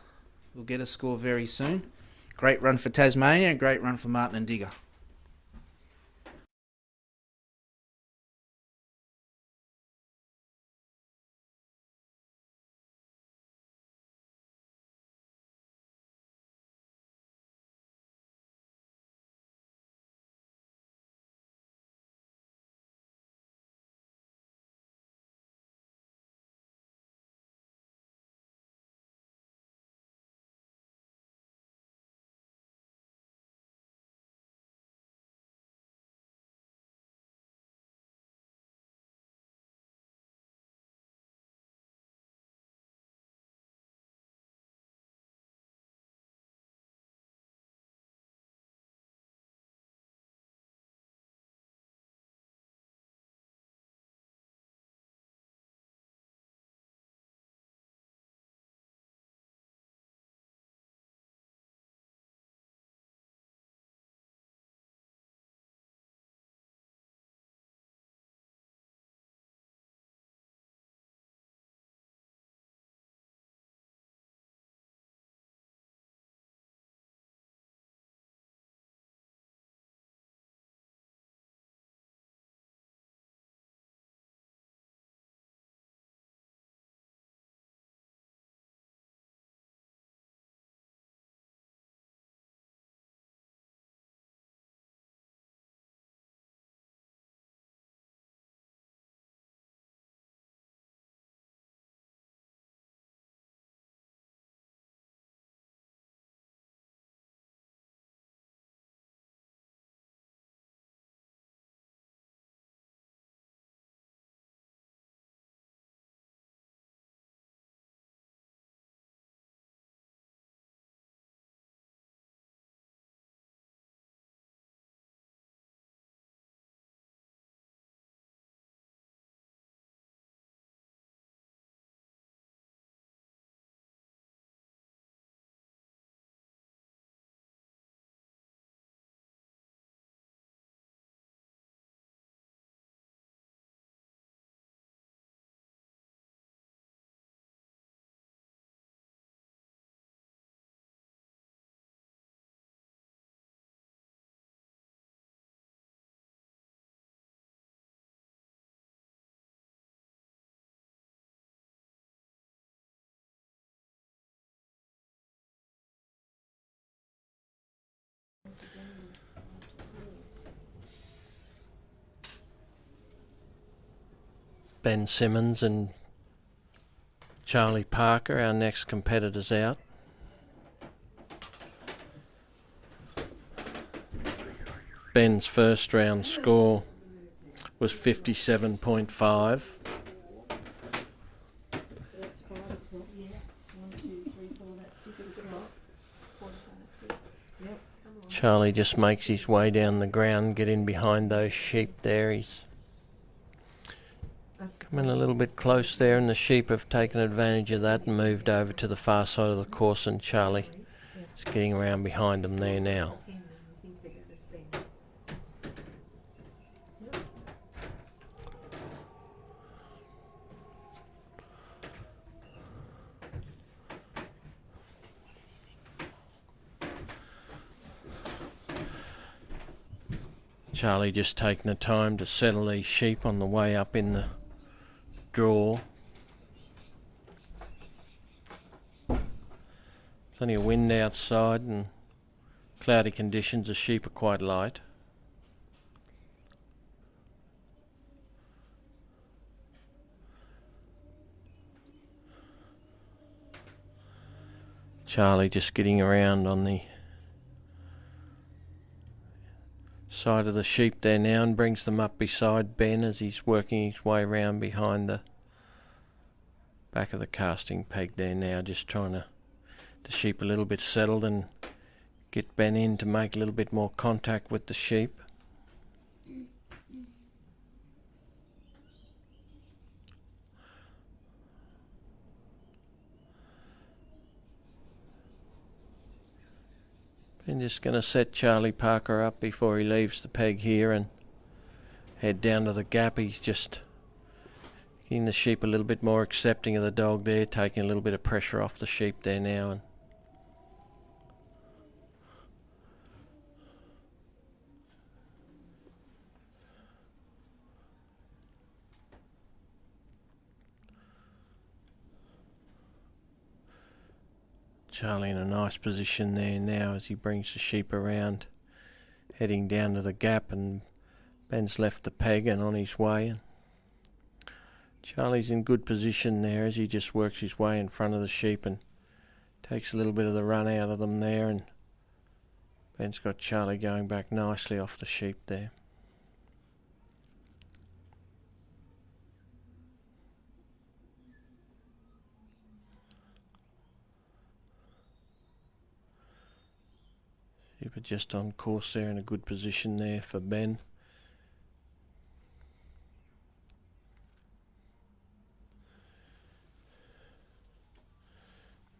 We'll get a score very soon. Great run for Tasmania, great run for Martin and Digger. Ben Simmons and Charlie Parker, our next competitors out. Ben's first round score was 57.5. Charlie just makes his way down the ground, get in behind those sheep there. He's That's the Coming a little bit close there, and the sheep have taken advantage of that and moved over to the far side of the course, and Charlie is getting around behind them there now. pen that you think they're going to spend. Charlie just taking the time to settle these sheep on the way up in the draw. Plenty of wind outside and cloudy conditions. The sheep are quite light. Charlie just getting around on the side of the sheep there now and brings them up beside Ben as he's working his way around behind the back of the casting peg there now, just trying to the sheep a little bit settled and get Ben in to make a little bit more contact with the sheep. Ben just going to set Charlie Parker up before he leaves the peg here and head down to the gap. He's just getting the sheep a little bit more accepting of the dog there, taking a little bit of pressure off the sheep there now. And Charlie in a nice position there now as he brings the sheep around, heading down to the gap, and Ben's left the peg and on his way. And Charlie's in good position there as he just works his way in front of the sheep and takes a little bit of the run out of them there, and Ben's got Charlie going back nicely off the sheep there. Sheep are just on course there, in a good position there for Ben.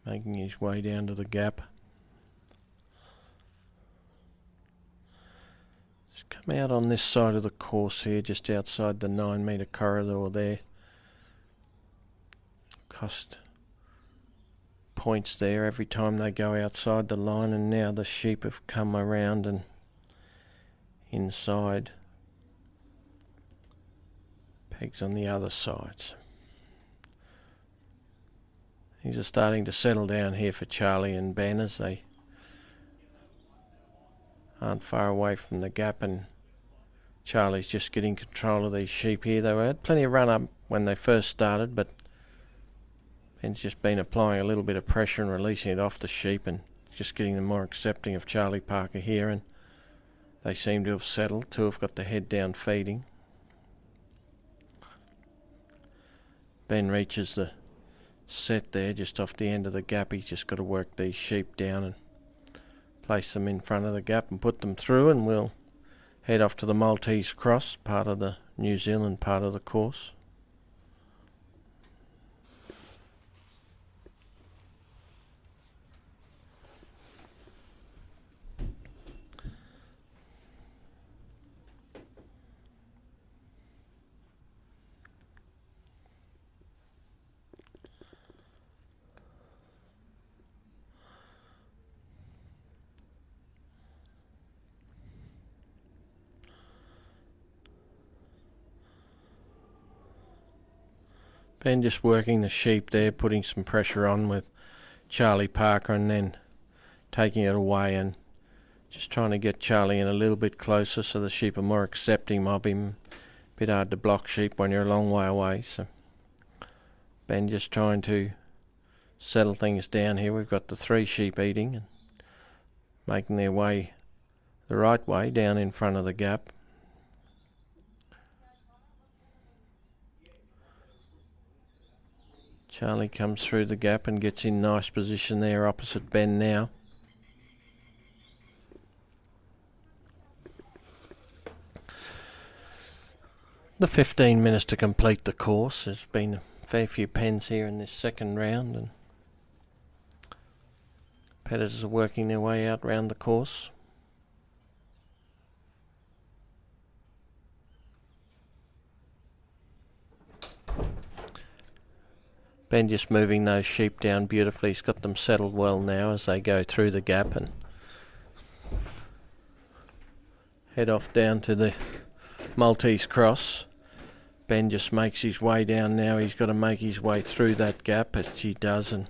Making his way down to the gap. Just come out on this side of the course here, just outside the 9-metre corridor there. Cost points there every time they go outside the line, and now the sheep have come around and inside. Pegs on the other side. Things are starting to settle down here for Charlie and Ben as they aren't far away from the gap, and Charlie's just getting control of these sheep here. They had plenty of run up when they first started, but Ben's just been applying a little bit of pressure and releasing it off the sheep and just getting them more accepting of Charlie Parker here, and they seem to have settled. Two have got the head down feeding. Ben reaches the set there just off the end of the gap. He's just got to work these sheep down and place them in front of the gap and put them through, and we'll head off to the Maltese Cross, part of the New Zealand part of the course. Ben just working the sheep there, putting some pressure on with Charlie Parker, and then taking it away and just trying to get Charlie in a little bit closer so the sheep are more accepting of him. Bit hard to block sheep when you're a long way away, so Ben just trying to settle things down here. We've got the 3 sheep eating and making their way the right way down in front of the gap. Charlie comes through the gap and gets in nice position there opposite Ben now. The 15 minutes to complete the course. There's been a fair few pens here in this second round, and competitors are working their way out round the course. Ben just moving those sheep down beautifully. He's got them settled well now as they go through the gap and head off down to the Maltese cross. Ben just makes his way down now. He's got to make his way through that gap, as he does, and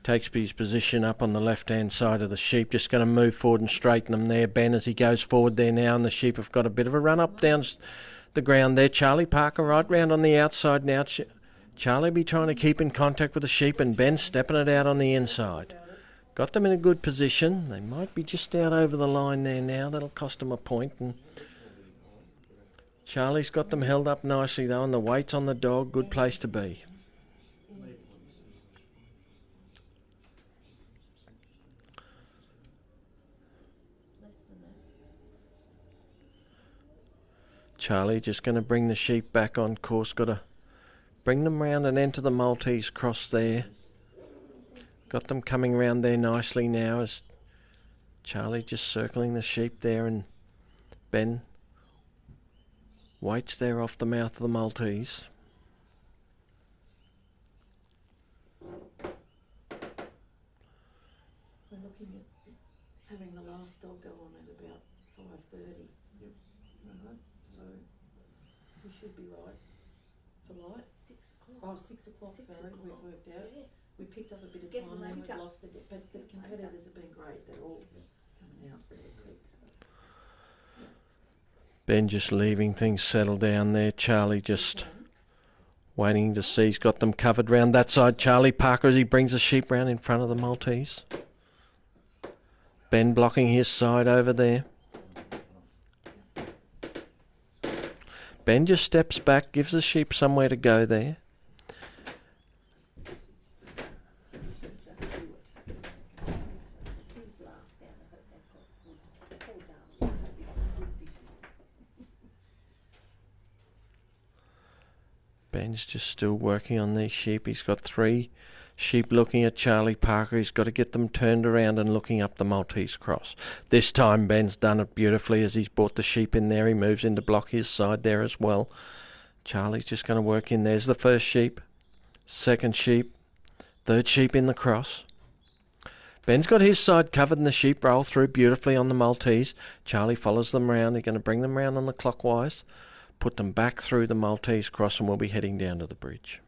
takes his position up on the left-hand side of the sheep. Just going to move forward and straighten them there, Ben, as he goes forward there now, and the sheep have got a bit of a run up down the ground there. Charlie Parker right round on the outside now. Charlie be trying to keep in contact with the sheep, and Ben stepping it out on the inside. Got them in a good position. They might be just out over the line there now. That'll cost them a point. And Charlie's got them held up nicely though, and the weight's on the dog. Good place to be. Charlie just going to bring the sheep back on course. Got to bring them round and enter the Maltese cross there. Got them coming round there nicely now as Charlie just circling the sheep there, and Ben waits there off the mouth of the Maltese. We're looking at having the last dog go on at about 5:30. Yep. Right, so we should be right for light. 6 o'clock. Oh, 6 o'clock, sorry, we've worked out. Yeah. We picked up a bit of time, then we've lost it, but the competitors have been great. They're all coming out really quick. So. Yeah. Ben just leaving things settle down there. Charlie just waiting to see. He's got them covered round that side. Charlie Parker as he brings the sheep round in front of the Maltese. Ben blocking his side over there. Ben just steps back, gives the sheep somewhere to go there. Ben's just still working on these sheep. He's got 3 sheep looking at Charlie Parker. He's got to get them turned around and looking up the Maltese cross. This time Ben's done it beautifully as he's brought the sheep in there. He moves in to block his side there as well. Charlie's just going to work in. There's the first sheep, second sheep, third sheep in the cross. Ben's got his side covered and the sheep roll through beautifully on the Maltese. Charlie follows them round. He's going to bring them round on the clockwise, put them back through the Maltese cross, and we'll be heading down to the bridge.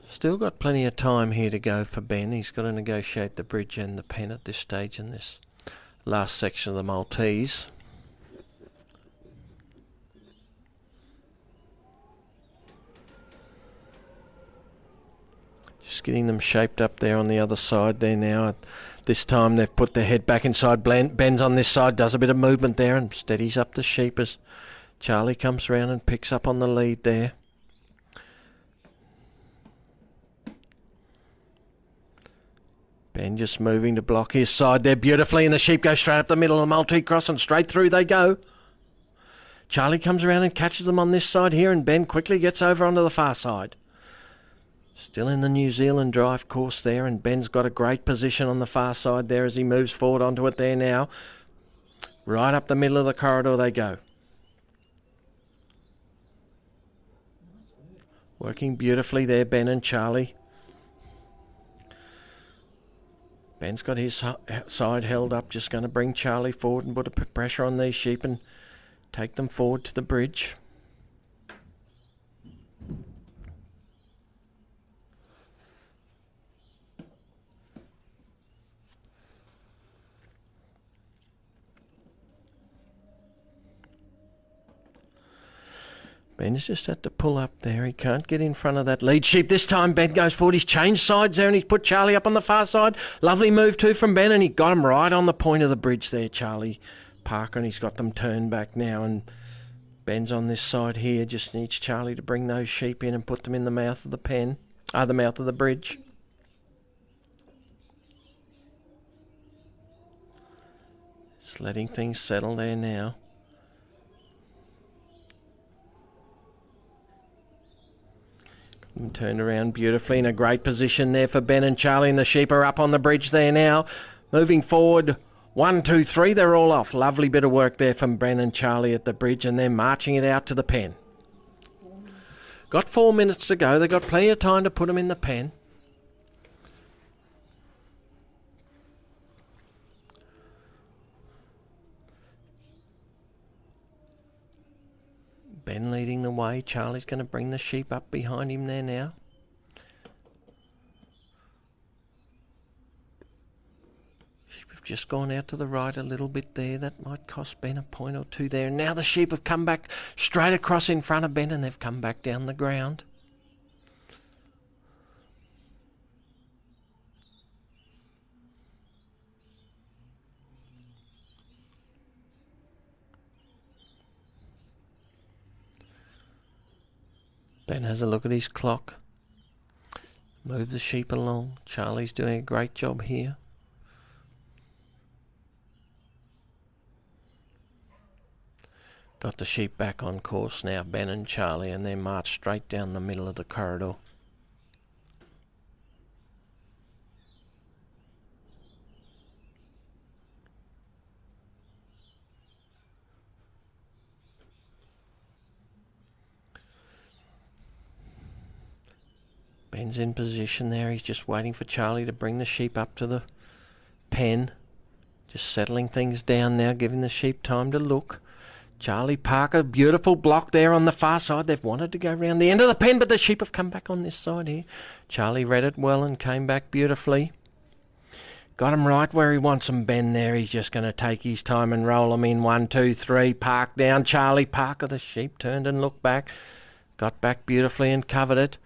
Still got plenty of time here to go for Ben. He's got to negotiate the bridge and the pen at this stage in this last section of the Maltese. Just getting them shaped up there on the other side there now. This time they've put their head back inside. Ben's on this side, does a bit of movement there and steadies up the sheep as Charlie comes around and picks up on the lead there. Ben just moving to block his side there beautifully, and the sheep go straight up the middle of the multi-cross and straight through they go. Charlie comes around and catches them on this side here, and Ben quickly gets over onto the far side. Still in the New Zealand drive course there, and Ben's got a great position on the far side there as he moves forward onto it there now. Right up the middle of the corridor they go. Working beautifully there, Ben and Charlie. Ben's got his side held up, just going to bring Charlie forward and put a pressure on these sheep and take them forward to the bridge. Ben's just had to pull up there. He can't get in front of that lead sheep. This time Ben goes forward. He's changed sides there and he's put Charlie up on the far side. Lovely move too from Ben, and he got him right on the point of the bridge there, Charlie Parker, and he's got them turned back now, and Ben's on this side here. Just needs Charlie to bring those sheep in and put them in the mouth of the pen, the mouth of the bridge. Just letting things settle there now. And turned around beautifully in a great position there for Ben and Charlie, and the sheep are up on the bridge there now. Moving forward, 1, 2, 3, they're all off. Lovely bit of work there from Ben and Charlie at the bridge, and they're marching it out to the pen. Got 4 minutes to go. They've got plenty of time to put them in the pen. Ben leading the way. Charlie's going to bring the sheep up behind him there now. Sheep have just gone out to the right a little bit there. That might cost Ben a point or two there. And now the sheep have come back straight across in front of Ben, and they've come back down the ground. Ben has a look at his clock. Move the sheep along. Charlie's doing a great job here. Got the sheep back on course now, Ben and Charlie, and they march straight down the middle of the corridor. Ben's in position there. He's just waiting for Charlie to bring the sheep up to the pen. Just settling things down now, giving the sheep time to look. Charlie Parker, beautiful block there on the far side. They've wanted to go round the end of the pen, but the sheep have come back on this side here. Charlie read it well and came back beautifully. Got him right where he wants them, Ben there. He's just going to take his time and roll them in. 1, 2, 3, park down. Charlie Parker, the sheep turned and looked back. Got back beautifully and covered it.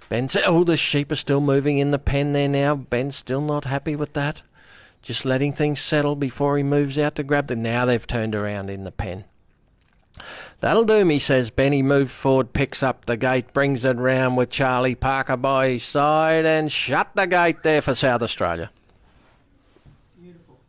Ben said, oh, the sheep are still moving in the pen there now. Ben's still not happy with that. Just letting things settle before he moves out to grab them. Now they've turned around in the pen. That'll do me, says Ben. He moves forward, picks up the gate, brings it round with Charlie Parker by his side, and shut the gate there for South Australia. Beautiful.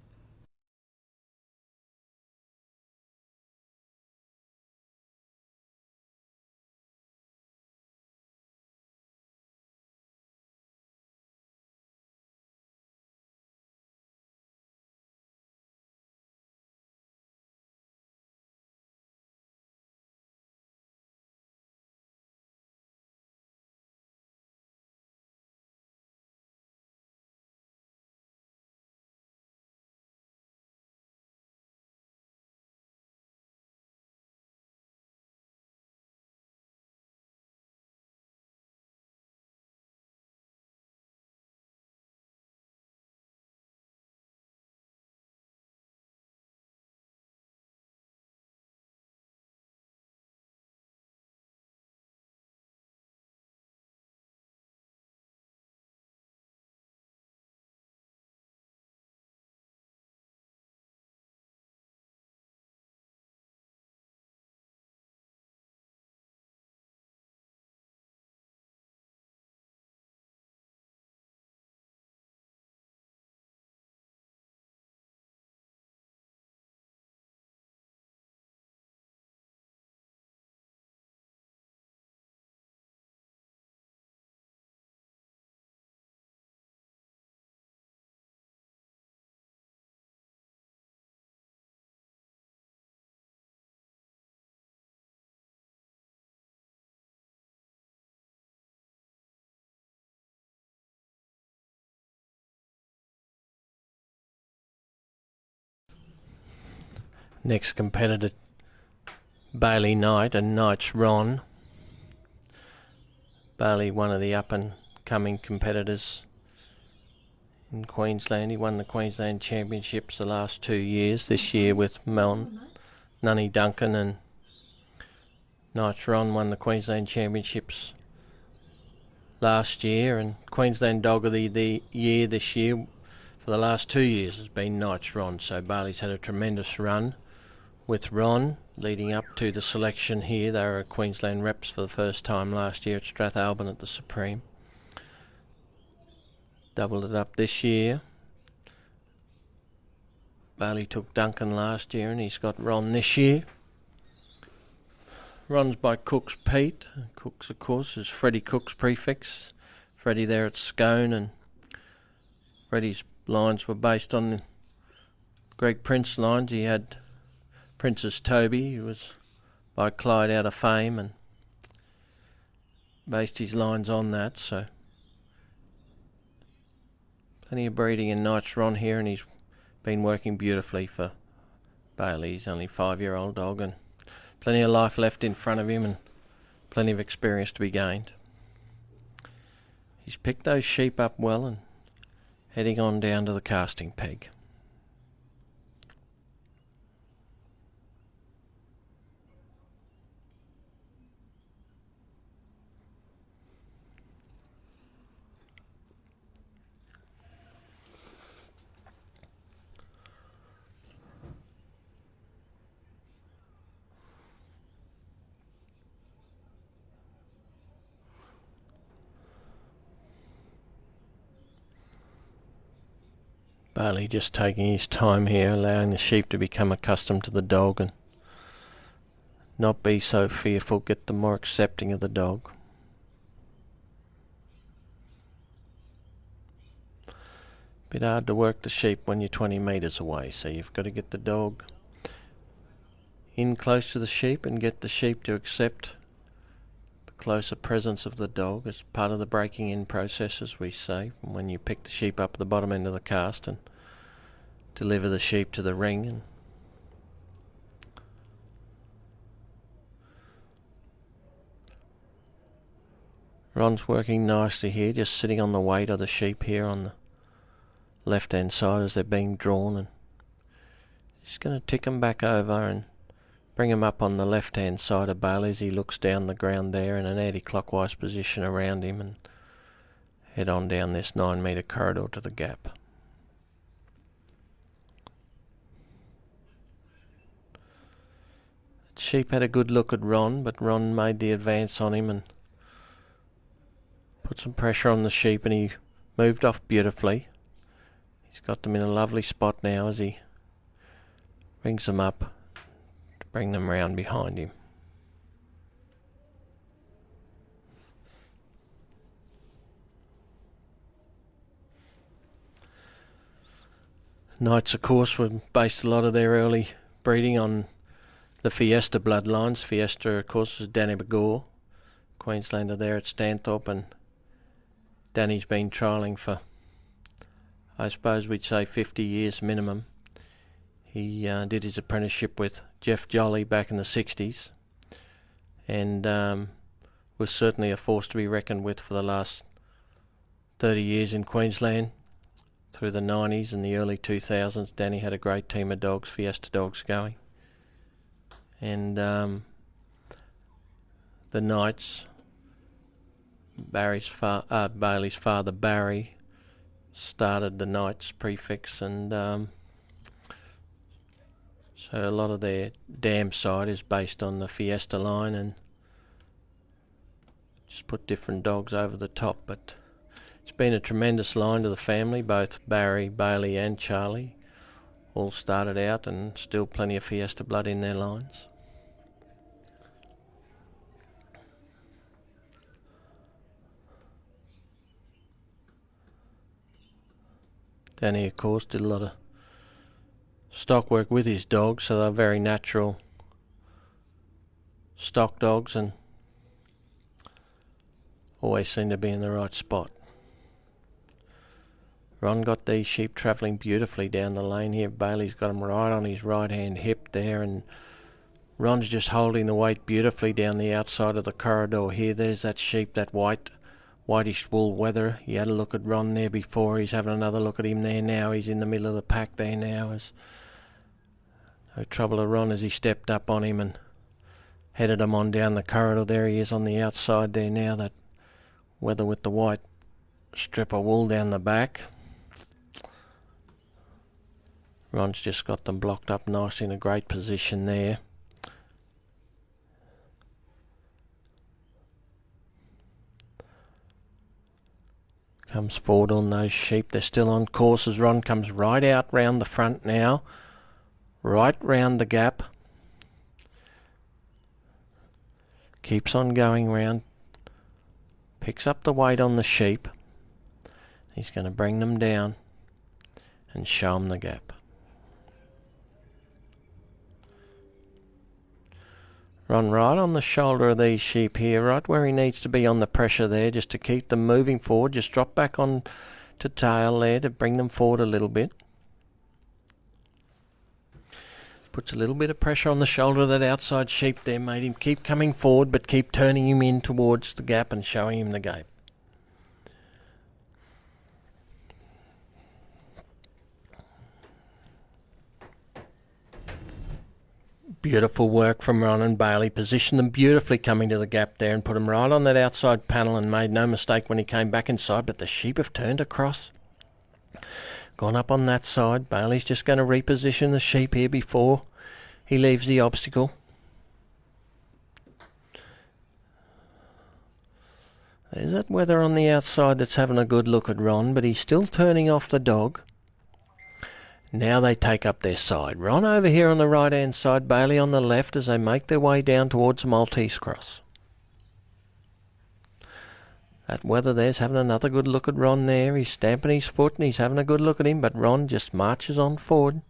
Next competitor, Bailey Knight and Knight's Ron. Bailey, one of the up-and-coming competitors in Queensland. He won the Queensland Championships the last 2 years. This year with Nunny Duncan, and Knight's Ron won the Queensland Championships last year, and Queensland Dog of the Year this year for the last 2 years has been Knight's Ron. So Bailey's had a tremendous run with Ron leading up to the selection here. They were Queensland reps for the first time last year at Strathalbyn at the Supreme. Doubled it up this year. Bailey took Duncan last year and he's got Ron this year. Ron's by Cook's Pete. Cook's, of course, is Freddie Cook's prefix. Freddie there at Scone, and Freddie's lines were based on Greg Prince lines. He had Princess Toby, who was by Clyde out of Fame, and based his lines on that. So plenty of breeding in Knight's Ron here, and he's been working beautifully for Bailey. He's only a 5-year-old dog, and plenty of life left in front of him and plenty of experience to be gained. He's picked those sheep up well and heading on down to the casting peg. Bailey just taking his time here, allowing the sheep to become accustomed to the dog and not be so fearful, get them more accepting of the dog. Bit hard to work the sheep when you're 20 metres away, so you've got to get the dog in close to the sheep and get the sheep to accept the closer presence of the dog as part of the breaking in process, as we say, when you pick the sheep up at the bottom end of the cast and deliver the sheep to the ring. And Ron's working nicely here, just sitting on the weight of the sheep here on the left hand side as they're being drawn, and he's going to tick them back over and bring them up on the left hand side of Bailey as he looks down the ground there in an anti-clockwise position around him and head on down this 9 metre corridor to the gap. The sheep had a good look at Ron, but Ron made the advance on him and put some pressure on the sheep, and he moved off beautifully. He's got them in a lovely spot now as he brings them up to bring them round behind him. Knights, of course, were based a lot of their early breeding on the Fiesta bloodlines. Fiesta, of course, was Danny Begore, Queenslander there at Stanthorpe, and Danny's been trialling for, I suppose we'd say, 50 years minimum. He did his apprenticeship with Jeff Jolly back in the 60s and was certainly a force to be reckoned with for the last 30 years in Queensland. Through the 90s and the early 2000s, Danny had a great team of dogs, Fiesta dogs, going. And the Knights, Bailey's father Barry started the Knights prefix, and so a lot of their dam side is based on the Fiesta line and just put different dogs over the top. But it's been a tremendous line to the family. Both Barry, Bailey and Charlie all started out, and still plenty of Fiesta blood in their lines. Danny, of course, did a lot of stock work with his dogs, so they're very natural stock dogs and always seem to be in the right spot. Ron got these sheep travelling beautifully down the lane here. Bailey's got them right on his right hand hip there, and Ron's just holding the weight beautifully down the outside of the corridor here. There's that sheep, that whitish wool weather. You had a look at Ron there before. He's having another look at him there now. He's in the middle of the pack there now. No trouble to Ron as he stepped up on him and headed him on down the corridor. There he is on the outside there now, that weather with the white strip of wool down the back. Ron's just got them blocked up nice in a great position there. Comes forward on those sheep. They're still on course as Ron comes right out round the front now right round the gap. Keeps on going round. Picks up the weight on the sheep. He's going to bring them down and show them the gap. Run right on the shoulder of these sheep here, right where he needs to be on the pressure there, just to keep them moving forward. Just drop back on to tail there to bring them forward a little bit. Puts a little bit of pressure on the shoulder of that outside sheep there, made him keep coming forward, but keep turning him in towards the gap and showing him the gap. Beautiful work from Ron and Bailey. Positioned them beautifully coming to the gap there and put them right on that outside panel, and made no mistake when he came back inside, but the sheep have turned across. Gone up on that side. Bailey's just going to reposition the sheep here before he leaves the obstacle. There's that wether on the outside that's having a good look at Ron, but he's still turning off the dog. Now they take up their side. Ron over here on the right hand side, Bailey on the left as they make their way down towards the Maltese cross. That wether there's having another good look at Ron there. He's stamping his foot and he's having a good look at him, but Ron just marches on forward.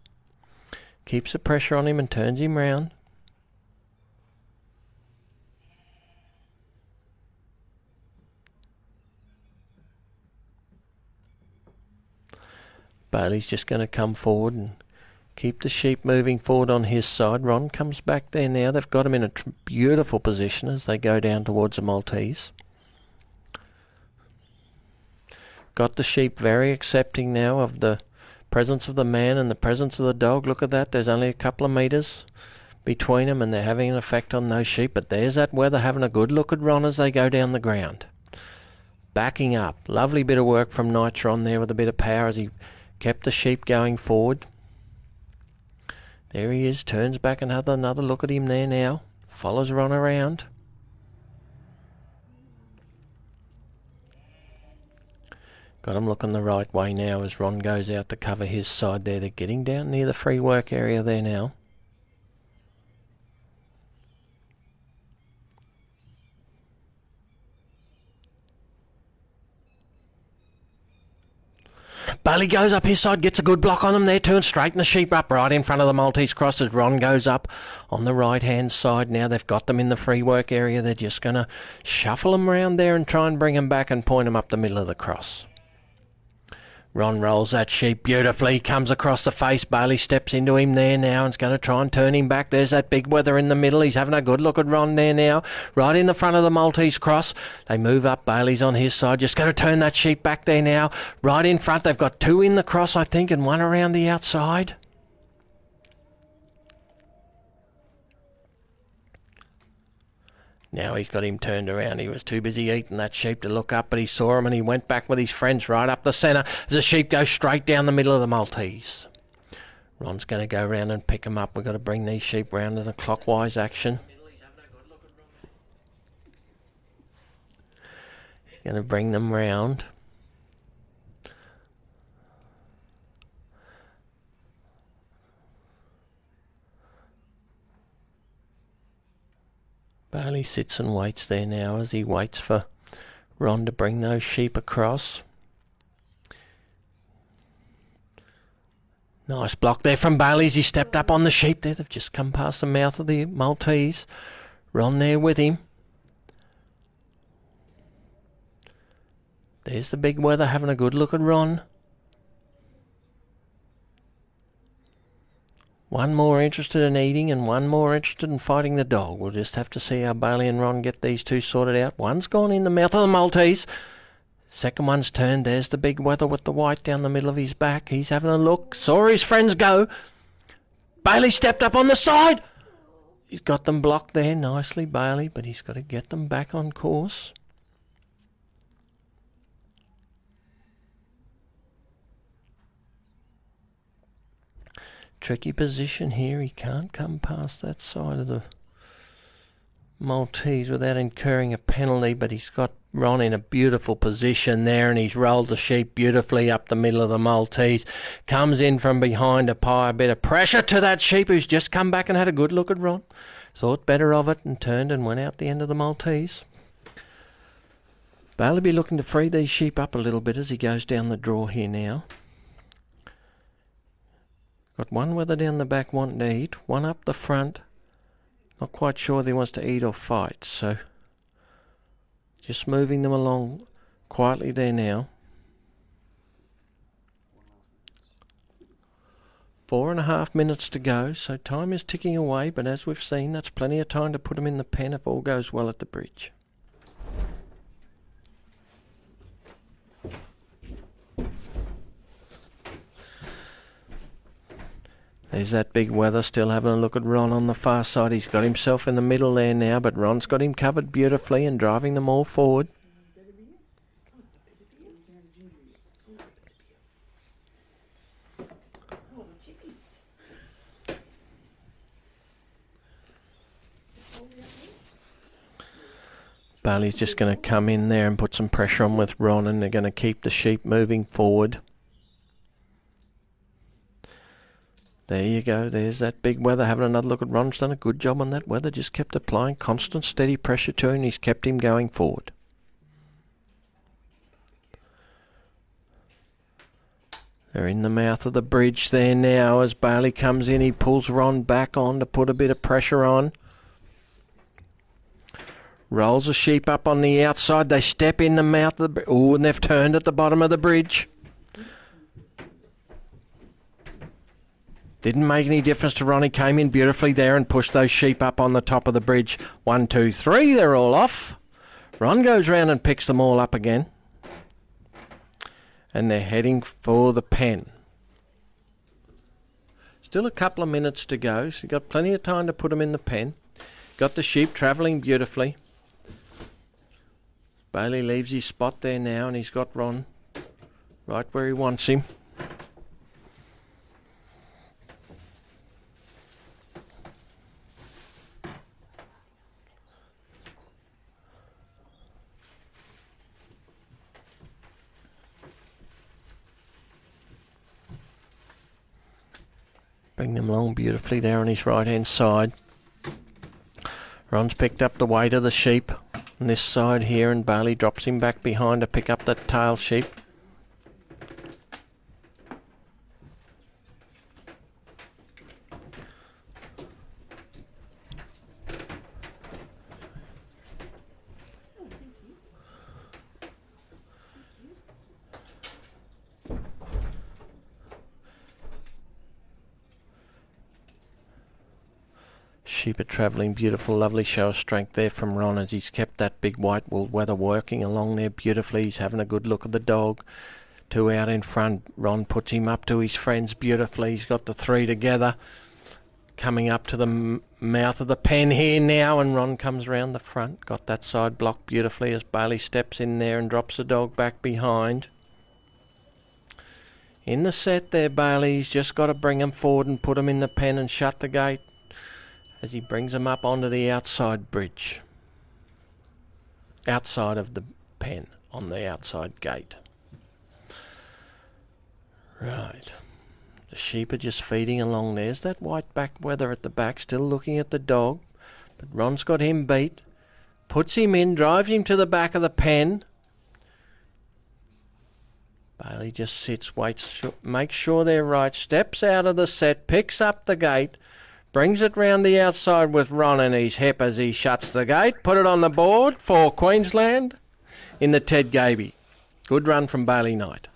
Keeps the pressure on him and turns him round. Bailey's just going to come forward and keep the sheep moving forward on his side. Ron comes back there now. They've got him in a beautiful position as they go down towards the Maltese. Got the sheep very accepting now of the presence of the man and the presence of the dog. Look at that. There's only a couple of metres between them and they're having an effect on those sheep. But there's that wether having a good look at Ron as they go down the ground. Backing up. Lovely bit of work from Nitron there with a bit of power as he kept the sheep going forward. There he is, turns back and has another look at him there now. Follows Ron around. Got him looking the right way now as Ron goes out to cover his side there. They're getting down near the free work area there now. Bailey goes up his side, gets a good block on him there, turns straight and the sheep up right in front of the Maltese cross as Ron goes up on the right hand side. Now they've got them in the free work area. They're just going to shuffle them around there and try and bring them back and point them up the middle of the cross. Ron rolls that sheep beautifully, comes across the face. Bailey steps into him there now and's going to try and turn him back. There's that big wether in the middle. He's having a good look at Ron there now, right in the front of the Maltese cross. They move up. Bailey's on his side, just going to turn that sheep back there now, right in front. They've got two in the cross, I think, and one around the outside. Now he's got him turned around. He was too busy eating that sheep to look up, but he saw him and he went back with his friends right up the centre as the sheep goes straight down the middle of the Maltese. Ron's going to go round and pick him up. We've got to bring these sheep round in a clockwise action. He's going to bring them round. Bailey sits and waits there now as he waits for Ron to bring those sheep across. Nice block there from Bailey as he stepped up on the sheep there. They've just come past the mouth of the Maltese. Ron there with him. There's the big wether having a good look at Ron. One more interested in eating and one more interested in fighting the dog. We'll just have to see how Bailey and Ron get these two sorted out. One's gone in the mouth of the Maltese. Second one's turned. There's the big wether with the white down the middle of his back. He's having a look. Saw his friends go. Bailey stepped up on the side. He's got them blocked there nicely, Bailey, but he's got to get them back on course. Tricky position here. He can't come past that side of the Maltese without incurring a penalty, but he's got Ron in a beautiful position there, and he's rolled the sheep beautifully up the middle of the Maltese. Comes in from behind to apply a bit of pressure to that sheep who's just come back and had a good look at Ron. Thought better of it and turned and went out the end of the Maltese. Bailey be looking to free these sheep up a little bit as he goes down the draw here now. Got one whether down the back wanting to eat, one up the front. Not quite sure whether he wants to eat or fight, so just moving them along quietly there now. 4.5 minutes to go, so time is ticking away, but as we've seen, that's plenty of time to put them in the pen if all goes well at the bridge. There's that big weather still having a look at Ron on the far side. He's got himself in the middle there now, but Ron's got him covered beautifully and driving them all forward. Bailey's just going to come in there and put some pressure on with Ron, and they're going to keep the sheep moving forward. There you go, there's that big weather having another look at Ron's done a good job on that weather, just kept applying constant steady pressure to him and he's kept him going forward. They're in the mouth of the bridge there now. As Bailey comes in, he pulls Ron back on to put a bit of pressure on. Rolls the sheep up on the outside, they step in the mouth of the bridge. Oh, and they've turned at the bottom of the bridge. Didn't make any difference to Ron. He came in beautifully there and pushed those sheep up on the top of the bridge. 1, 2, 3, they're all off. Ron goes round and picks them all up again. And they're heading for the pen. Still a couple of minutes to go, so you've got plenty of time to put them in the pen. Got the sheep travelling beautifully. Bailey leaves his spot there now, and he's got Ron right where he wants him. Bring them along beautifully there on his right hand side. Ron's picked up the weight of the sheep on this side here, and Bailey drops him back behind to pick up that tail sheep. Sheep are travelling beautiful, lovely show of strength there from Ron as he's kept that big white wool weather working along there beautifully. He's having a good look at the dog. 2 out in front. Ron puts him up to his friends beautifully. He's got the 3 together. Coming up to the mouth of the pen here now, and Ron comes round the front. Got that side blocked beautifully as Bailey steps in there and drops the dog back behind. In the set there, Bailey's just got to bring him forward and put him in the pen and shut the gate as he brings them up onto the outside bridge. Outside of the pen, on the outside gate. Right. The sheep are just feeding along. There's that white back weather at the back, still looking at the dog. But Ron's got him beat. Puts him in, drives him to the back of the pen. Bailey just sits, waits, makes sure they're right, steps out of the set, picks up the gate, brings it round the outside with Ron in his hip as he shuts the gate. Put it on the board for Queensland in the Ted Gaby. Good run from Bailey Knight.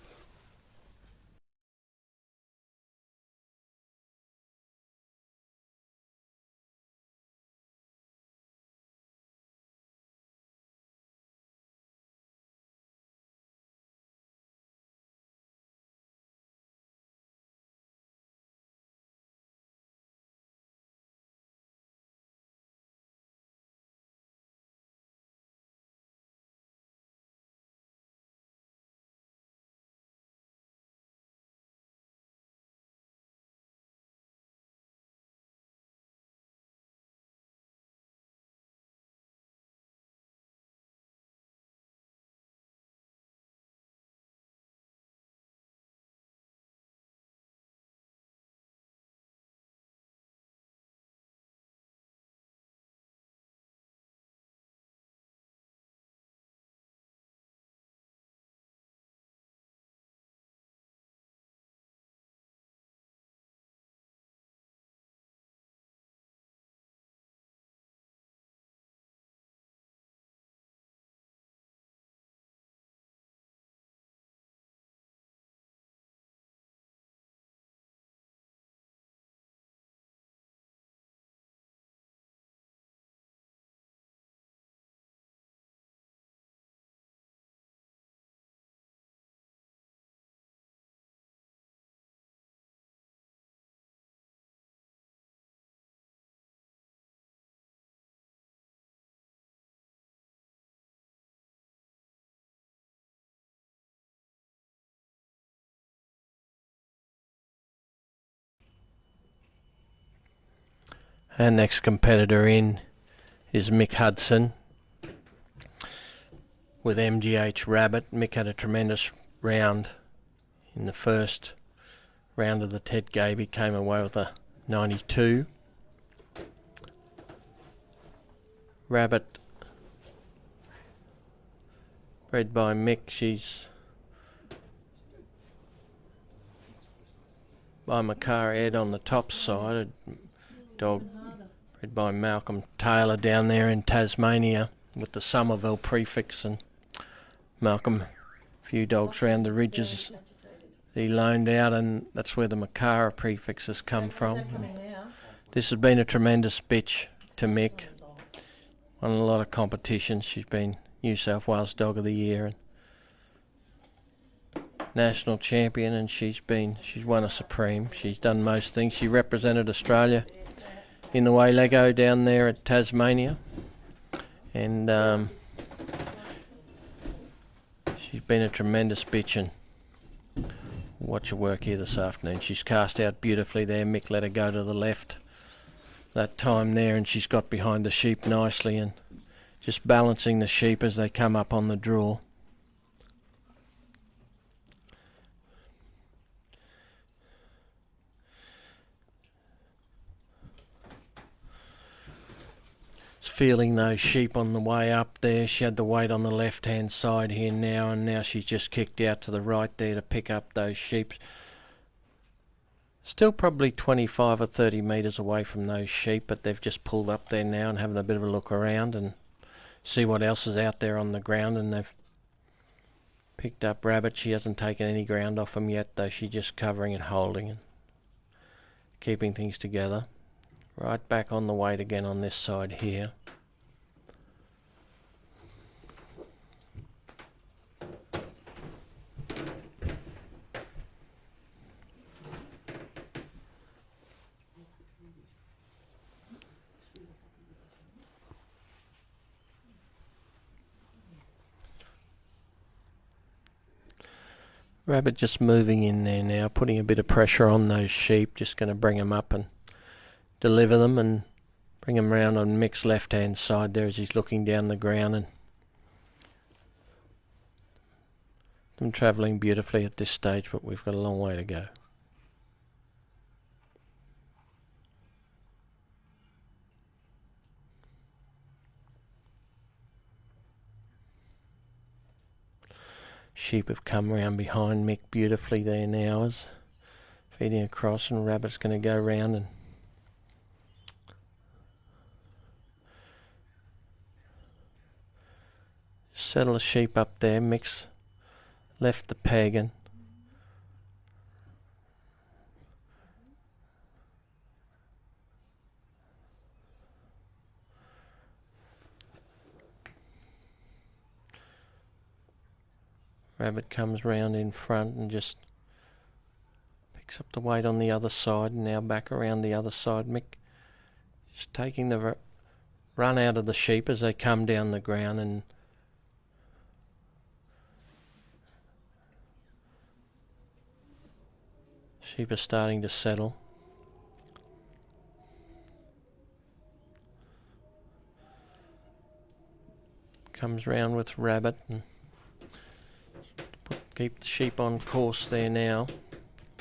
Our next competitor in is Mick Hudson with MGH Rabbit. Mick had a tremendous round in the first round of the Ted Gaby, came away with a 92. Rabbit, bred by Mick, she's by Makara Ed on the top side, a dog bred by Malcolm Taylor down there in Tasmania with the Somerville prefix, and Malcolm, a few dogs round the ridges he loaned out, and that's where the Makara prefix has come from. This has been a tremendous bitch to Mick. Won a lot of competitions. She's been New South Wales Dog of the Year and national champion, and she's won a Supreme. She's done most things. She represented Australia in the Waylego down there at Tasmania, and she's been a tremendous bitch, and watch her work here this afternoon. She's cast out beautifully there. Mick let her go to the left that time there, and she's got behind the sheep nicely and just balancing the sheep as they come up on the draw. Feeling those sheep on the way up there. She had the weight on the left hand side here now, and now she's just kicked out to the right there to pick up those sheep. Still probably 25 or 30 metres away from those sheep, but they've just pulled up there now and having a bit of a look around and see what else is out there on the ground, and they've picked up Rabbit. She hasn't taken any ground off them yet, though. She's just covering and holding and keeping things together. Right back on the weight again on this side here. Rabbit just moving in there now, putting a bit of pressure on those sheep, just going to bring them up and deliver them and bring them round on Mick's left hand side there as he's looking down the ground, and them travelling beautifully at this stage, but we've got a long way to go. Sheep have come round behind Mick beautifully there now, as feeding across, and Rabbit's going to go round and settle the sheep up there. Mick's left the peg, and Rabbit comes round in front and just picks up the weight on the other side, and now back around the other side. Mick just taking the run out of the sheep as they come down the ground, and sheep are starting to settle. Comes round with Rabbit and keep the sheep on course there now.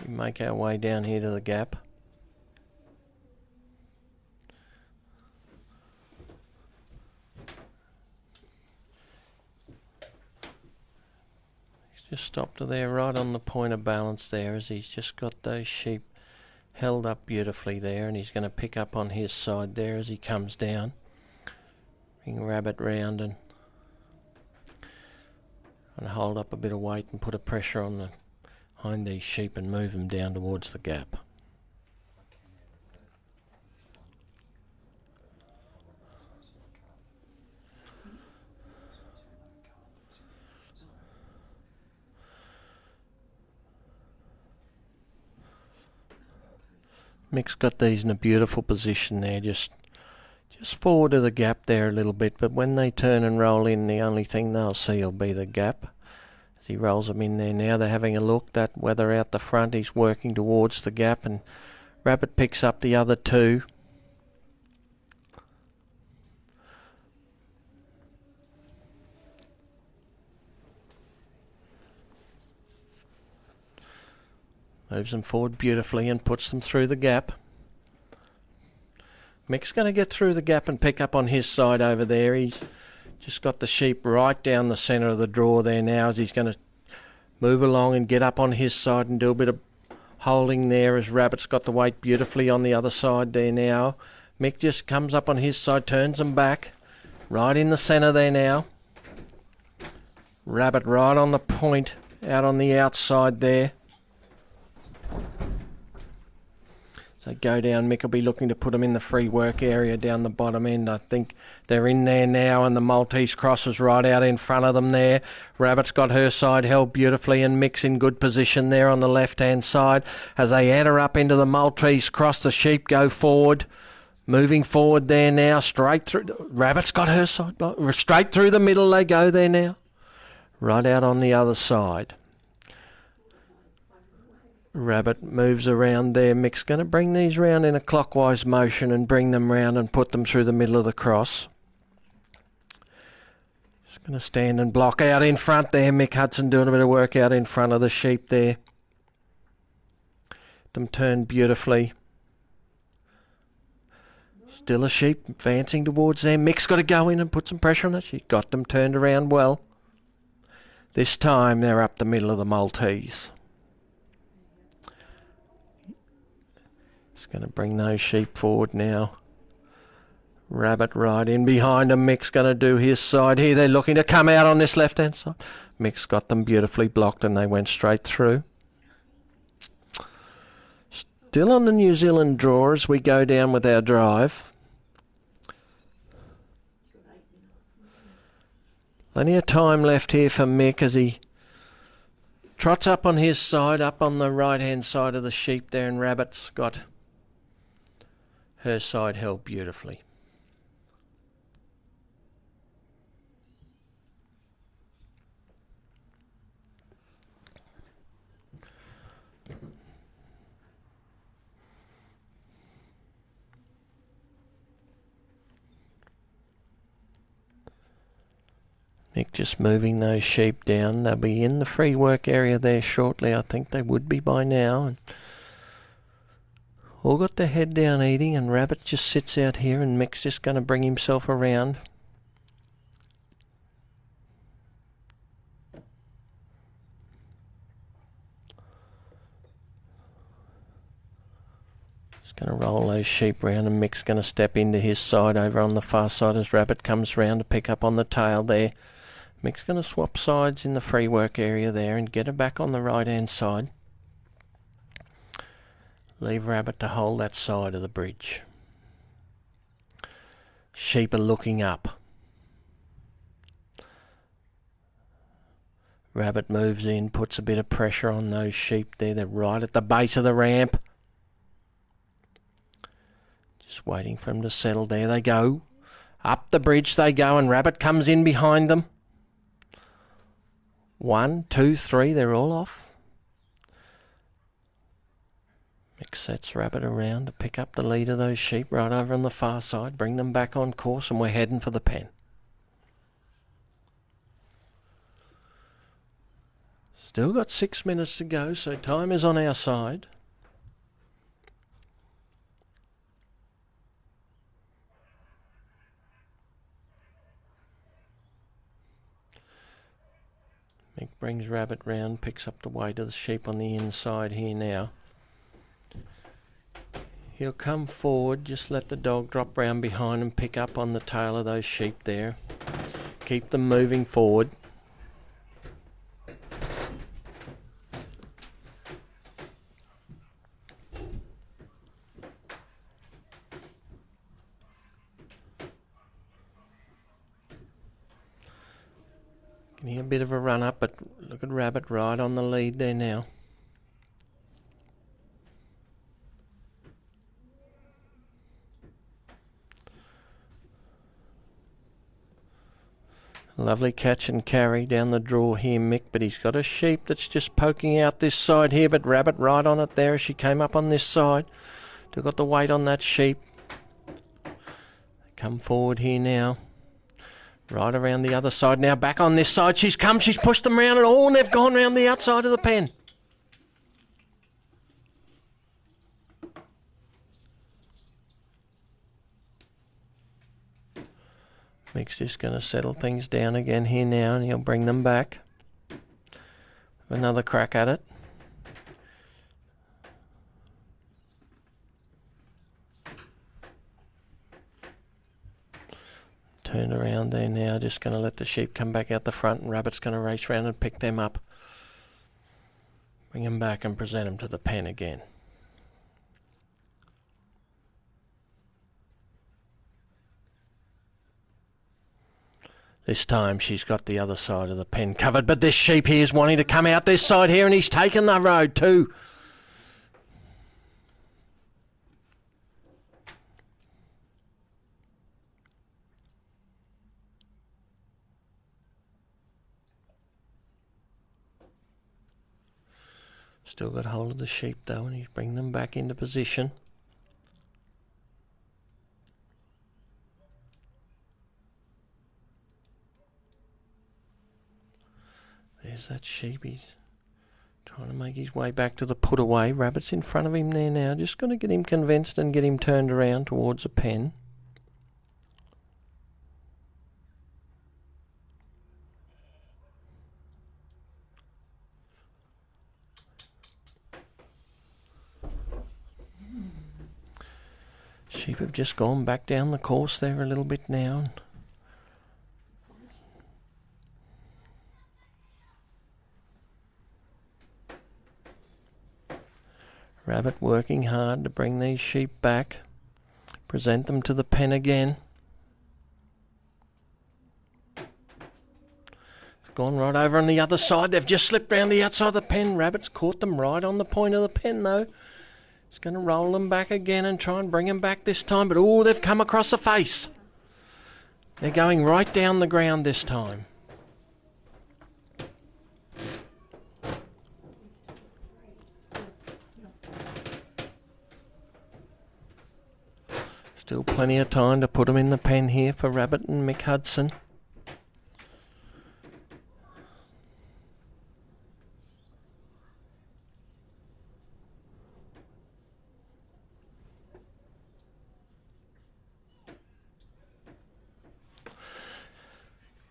We make our way down here to the gap. He's just stopped her there right on the point of balance there, as he's just got those sheep held up beautifully there, and he's going to pick up on his side there as he comes down. Bring Rabbit round and hold up a bit of weight and put a pressure on behind these sheep and move them down towards the gap. Mick's got these in a beautiful position there, just forward of the gap there a little bit, but when they turn and roll in, the only thing they'll see will be the gap. As he rolls them in there now, they're having a look. That whether out the front, he's working towards the gap, and Rabbit picks up the other two. Moves them forward beautifully and puts them through the gap. Mick's going to get through the gap and pick up on his side over there. He's just got the sheep right down the centre of the draw there now as he's going to move along and get up on his side and do a bit of holding there as Rabbit's got the weight beautifully on the other side there now. Mick just comes up on his side, turns them back. Right in the centre there now. Rabbit right on the point, out on the outside there. So go down, Mick will be looking to put them in the free work area down the bottom end. I think they're in there now and the Maltese cross is right out in front of them there. Rabbit's got her side held beautifully and Mick's in good position there on the left-hand side. As they enter up into the Maltese cross, the sheep go forward. Moving forward there now, straight through. Rabbit's got her side blocked. Straight through the middle they go there now. Right out on the other side. Rabbit moves around there. Mick's going to bring these round in a clockwise motion and bring them round and put them through the middle of the cross. Just going to stand and block out in front there. Mick Hudson doing a bit of work out in front of the sheep there. Them turned beautifully. Still a sheep advancing towards there. Mick's got to go in and put some pressure on it. She got them turned around well. This time they're up the middle of the Maltese. Just going to bring those sheep forward now. Rabbit right in behind them. Mick's going to do his side here. They're looking to come out on this left-hand side. Mick's got them beautifully blocked and they went straight through. Still on the New Zealand draw as we go down with our drive. Plenty of time left here for Mick as he trots up on his side, up on the right-hand side of the sheep there, and Rabbit's got her side held beautifully. Mick just moving those sheep down. They'll be in the free work area there shortly. I think they would be by now. And all got their head down eating, and Rabbit just sits out here, and Mick's just going to bring himself around. Just going to roll those sheep round, and Mick's going to step into his side over on the far side as Rabbit comes round to pick up on the tail there. Mick's going to swap sides in the free work area there and get her back on the right hand side. Leave Rabbit to hold that side of the bridge. Sheep are looking up. Rabbit moves in, puts a bit of pressure on those sheep there. They're right at the base of the ramp. Just waiting for them to settle. There they go. Up the bridge they go, and Rabbit comes in behind them. 1, 2, 3, they're all off. Mick sets Rabbit around to pick up the lead of those sheep right over on the far side, bring them back on course, and we're heading for the pen. Still got 6 minutes to go, so time is on our side. Mick brings Rabbit round, picks up the weight of the sheep on the inside here now. He'll come forward, just let the dog drop round behind and pick up on the tail of those sheep there. Keep them moving forward. Can hear a bit of a run up, but look at Rabbit right on the lead there now. Lovely catch and carry down the draw here, Mick, but he's got a sheep that's just poking out this side here, but Rabbit right on it there as she came up on this side. Still got the weight on that sheep. Come forward here now. Right around the other side now, back on this side. She's pushed them round and all, and they've gone round the outside of the pen. Mick's just going to settle things down again here now, and he'll bring them back. Another crack at it. Turned around there now, just going to let the sheep come back out the front, and Rabbit's going to race round and pick them up. Bring them back and present them to the pen again. This time she's got the other side of the pen covered, but this sheep here is wanting to come out this side here, and he's taken the road too. Still got hold of the sheep though, and he's bringing them back into position. There's that sheep. He's trying to make his way back to the put away. Rabbit's in front of him there now. Just going to get him convinced and get him turned around towards a pen. Sheep have just gone back down the course there a little bit now. Rabbit working hard to bring these sheep back, present them to the pen again. It's gone right over on the other side. They've just slipped round the outside of the pen. Rabbit's caught them right on the point of the pen though. He's going to roll them back again and try and bring them back this time, but oh, they've come across the face. They're going right down the ground this time. Still plenty of time to put them in the pen here for Rabbit and Mick Hudson.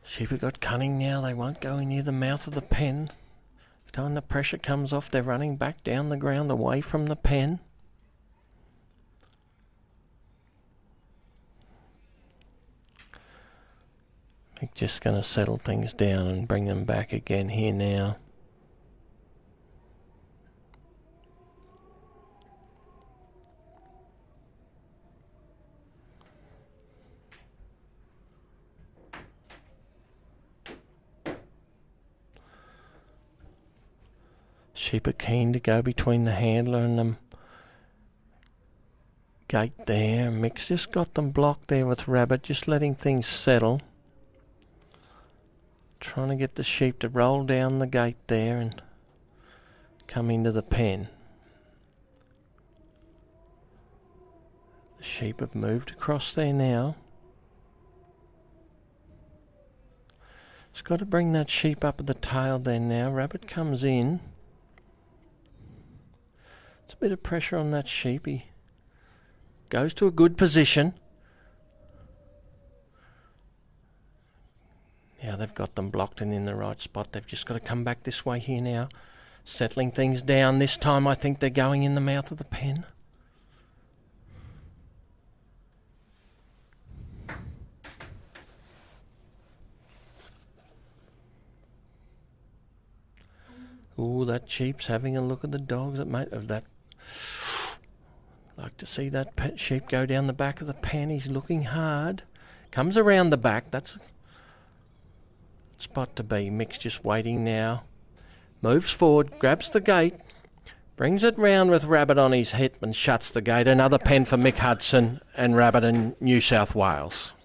Sheep have got cunning now. They won't go near the mouth of the pen. Every time the pressure comes off, they're running back down the ground away from the pen. Mick's just going to settle things down and bring them back again here now. Sheep are keen to go between the handler and the gate there. Mick's just got them blocked there with Rabbit, just letting things settle. Trying to get the sheep to roll down the gate there and come into the pen. The sheep have moved across there now. It's got to bring that sheep up at the tail there now. Rabbit comes in. It's a bit of pressure on that sheep. He goes to a good position. Now they've got them blocked and in the right spot. They've just got to come back this way here now. Settling things down. This time I think they're going in the mouth of the pen. Oh, that sheep's having a look at the dogs. Like to see that sheep go down the back of the pen. He's looking hard. Comes around the back. That's a spot to be. Mick's just waiting now. Moves forward, grabs the gate, brings it round with Rabbit on his hip and shuts the gate. Another pen for Mick Hudson and Rabbit in New South Wales.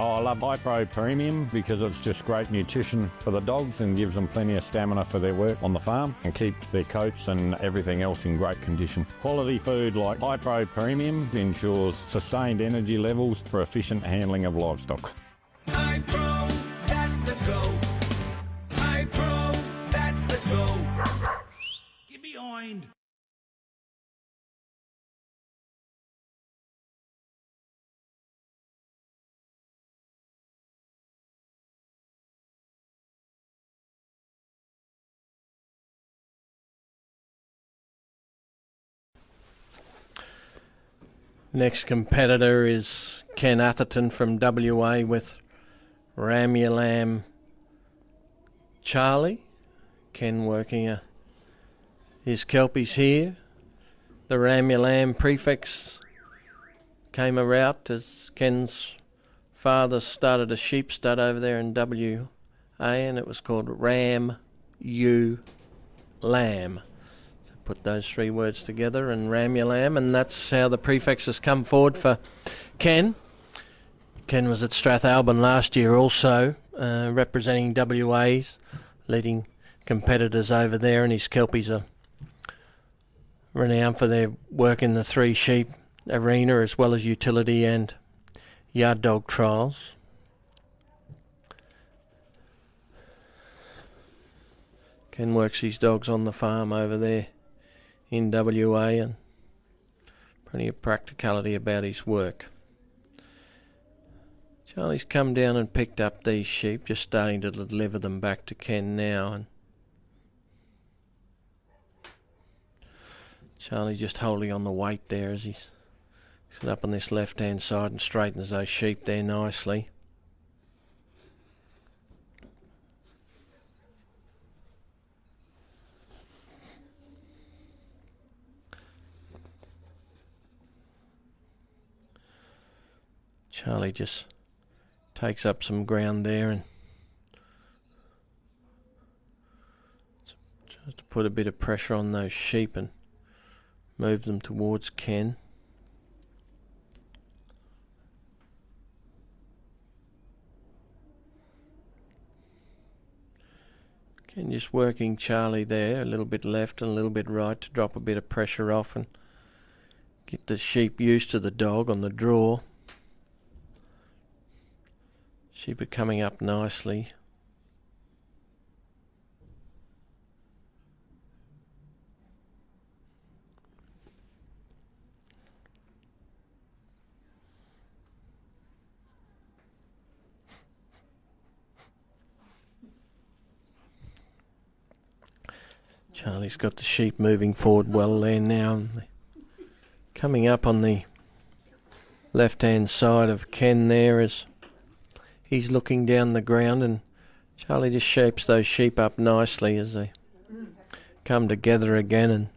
Oh, I love High Pro Premium because it's just great nutrition for the dogs and gives them plenty of stamina for their work on the farm and keep their coats and everything else in great condition. Quality food like High Pro Premium ensures sustained energy levels for efficient handling of livestock. High Pro, that's the go. High Pro, that's the go. Get behind. Next competitor is Ken Atherton from WA with Ramulam Charlie. Ken working his kelpies here. The Ramulam prefix came about as Ken's father started a sheep stud over there in WA, and it was called Ram U Lamb. Put those three words together and Ramulam, and that's how the prefix has come forward for Ken. Ken was at Strathalbyn last year also, representing WA's leading competitors over there, and his kelpies are renowned for their work in the three sheep arena as well as utility and yard dog trials. Ken works his dogs on the farm over there in WA, and plenty of practicality about his work. Charlie's come down and picked up these sheep, just starting to deliver them back to Ken now, and Charlie just holding on the weight there as he's set up on this left hand side and straightens those sheep there nicely. Charlie just takes up some ground there and tries to put a bit of pressure on those sheep and move them towards Ken. Ken just working Charlie there, a little bit left and a little bit right to drop a bit of pressure off and get the sheep used to the dog on the draw. Sheep are coming up nicely. Charlie's got the sheep moving forward well there now. Coming up on the left-hand side of Ken there as he's looking down the ground, and Charlie just shapes those sheep up nicely as they come together again and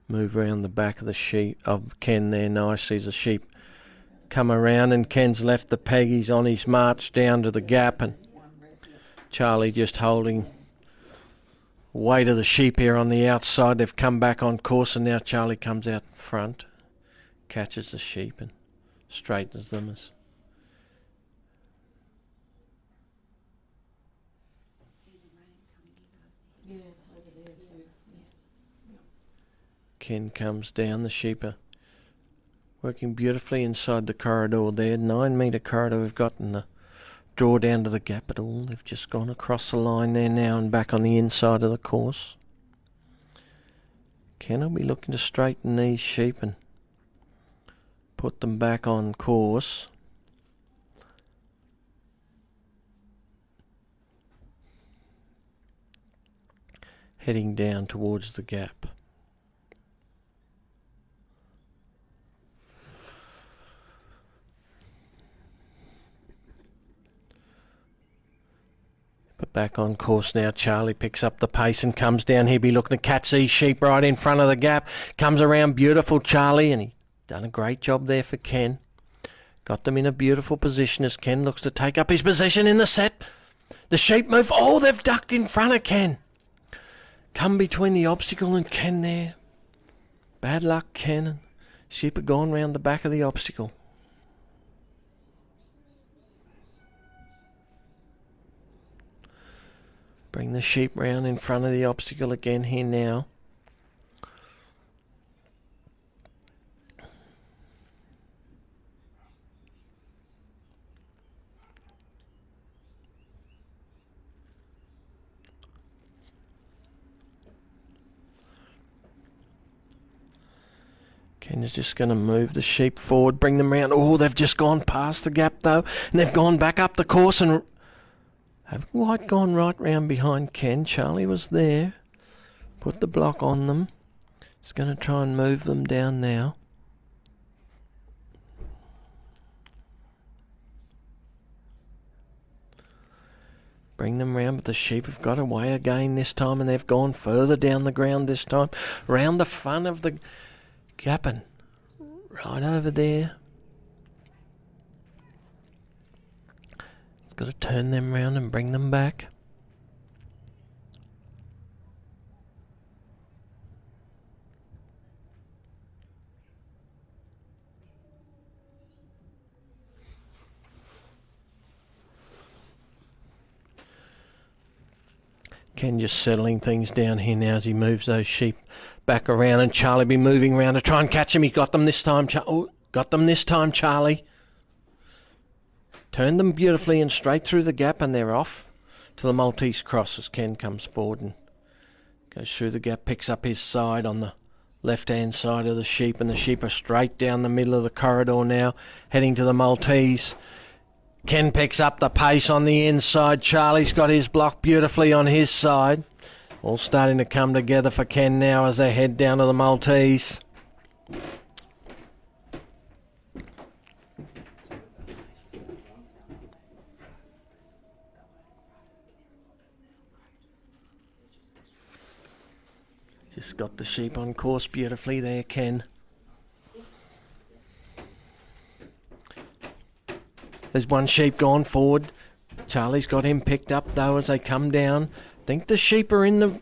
move around the back of the sheep of Ken there nicely as the sheep come around, and Ken's left the peg. He's on his march down to the gap, and Charlie just holding weight of the sheep here on the outside. They've come back on course, and now Charlie comes out in front, catches the sheep and straightens them as Ken comes down. The sheep are working beautifully inside the corridor there, 9 metre corridor we've got, and the draw down to the gap at all. They've just gone across the line there now and back on the inside of the course. Ken will be looking to straighten these sheep and put them back on course. Heading down towards the gap. But back on course now. Charlie picks up the pace and comes down. He'll be looking to catch these sheep right in front of the gap. Comes around beautiful, Charlie, and he's done a great job there for Ken. Got them in a beautiful position as Ken looks to take up his position in the set. The sheep move. Oh, they've ducked in front of Ken. come between the obstacle and Ken there. Bad luck, Ken. Sheep had gone round the back of the obstacle. Bring the sheep round in front of the obstacle again here now. Ken is just going to move the sheep forward, bring them round. Oh, they've just gone past the gap though, and they've gone back up the course and haven't quite gone right round behind Ken. Charlie was there. Put the block on them. He's going to try and move them down now. Bring them round, but the sheep have got away again this time, and they've gone further down the ground this time. Round the front of the gap and right over there. It's got to turn them round and bring them back. Ken just settling things down here now as he moves those sheep back around, and Charlie be moving around to try and catch him. He got them this time. Got them this time, Charlie. Turned them beautifully and straight through the gap, and they're off to the Maltese cross as Ken comes forward and goes through the gap, picks up his side on the left-hand side of the sheep, and the sheep are straight down the middle of the corridor now, heading to the Maltese. Ken picks up the pace on the inside. Charlie's got his block beautifully on his side. All starting to come together for Ken now as they head down to the Maltese. Just got the sheep on course beautifully there, Ken. There's one sheep gone forward. Charlie's got him picked up though as they come down. I think the sheep are in the...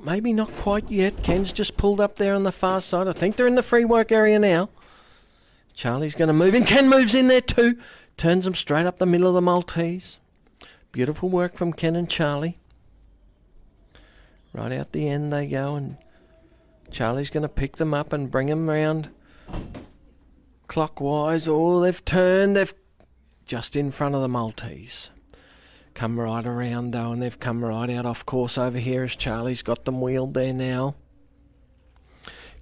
maybe not quite yet. Ken's just pulled up there on the far side. I think they're in the free work area now. Charlie's going to move in. Ken moves in there too. Turns them straight up the middle of the Maltese. Beautiful work from Ken and Charlie. Right out the end they go, and Charlie's going to pick them up and bring them round clockwise. Oh, they've turned. They've just in front of the Maltese. Come right around though, and they've come right out off course over here as Charlie's got them wheeled there now.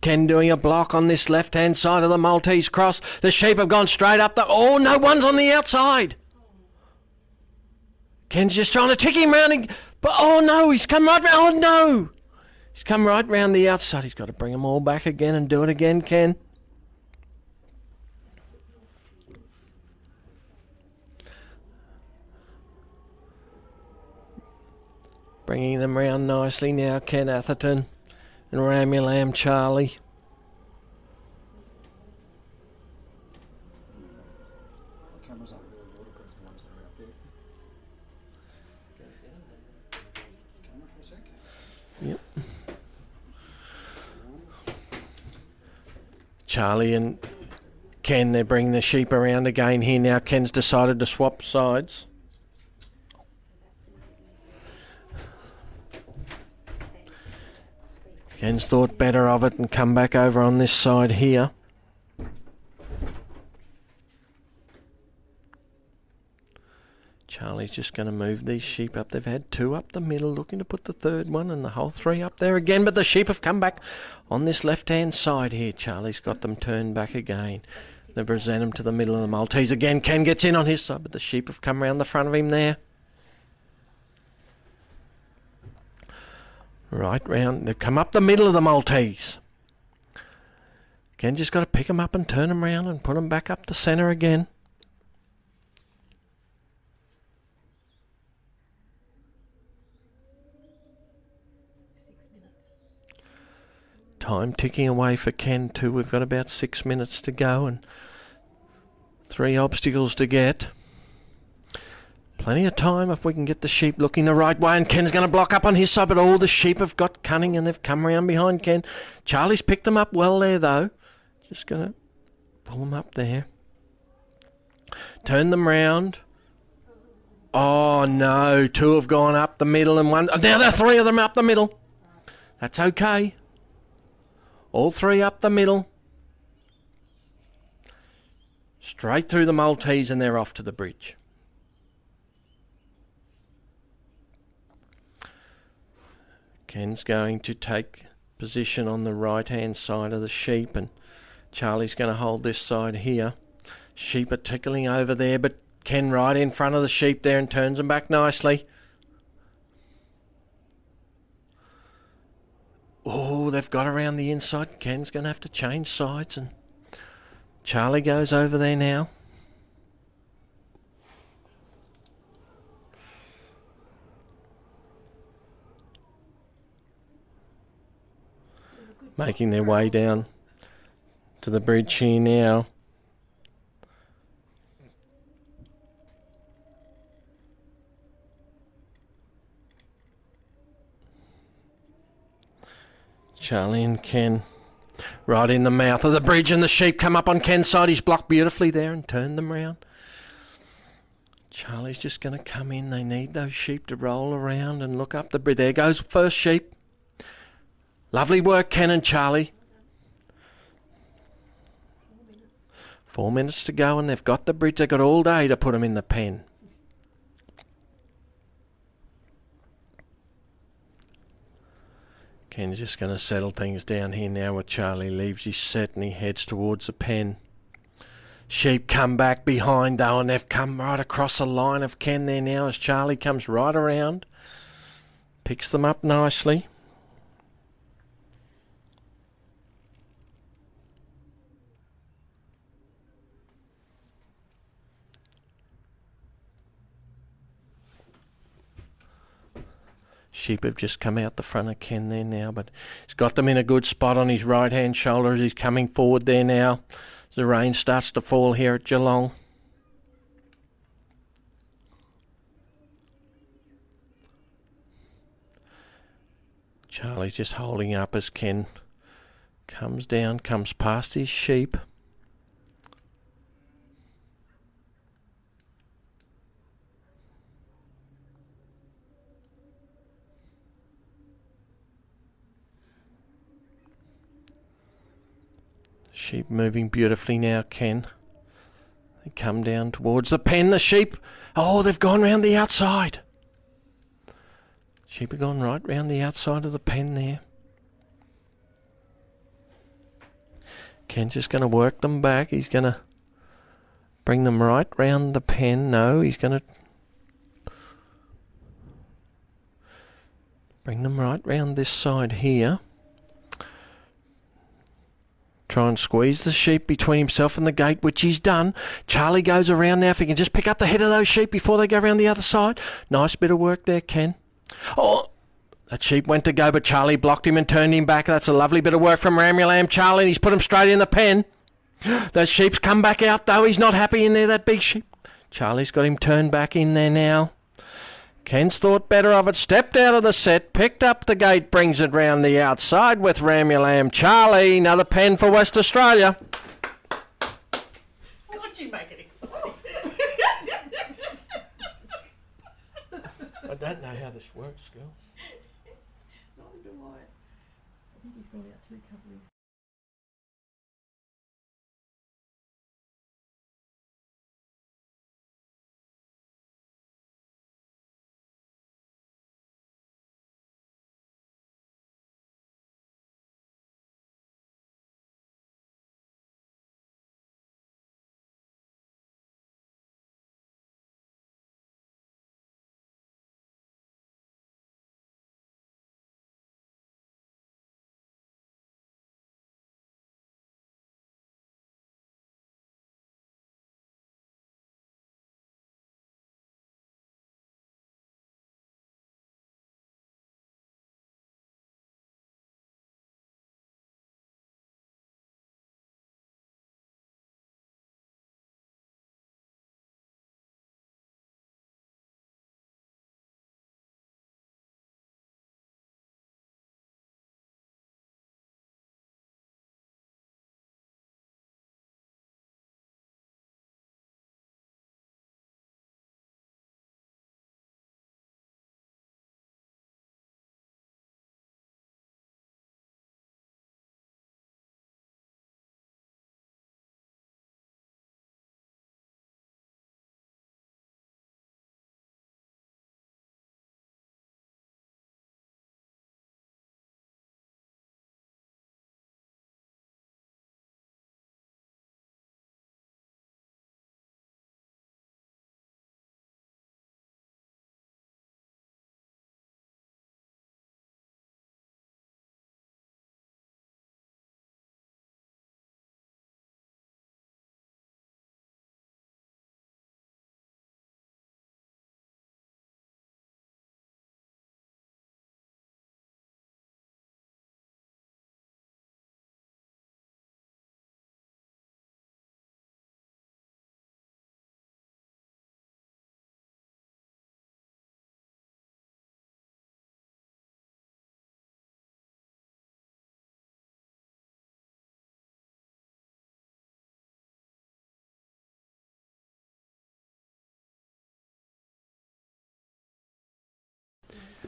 Ken doing a block on this left-hand side of the Maltese cross. The sheep have gone straight up the... Oh, no one's on the outside. Ken's just trying to tick him round. But, oh, no, he's come right round. Oh, no. He's come right round the outside. He's got to bring them all back again and do it again, Ken. Bringing them round nicely now, Ken Atherton and Ramulam Charlie. The cameras aren't really waterproof, the ones that are out there. Camera for a sec. Yep. Charlie and Ken, they're bringing the sheep around again here now. Ken's decided to swap sides. Ken's thought better of it and come back over on this side here. Charlie's just going to move these sheep up. They've had two up the middle, looking to put the third one and the whole three up there again, but the sheep have come back on this left-hand side here. Charlie's got them turned back again. They present them to the middle of the Maltese again. Ken gets in on his side, but the sheep have come round the front of him there. Right round, they've come up the middle of the Maltese. Ken just got to pick them up and turn them round and put them back up the centre again. Time ticking away for Ken too. We've got about 6 minutes to go and 3 obstacles to get. Plenty of time if we can get the sheep looking the right way, and Ken's going to block up on his side, but all the sheep have got cunning and they've come around behind Ken. Charlie's picked them up well there though. Just going to pull them up there. Turn them round. Oh no, 2 have gone up the middle and one. Now there are 3 of them up the middle. That's okay. All 3 up the middle. Straight through the Maltese and they're off to the bridge. Ken's going to take position on the right hand side of the sheep and Charlie's going to hold this side here. Sheep are tickling over there, but Ken right in front of the sheep there and turns them back nicely. Oh, they've got around the inside. Ken's going to have to change sides and Charlie goes over there now. Making their way down to the bridge here now. Charlie and Ken right in the mouth of the bridge, and the sheep come up on Ken's side. He's blocked beautifully there and turned them round. Charlie's just going to come in. They need those sheep to roll around and look up the bridge. There goes first sheep. Lovely work, Ken and Charlie. 4 minutes to go and they've got the bridge. They've got all day to put them in the pen. Ken's just going to settle things down here now with Charlie. Leaves his set and he heads towards the pen. Sheep come back behind though, and they've come right across the line of Ken there now as Charlie comes right around. Picks them up nicely. Sheep have just come out the front of Ken there now, but he's got them in a good spot on his right hand shoulder as he's coming forward there now. As the rain starts to fall here at Geelong. Charlie's just holding up as Ken comes down, comes past his sheep. Sheep moving beautifully now, Ken. They come down towards the pen, the sheep. Oh, they've gone round the outside. Sheep have gone right round the outside of the pen there. Ken's just going to work them back. He's going to bring them right round the pen. No, he's going to bring them right round this side here. Try and squeeze the sheep between himself and the gate, which he's done. Charlie goes around now. If he can just pick up the head of those sheep before they go around the other side. Nice bit of work there, Ken. Oh, that sheep went to go, but Charlie blocked him and turned him back. That's a lovely bit of work from Ramulam Charlie, and he's put him straight in the pen. Those sheep's come back out, though. He's not happy in there, that big sheep. Charlie's got him turned back in there now. Ken's thought better of it, stepped out of the set, picked up the gate, brings it round the outside with Ramulam Charlie. Another pen for West Australia. God, you make it exciting. I don't know how this works, girls. Neither do I. I think he's gone out to recover his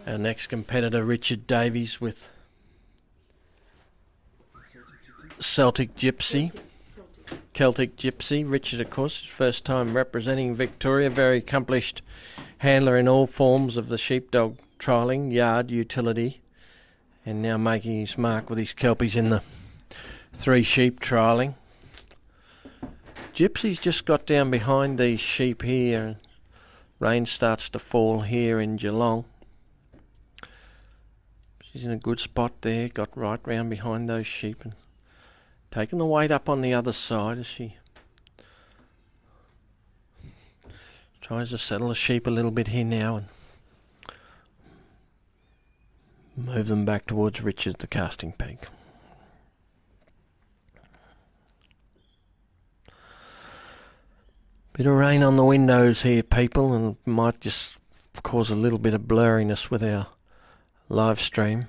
Our next competitor, Richard Davies, with Celtic Gypsy. Celtic Gypsy. Richard, of course, first time representing Victoria. Very accomplished handler in all forms of the sheepdog trialling, yard, utility, and now making his mark with his kelpies in the 3 sheep trialling. Gypsy's just got down behind these sheep here. Rain starts to fall here in Geelong. She's in a good spot there, got right round behind those sheep and taking the weight up on the other side as she tries to settle the sheep a little bit here now and move them back towards Richard, the casting peg. Bit of rain on the windows here, people, and might just cause a little bit of blurriness with our live stream.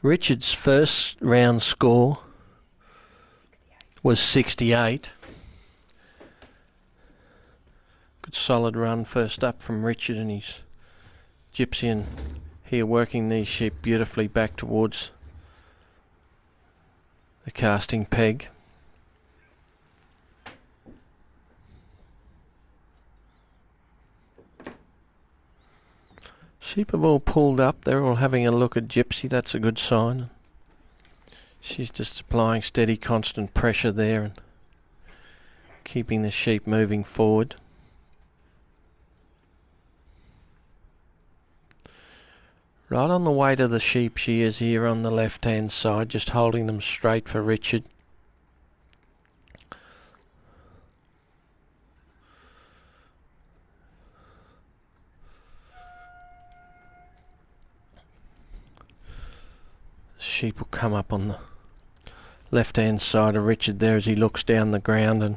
Richard's first round score was 68. Good solid run first up from Richard and his Gypsy, and here working these sheep beautifully back towards the casting peg. Sheep have all pulled up. They're all having a look at Gypsy. That's a good sign. She's just applying steady, constant pressure there and keeping the sheep moving forward. Right on the weight of the sheep she is here on the left-hand side, just holding them straight for Richard. Sheep will come up on the left-hand side of Richard there as he looks down the ground and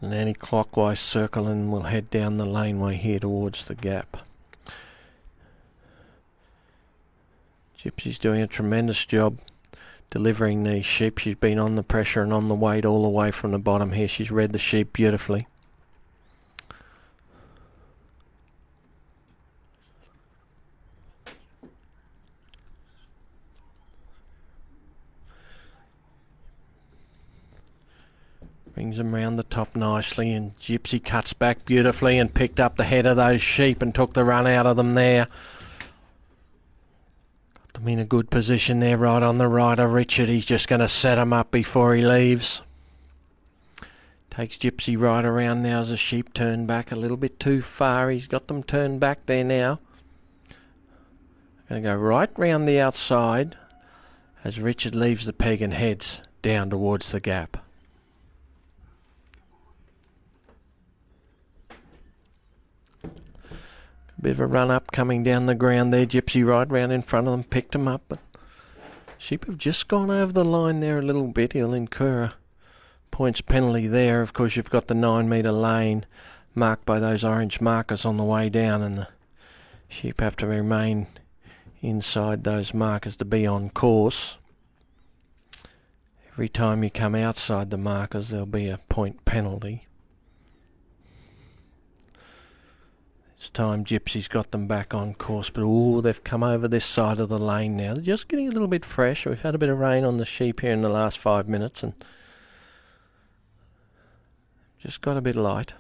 in an anti-clockwise circle, and will head down the laneway here towards the gap. Gypsy's doing a tremendous job delivering these sheep. She's been on the pressure and on the weight all the way from the bottom here. She's read the sheep beautifully. Brings them round the top nicely, and Gypsy cuts back beautifully and picked up the head of those sheep and took the run out of them there. Got them in a good position there right on the right of Richard. He's just going to set them up before he leaves. Takes Gypsy right around now as the sheep turn back a little bit too far. He's got them turned back there now. Going to go right round the outside as Richard leaves the peg and heads down towards the gap. Bit of a run up coming down the ground there. Gypsy right round in front of them, picked him up, but sheep have just gone over the line there a little bit. He'll incur a points penalty there. Of course, you've got the 9 metre lane marked by those orange markers on the way down, and the sheep have to remain inside those markers to be on course. Every time you come outside the markers, there'll be a point penalty. This time Gypsy's got them back on course, but they've come over this side of the lane now. They're just getting a little bit fresh. We've had a bit of rain on the sheep here in the last 5 minutes and just got a bit light.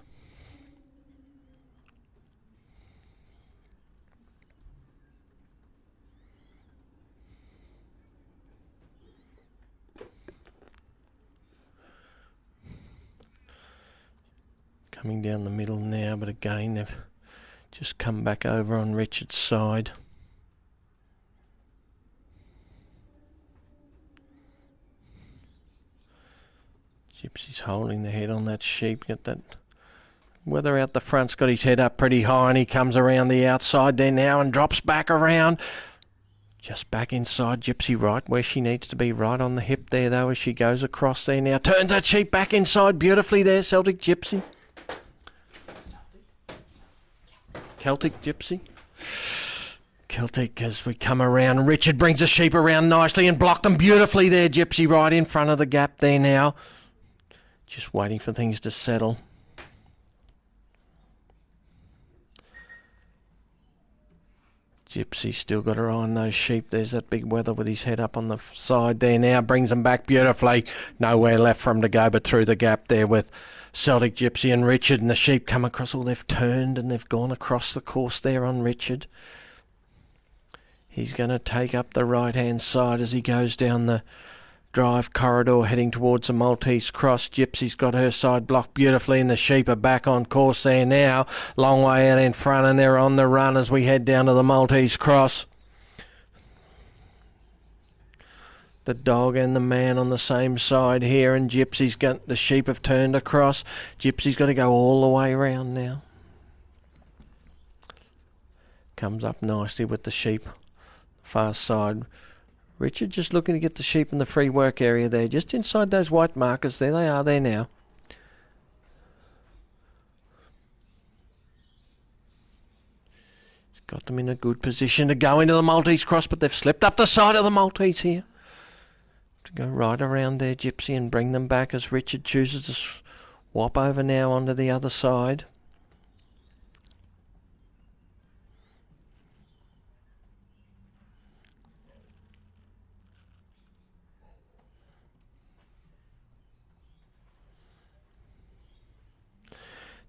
Coming down the middle now, but again they've just come back over on Richard's side. Gypsy's holding the head on that sheep. Got that weather out the front's got his head up pretty high, and he comes around the outside there now and drops back around. Just back inside Gypsy, right where she needs to be, right on the hip there though as she goes across there now. Turns that sheep back inside beautifully there, Celtic Gypsy. Celtic Gypsy. Celtic as we come around. Richard brings the sheep around nicely and blocked them beautifully there, Gypsy, right in front of the gap there now. Just waiting for things to settle. Gypsy still got her eye on those sheep. There's that big weather with his head up on the side there now. Brings them back beautifully. Nowhere left for him to go but through the gap there with Celtic Gypsy and Richard. And the sheep come across. Oh, they've turned and they've gone across the course there on Richard. He's going to take up the right-hand side as he goes down the drive corridor heading towards the Maltese Cross. Gypsy's got her side blocked beautifully and the sheep are back on course there now. Long way out in front and they're on the run as we head down to the Maltese Cross. The dog and the man on the same side here, and Gypsy's got the sheep have turned across. Gypsy's got to go all the way round now. Comes up nicely with the sheep. Far side. Richard just looking to get the sheep in the free work area there, just inside those white markers. There they are there now. He's got them in a good position to go into the Maltese Cross, but they've slipped up the side of the Maltese here. To go right around there, Gypsy, and bring them back as Richard chooses to swap over now onto the other side.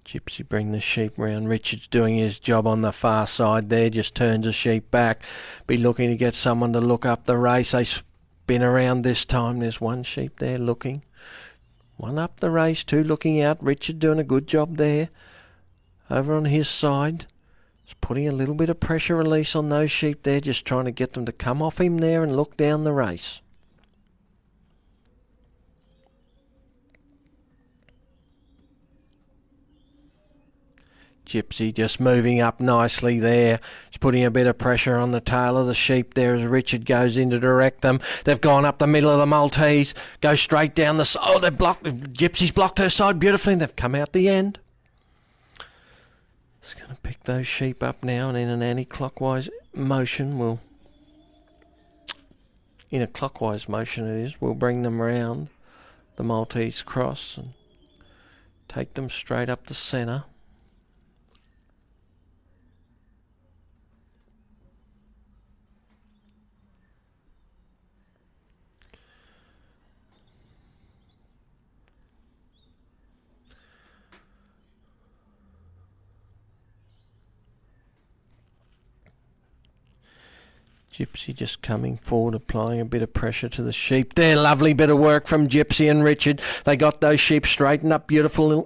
Gypsy bring the sheep round. Richard's doing his job on the far side there, just turns the sheep back. Be looking to get someone to look up the race. They spin around this time. There's one sheep there looking. One up the race, two looking out. Richard doing a good job there. Over on his side. Just putting a little bit of pressure release on those sheep there, just trying to get them to come off him there and look down the race. Gypsy just moving up nicely there. He's putting a bit of pressure on the tail of the sheep there as Richard goes in to direct them. They've gone up the middle of the Maltese. Go straight down the side. Oh, they've blocked. Gypsy's blocked her side beautifully and they've come out the end. Just going to pick those sheep up now and in an anti-clockwise motion in a clockwise motion it is, we'll bring them round the Maltese Cross and take them straight up the centre. Gypsy just coming forward, applying a bit of pressure to the sheep there. Lovely bit of work from Gypsy and Richard. They got those sheep straightened up beautifully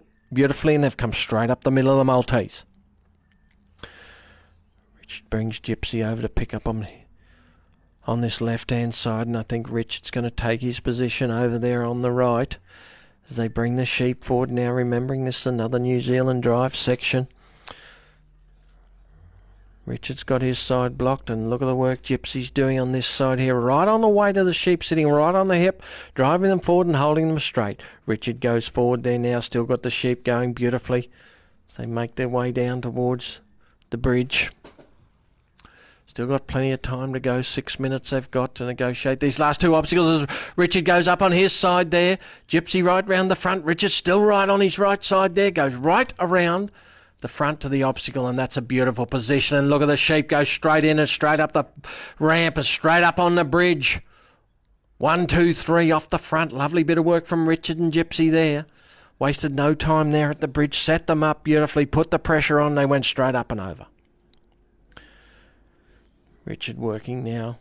and they've come straight up the middle of the Maltese. Richard brings Gypsy over to pick up on this left-hand side, and I think Richard's going to take his position over there on the right as they bring the sheep forward. Now remembering this is another New Zealand drive section. Richard's got his side blocked, and look at the work Gypsy's doing on this side here. Right on the way to the sheep, sitting right on the hip, driving them forward and holding them straight. Richard goes forward there now, still got the sheep going beautifully as they make their way down towards the bridge. Still got plenty of time to go. 6 minutes they've got to negotiate these last two obstacles as Richard goes up on his side there. Gypsy right round the front. Richard still right on his right side there. Goes right around the front to the obstacle, and that's a beautiful position. And look at the sheep go straight in and straight up the ramp and straight up on the bridge. 1, 2, 3 off the front. Lovely bit of work from Richard and Gypsy there. Wasted no time there at the bridge. Set them up beautifully. Put the pressure on. They went straight up and over. Richard working now.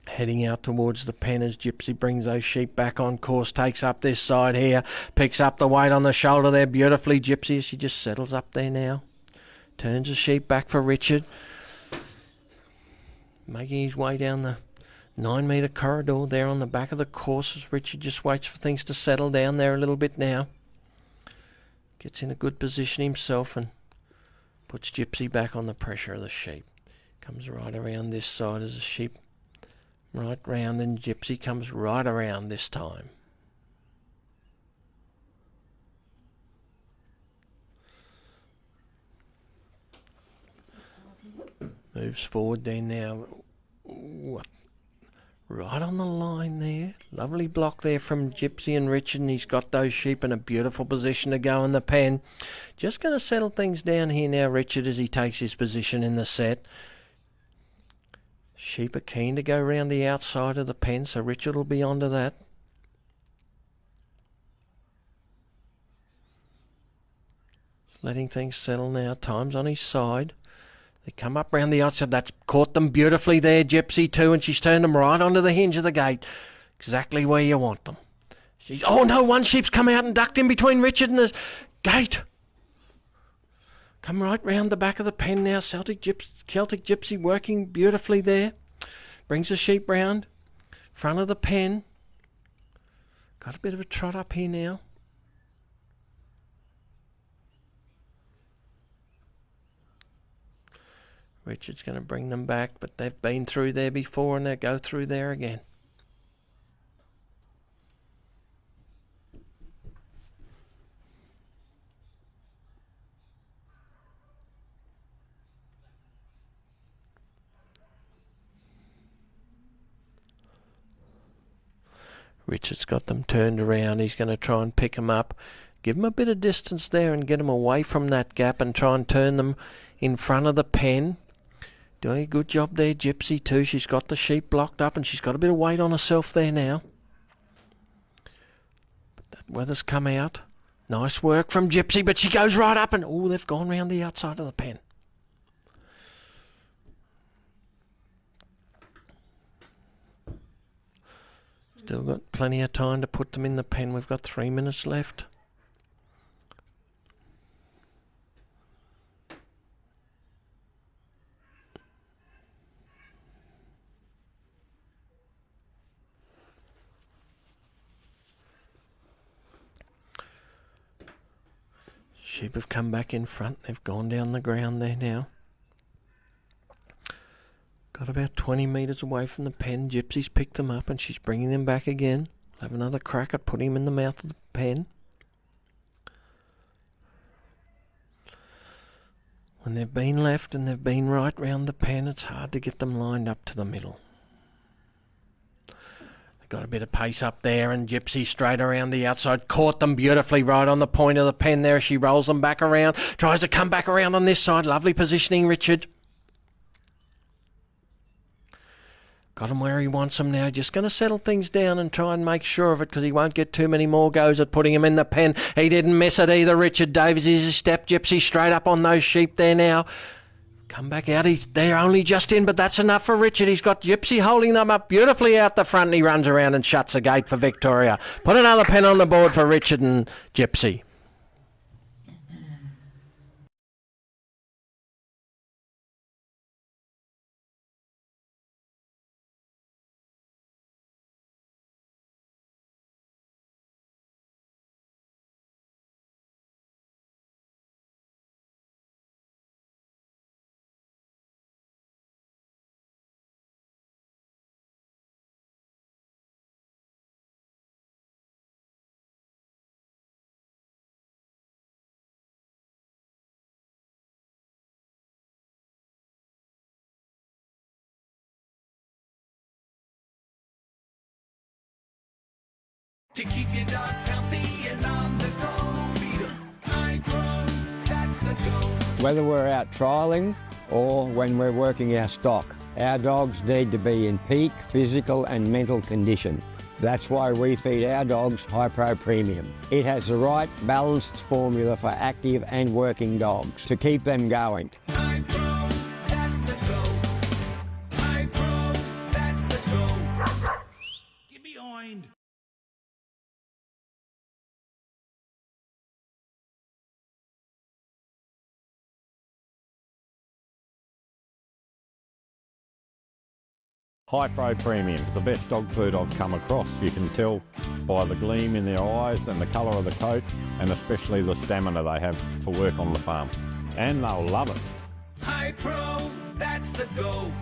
Heading out towards the pen as Gypsy brings those sheep back on course, takes up this side here, picks up the weight on the shoulder there beautifully. Gypsy, she just settles up there now. Turns the sheep back for Richard. Making his way down the 9-metre corridor there on the back of the course as Richard just waits for things to settle down there a little bit now. Gets in a good position himself and puts Gypsy back on the pressure of the sheep. Comes right around this side as the sheep right round, and Gypsy comes right around this time. Moves forward there now. Right on the line there. Lovely block there from Gypsy and Richard, and he's got those sheep in a beautiful position to go in the pen. Just going to settle things down here now, Richard, as he takes his position in the set. Sheep are keen to go round the outside of the pen, so Richard will be onto that. Just letting things settle now. Time's on his side. They come up round the outside. That's caught them beautifully there, Gypsy too, and she's turned them right onto the hinge of the gate. Exactly where you want them. Oh no, one sheep's come out and ducked in between Richard and the gate. Come right round the back of the pen now. Celtic Gypsy working beautifully there. Brings the sheep round. Front of the pen. Got a bit of a trot up here now. Richard's going to bring them back, but they've been through there before and they'll go through there again. Richard's got them turned around. He's going to try and pick them up. Give them a bit of distance there and get them away from that gap and try and turn them in front of the pen. Doing a good job there, Gypsy too. She's got the sheep blocked up and she's got a bit of weight on herself there now. But that weather's come out. Nice work from Gypsy, but she goes right up and, oh, they've gone round the outside of the pen. Still got plenty of time to put them in the pen. We've got 3 minutes left. Sheep have come back in front. They've gone down the ground there now. Got about 20 metres away from the pen. Gypsy's picked them up and she's bringing them back again. We'll have another crack at putting them in the mouth of the pen. When they've been left and they've been right round the pen, it's hard to get them lined up to the middle. Got a bit of pace up there and Gypsy straight around the outside. Caught them beautifully right on the point of the pen there. She rolls them back around. Tries to come back around on this side. Lovely positioning, Richard. Got him where he wants them now. Just going to settle things down and try and make sure of it because he won't get too many more goes at putting him in the pen. He didn't miss it either, Richard Davies. He's a step Gypsy straight up on those sheep there now. Come back out. They're only just in, but that's enough for Richard. He's got Gypsy holding them up beautifully out the front and he runs around and shuts the gate for Victoria. Put another pen on the board for Richard and Gypsy. To keep your dogs healthy and on the go, beat 'em. High Pro, that's the go. Whether we're out trialling or when we're working our stock, our dogs need to be in peak physical and mental condition. That's why we feed our dogs High Pro Premium. It has the right balanced formula for active and working dogs to keep them going. High Pro, that's the go. High Pro, that's the go. Get behind. High Pro Premium, the best dog food I've come across. You can tell by the gleam in their eyes and the colour of the coat, and especially the stamina they have for work on the farm. And they'll love it. High Pro, that's the go.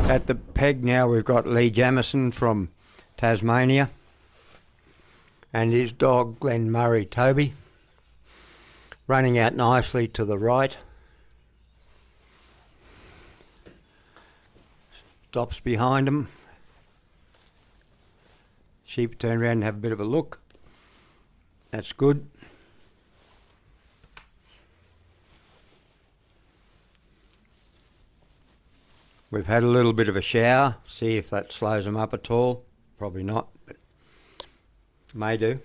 At the peg now we've got Lee Jamison from Tasmania and his dog Glenn Murray Toby, running out nicely to the right. Stops behind him. Sheep turn around and have a bit of a look. That's good. We've had a little bit of a shower, see if that slows them up at all. Probably not, but may do.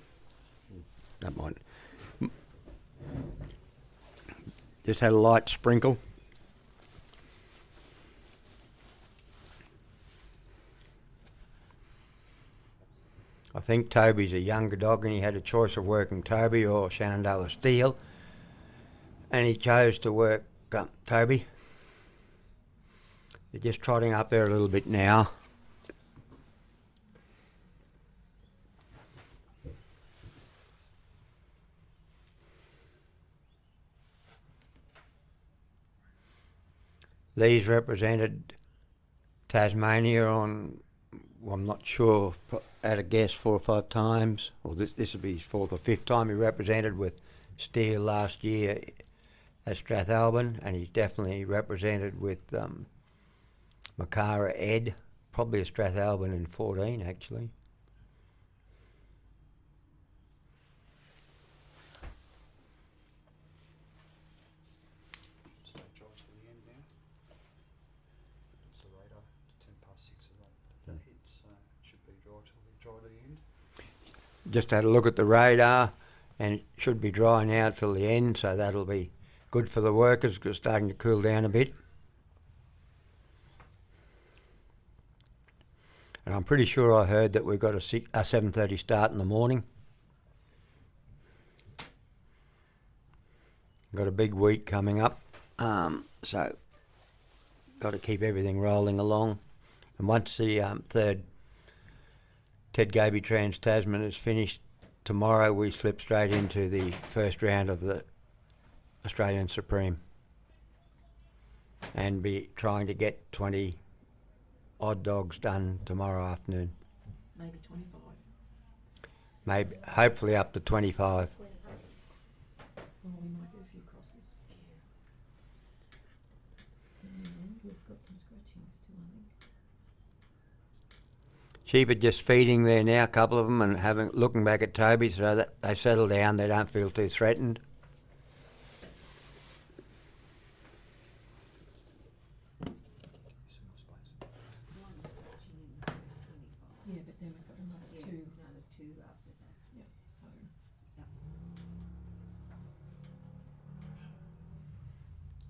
That might. Just had a light sprinkle. I think Toby's a younger dog and he had a choice of working Toby or Shenandoah Steel, and he chose to work Toby. They're just trotting up there a little bit now. Lee's represented Tasmania on, well, I'm not sure, at a guess 4 or 5 times. Well, this will be his 4th or 5th time he represented with Steele last year at Strathalbyn, and he's definitely represented with Makara Ed, probably a Strathalbyn in 14 actually. Stay dry till the end now. It's the radar, 6:10 of that hit, so it should be dry to the end. Just had a look at the radar and it should be dry now till the end, so that'll be good for the workers because it's starting to cool down a bit. And I'm pretty sure I heard that we've got a 7:30 start in the morning. Got a big week coming up, so got to keep everything rolling along. And once the 3rd Ted Gaby Trans-Tasman is finished tomorrow, we slip straight into the first round of the Australian Supreme and be trying to get 20 odd dogs done tomorrow afternoon. Maybe 25. Maybe, hopefully up to 25. Well, we might do a few crosses. We've got some scratchings too, I think. Sheep are just feeding there now, a couple of them, and looking back at Toby so that they settle down, they don't feel too threatened. Yeah, but then we've got another two after that. Yep, so.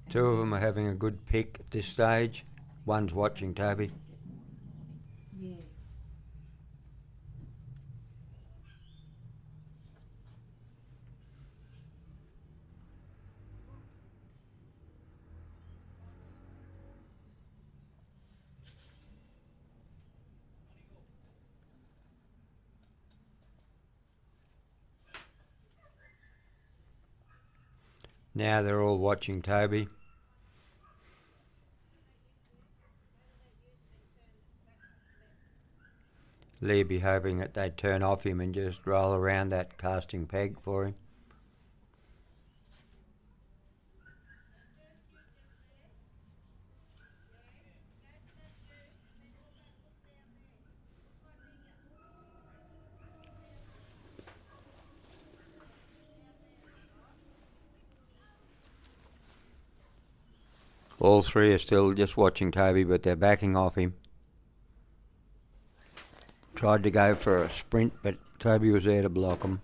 Two of them are having a good pick at this stage. One's watching Toby. Yeah. Now they're all watching Toby. Lee be hoping that they'd turn off him and just roll around that casting peg for him. All three are still just watching Toby, but they're backing off him. Tried to go for a sprint, but Toby was there to block him.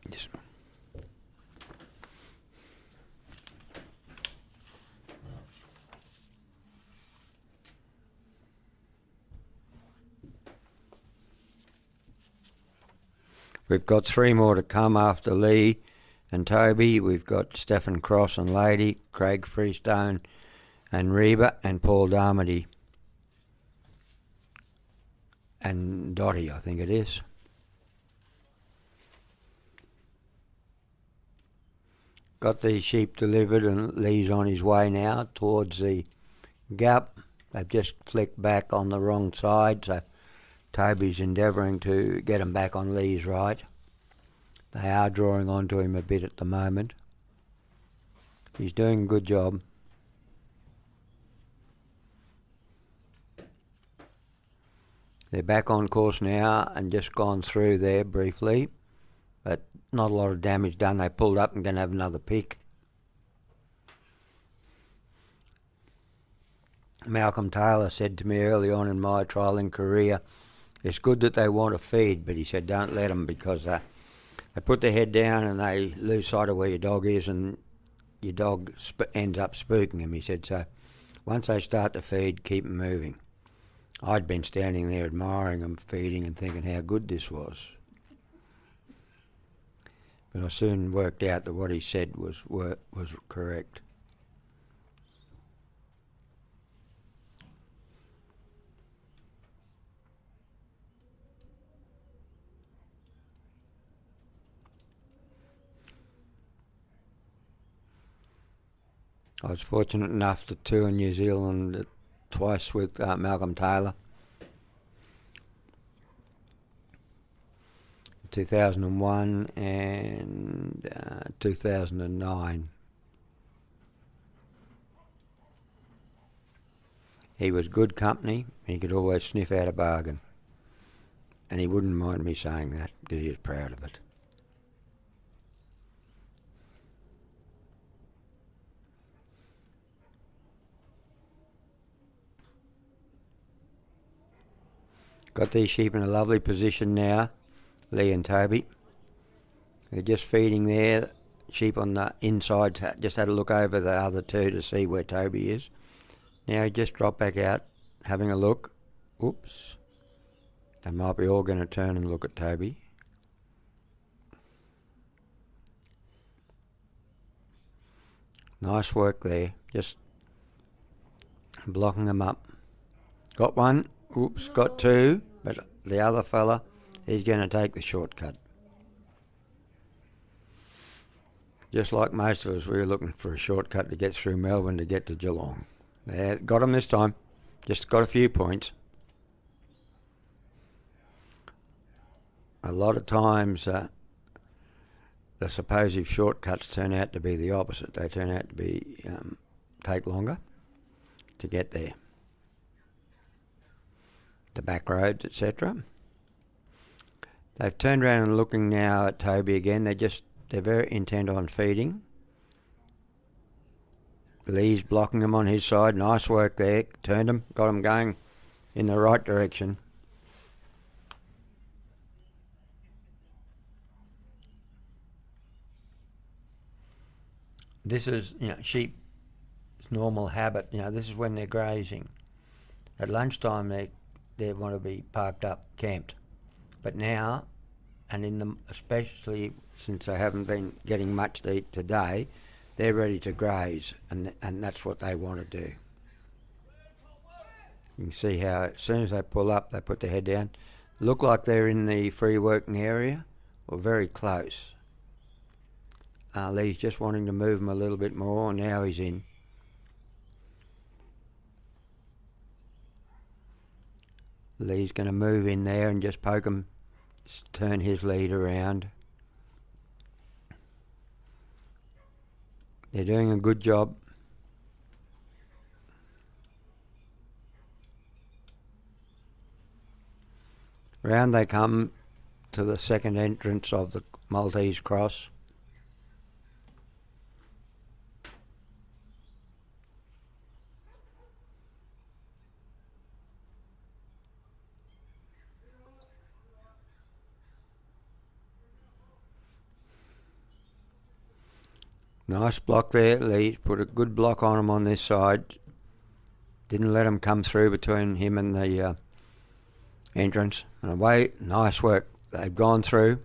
This one. We've got 3 more to come after Lee and Toby. We've got Stephen Cross and Lady, Craig Freestone and Reba, and Paul Darmody. And Dottie, I think it is. Got the sheep delivered and Lee's on his way now towards the gap. They've just flicked back on the wrong side, so Toby's endeavouring to get them back on Lee's right. They are drawing onto him a bit at the moment. He's doing a good job. They're back on course now and just gone through there briefly, but not a lot of damage done. They pulled up and going to have another pick. Malcolm Taylor said to me early on in my trialling career, it's good that they want to feed, but he said don't let them, because they put their head down and they lose sight of where your dog is, and your dog ends up spooking them. He said, so once they start to feed, keep them moving. I'd been standing there admiring them feeding and thinking how good this was. But I soon worked out that what he said was correct. I was fortunate enough to tour New Zealand twice with Malcolm Taylor. 2001 and 2009. He was good company. He could always sniff out a bargain. And he wouldn't mind me saying that, because he was proud of it. Got these sheep in a lovely position now, Lee and Toby. They're just feeding there. Sheep on the inside, just had a look over the other two to see where Toby is. Now he just dropped back out, having a look. Oops. They might be all going to turn and look at Toby. Nice work there, just blocking them up. Got one. Oops, got two, but the other fella, he's going to take the shortcut. Just like most of us, we were looking for a shortcut to get through Melbourne to get to Geelong. They got him this time, just got a few points. A lot of times, the supposed shortcuts turn out to be the opposite. They turn out to be take longer to get there. The back roads, etc. They've turned around and looking now at Toby again. They're very intent on feeding. Lee's blocking them on his side. Nice work there. Turned them, got them going in the right direction. This is, sheep's normal habit. This is when they're grazing. At lunchtime, they want to be parked up, camped. But now, and especially since they haven't been getting much to eat today, they're ready to graze, and that's what they want to do. You can see how as soon as they pull up, they put their head down. Look like they're in the free working area, or very close. Lee's just wanting to move them a little bit more, and now he's in. Lee's going to move in there and just poke him, turn his lead around. They're doing a good job. Round they come to the second entrance of the Maltese Cross. Nice block there. Lee put a good block on him on this side. Didn't let him come through between him and the entrance. And away, nice work. They've gone through.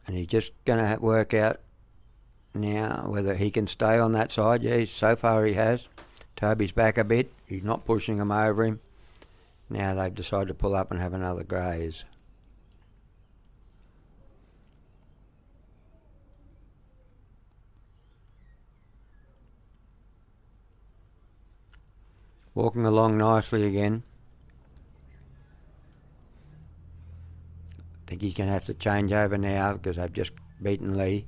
And he's just going to work out now whether he can stay on that side. Yeah, so far he has. Toby's back a bit. He's not pushing him over him. Now they've decided to pull up and have another graze. Walking along nicely again. I think he's going to have to change over now because they've just beaten Lee.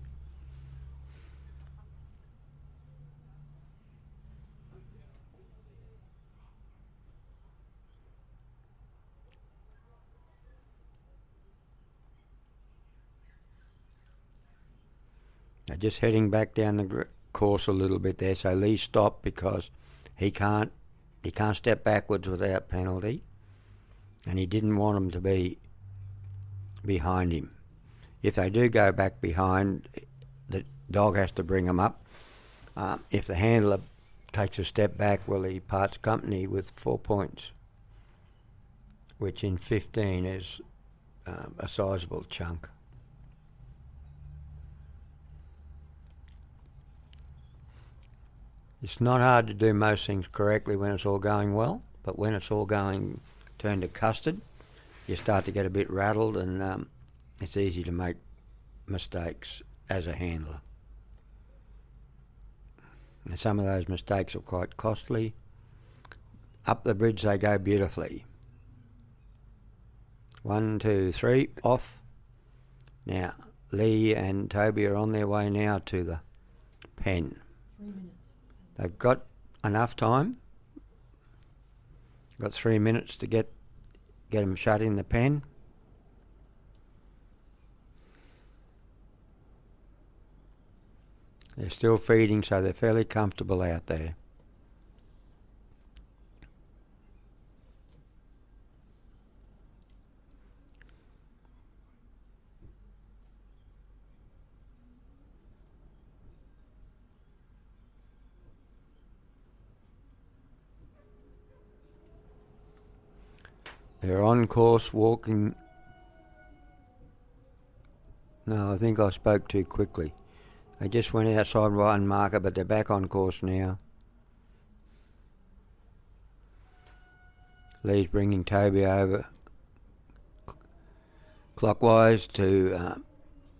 They're just heading back down the course a little bit there, so Lee stopped because he can't step backwards without penalty, and he didn't want them to be behind him. If they do go back behind, the dog has to bring them up. If the handler takes a step back, well, he parts company with 4 points, which in 15 is a sizable chunk. It's not hard to do most things correctly when it's all going well, but when it's all going turned to custard, you start to get a bit rattled, and it's easy to make mistakes as a handler. And some of those mistakes are quite costly. Up the bridge they go beautifully. 1, 2, 3, off. Now, Lee and Toby are on their way now to the pen. 3 minutes. They've got enough time. Got 3 minutes to get them shut in the pen. They're still feeding, so they're fairly comfortable out there. They're on course walking. No, I think I spoke too quickly. They just went outside one marker, but they're back on course now. Lee's bringing Toby over clockwise to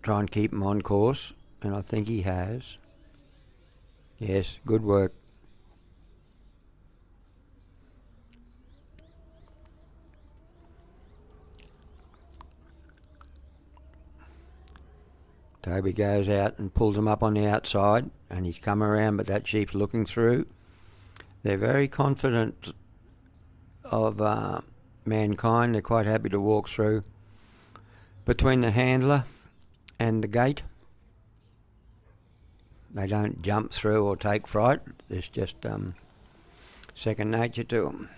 try and keep him on course, and I think he has. Yes, good work. Toby goes out and pulls him up on the outside, and he's come around, but that sheep's looking through. They're very confident of mankind. They're quite happy to walk through between the handler and the gate. They don't jump through or take fright. It's just second nature to them.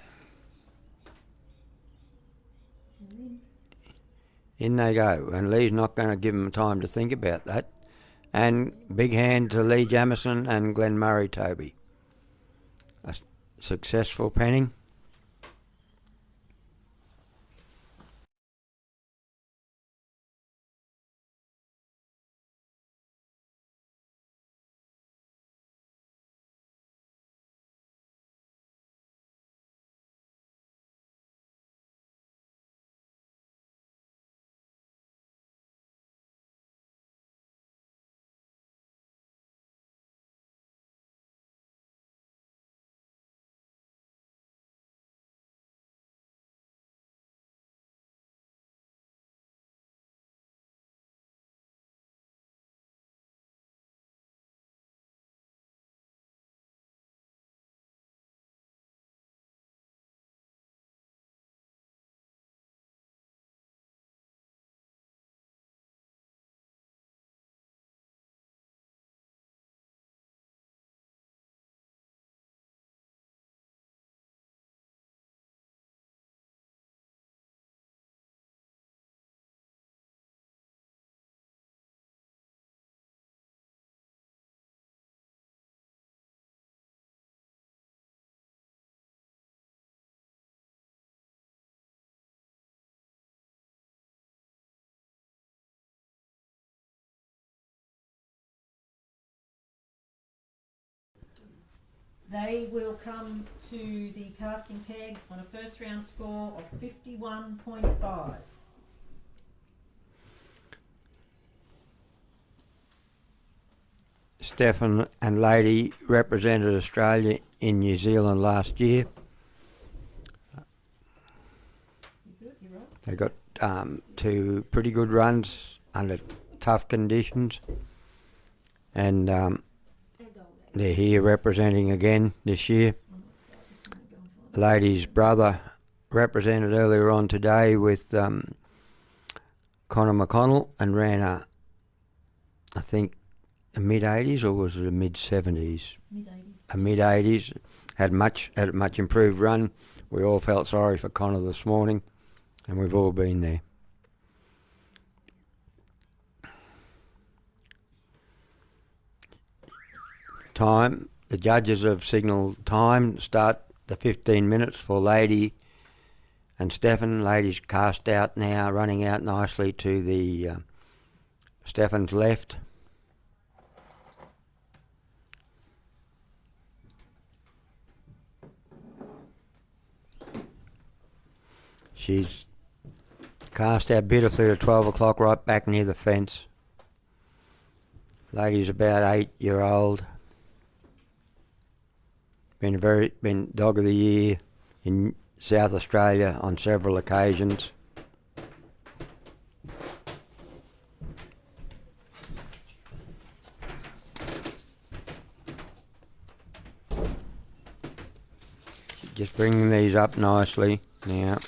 In they go, and Lee's not going to give them time to think about that. And big hand to Lee Jamieson and Glenn Murray Toby. A successful penning. They will come to the casting peg on a first round score of 51.5. Stefan and Lady represented Australia in New Zealand last year. They got 2 pretty good runs under tough conditions, and they're here representing again this year. Lady's brother represented earlier on today with Connor McConnell and ran I think a mid-80s, or was it a mid-70s? Mid-80s. A mid-80s. Had a much improved run. We all felt sorry for Connor this morning, and we've all been there. Time. The judges have signalled time to start the 15 minutes for Lady and Stefan. Lady's cast out now, running out nicely to the Stefan's left. She's cast out beautifully at 12 o'clock, right back near the fence. Lady's about 8-year-old. Been Dog of the Year in South Australia on several occasions. Just bringing these up nicely now.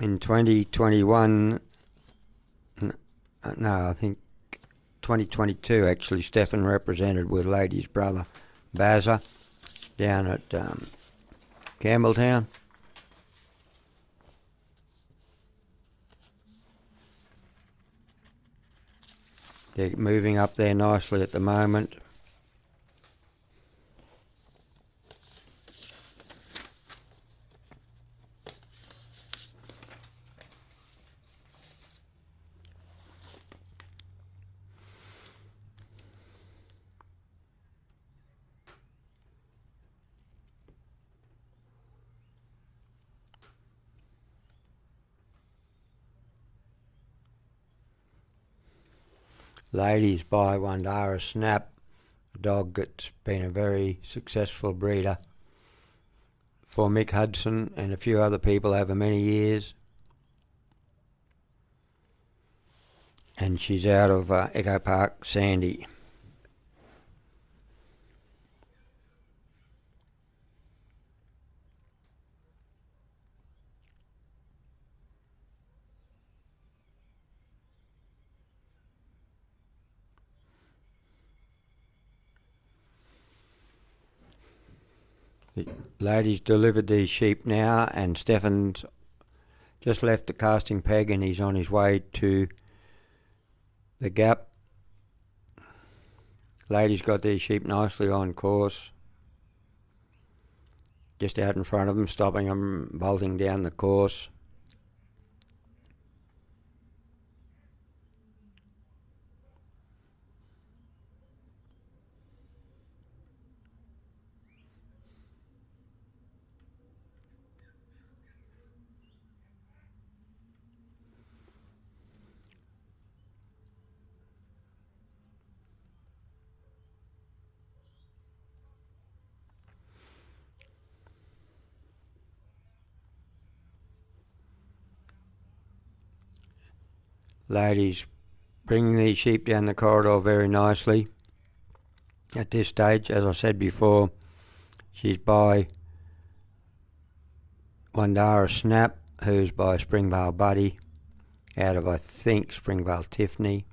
In 2021, no, I think 2022 actually, Stefan represented with Lady's brother, Bazza, down at Campbelltown. They're moving up there nicely at the moment. Ladies by Wandara Snap, a dog that's been a very successful breeder for Mick Hudson and a few other people over many years. And she's out of Echo Park, Sandy. The lady's delivered these sheep now, and Stefan's just left the casting peg and he's on his way to the gap. Lady's got these sheep nicely on course. Just out in front of them, stopping them, bolting down the course. Lady's bringing these sheep down the corridor very nicely. At this stage, as I said before, she's by Wandara Snap, who's by Springvale Buddy, out of, I think, Springvale Tiffany.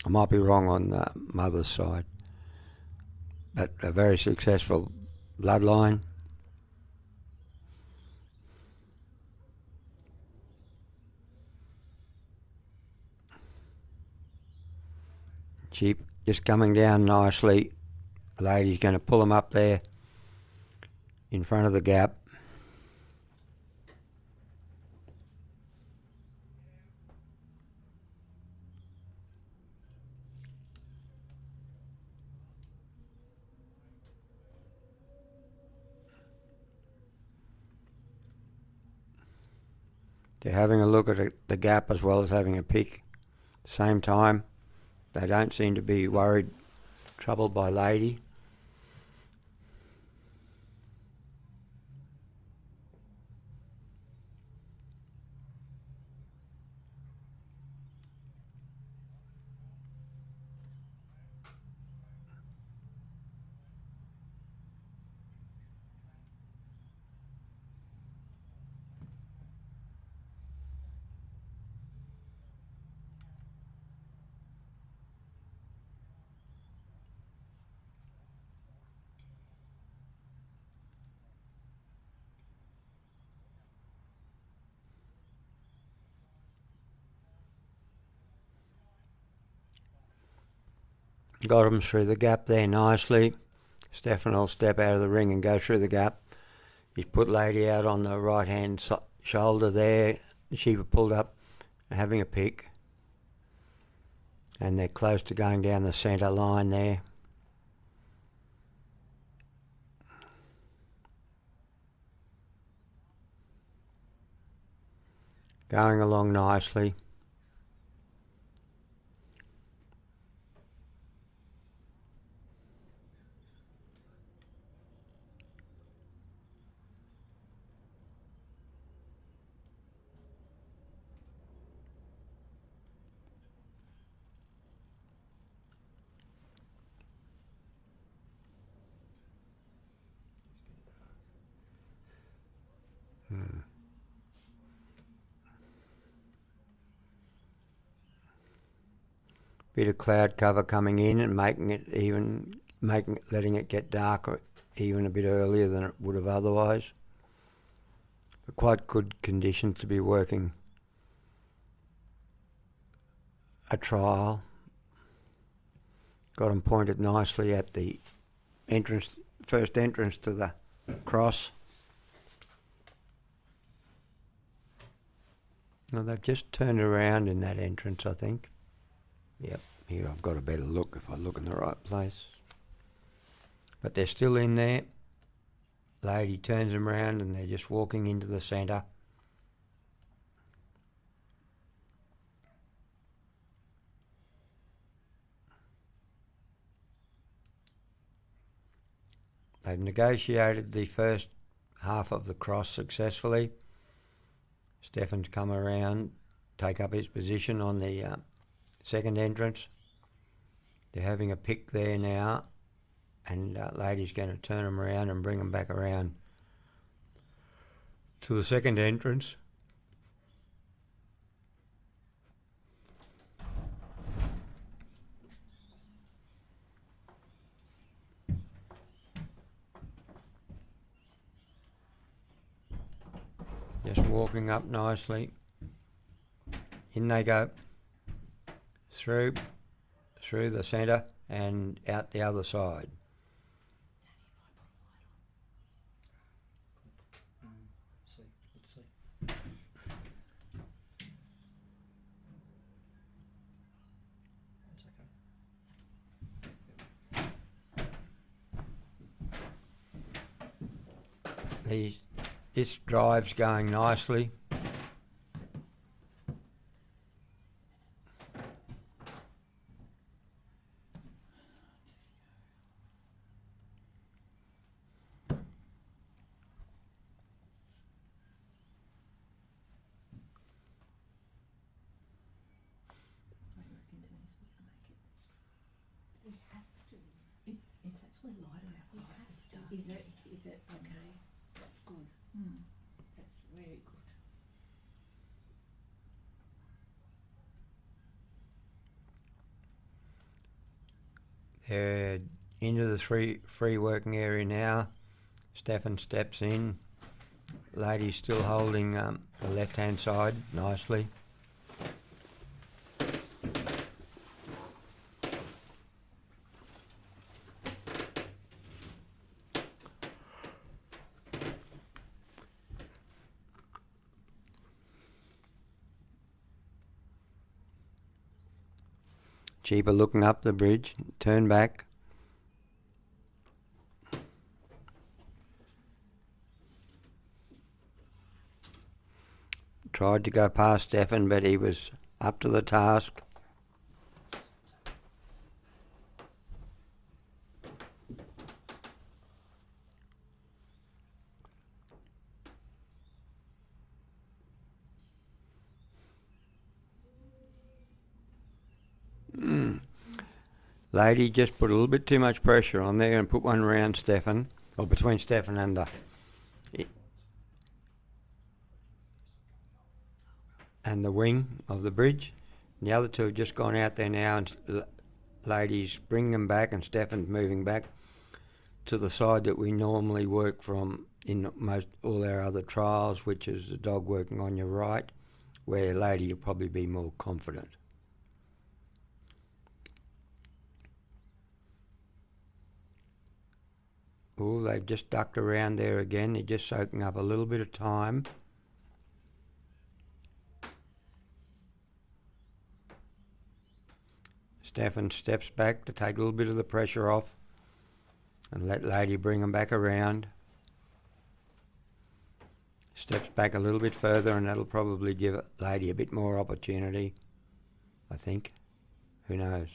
I might be wrong on the mother's side, but a very successful bloodline. Sheep just coming down nicely. Lady's going to pull them up there in front of the gap. They're having a look at the gap as well as having a pick. Same time, they don't seem to be worried, troubled by Lady. Got him through the gap there nicely. Stefan will step out of the ring and go through the gap. He's put Lady out on the right hand shoulder there. She pulled up having a pick. And they're close to going down the centre line there. Going along nicely. Bit of cloud cover coming in and letting it get darker even a bit earlier than it would have otherwise. But quite good conditions to be working a trial. Got them pointed nicely at the first entrance to the cross. Now they've just turned around in that entrance, I think. Yep, here I've got a better look if I look in the right place. But they're still in there. Lady turns them around and they're just walking into the centre. They've negotiated the first half of the cross successfully. Stefan's come around, take up his position on the second entrance. They're having a pick there now, and Lady's going to turn them around and bring them back around to the second entrance. Just walking up nicely. In they go. Through the centre and out the other side. Let's see. That's okay. This drive's going nicely. It's actually lighter outside. It's dark. Is it okay? That's good. That's really good. They're into the free working area now. Stefan steps in. Lady's still holding the left hand side nicely. Cheaper looking up the bridge, turn back. Tried to go past Stefan, but he was up to the task. Lady just put a little bit too much pressure on there and put one round Stefan, or between Stefan and the wing of the bridge. The other two have just gone out there now, and Lady's bringing them back, and Stefan's moving back to the side that we normally work from in most all our other trials, which is the dog working on your right, where Lady will probably be more confident. Oh, they've just ducked around there again. They're just soaking up a little bit of time. Stefan steps back to take a little bit of the pressure off and let Lady bring them back around. Steps back a little bit further, and that'll probably give Lady a bit more opportunity, I think. Who knows?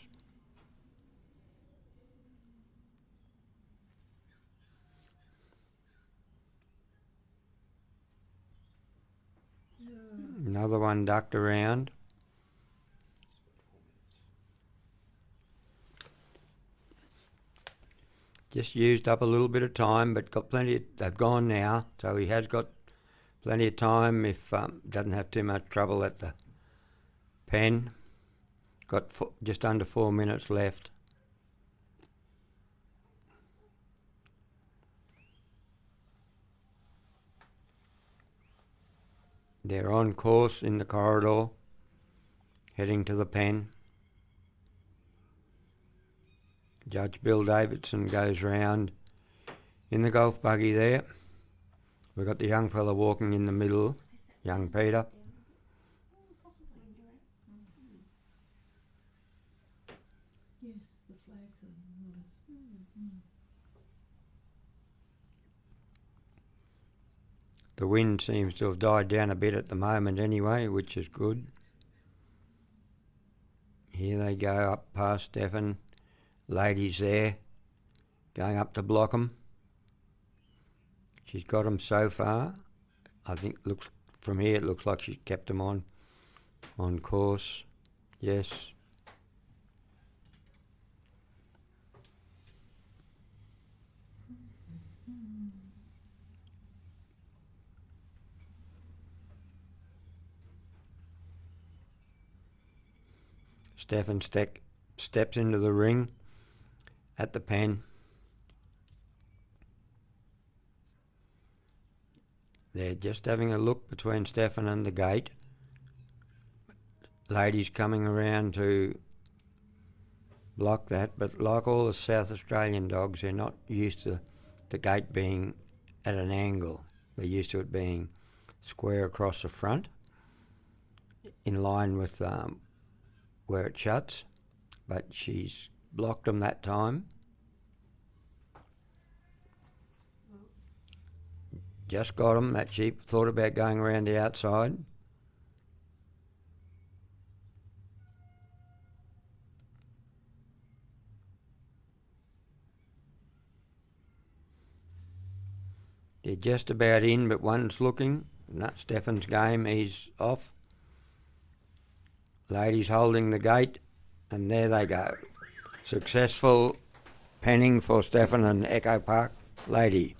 Another one ducked around. Just used up a little bit of time, but got plenty. They've gone now, so he has got plenty of time if doesn't have too much trouble at the pen. Got just under 4 minutes left. They're on course in the corridor, heading to the pen. Judge Bill Davidson goes round in the golf buggy there. We've got the young fella walking in the middle, young Peter. Yes, the flags are nice. The wind seems to have died down a bit at the moment anyway, which is good. Here they go up past Stefan. Lady's there, going up to block him. She's got him so far. I think looks from here it looks like she's kept him on course. Yes. Stefan steps into the ring at the pen. They're just having a look between Stefan and the gate. Lady's coming around to block that, but like all the South Australian dogs, they're not used to the gate being at an angle. They're used to it being square across the front, in line with where it shuts, but she's blocked them that time. Just got them. That sheep thought about going around the outside. They're just about in, but one's looking. No, Stefan's game, he's off. Lady's holding the gate, and there they go. Successful penning for Stefan and Echo Park Lady.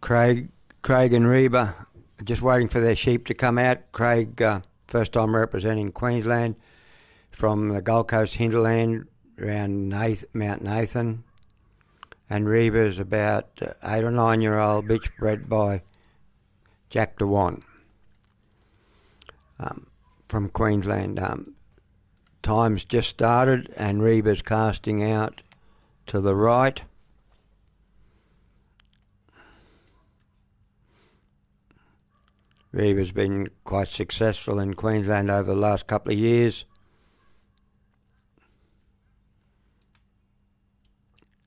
Craig and Reba are just waiting for their sheep to come out. Craig, first time representing Queensland from the Gold Coast hinterland around Mount Nathan. And Reba's about 8 or 9 year old bitch bred by Jack Dewan from Queensland. Time's just started and Reba's casting out to the right. Reba's been quite successful in Queensland over the last couple of years.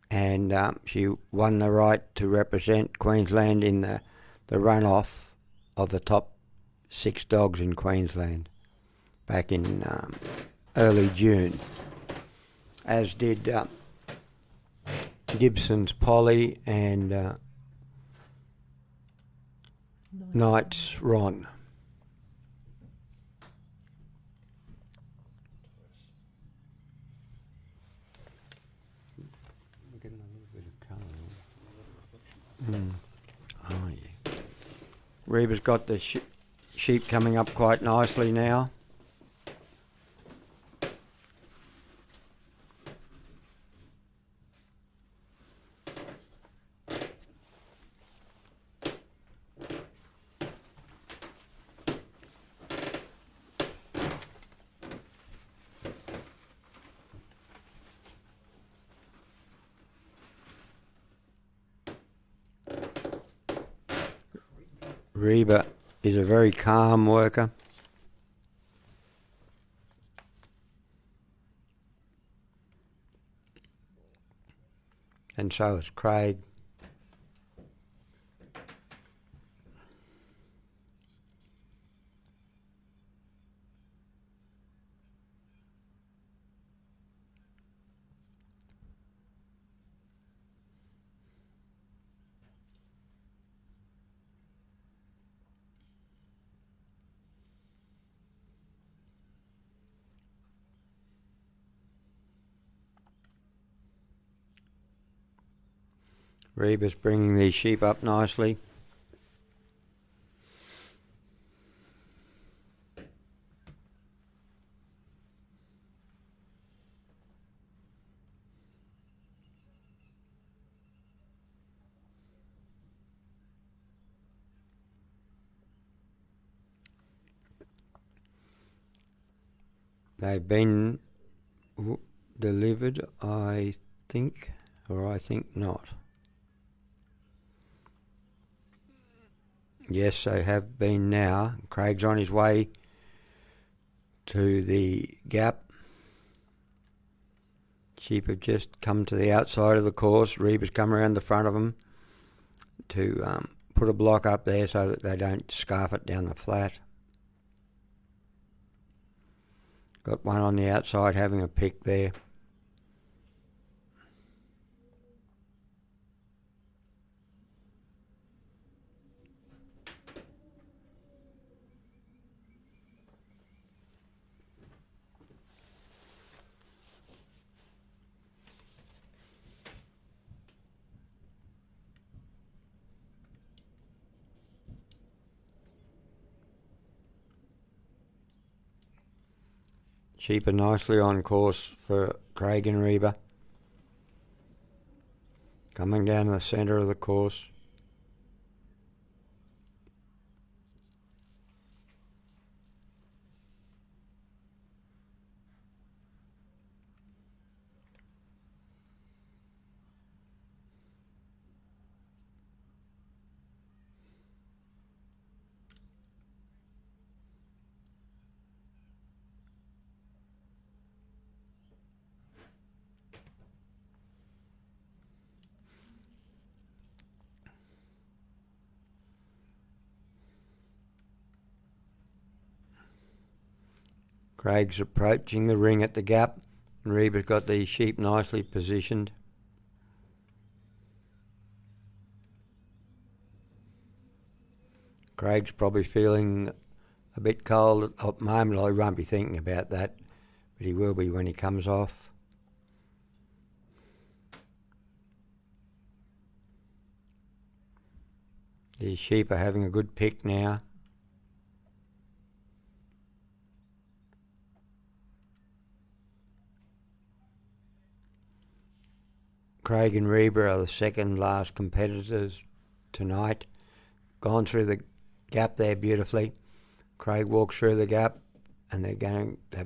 And she won the right to represent Queensland in the runoff of the top 6 dogs in Queensland back in early June, as did Gibson's Polly and Knight's Ron. We're getting a little bit of colour. Oh yeah. Reba's got the sheep coming up quite nicely now. Reba is a very calm worker. And so is Craig. Reba's bringing these sheep up nicely. They've been delivered, I think, or I think not. Yes, they have been now. Craig's on his way to the gap. Sheep have just come to the outside of the course. Reba's come around the front of them to put a block up there so that they don't scarf it down the flat. Got one on the outside having a pick there. Sheep are nicely on course for Craig and Reba. Coming down the centre of the course. Craig's approaching the ring at the gap, and Reba's got these sheep nicely positioned. Craig's probably feeling a bit cold at the moment. I won't be thinking about that, but he will be when he comes off. These sheep are having a good pick now. Craig and Reba are the second last competitors tonight. Gone through the gap there beautifully. Craig walks through the gap and they've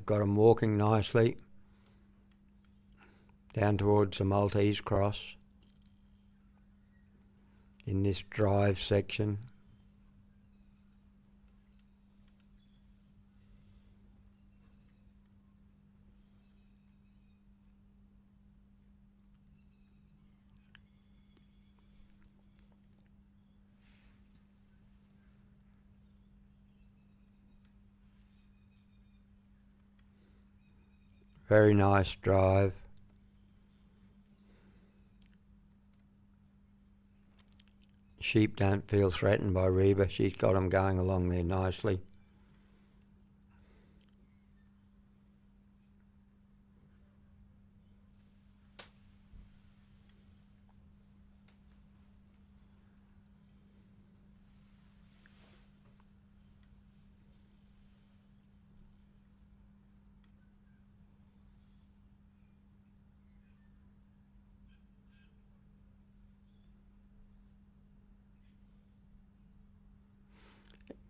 got them walking nicely down towards the Maltese cross in this drive section. Very nice drive. Sheep don't feel threatened by Reba. She's got them going along there nicely.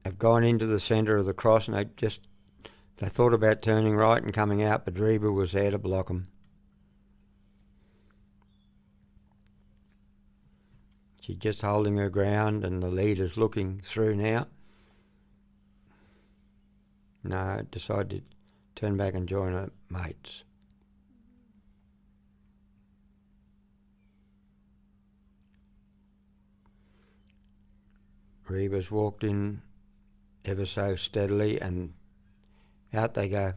Have gone into the centre of the cross and they thought about turning right and coming out, but Reba was there to block them. She's just holding her ground and the leader's looking through now. No, decided to turn back and join her mates. Reba's walked in ever so steadily and out they go.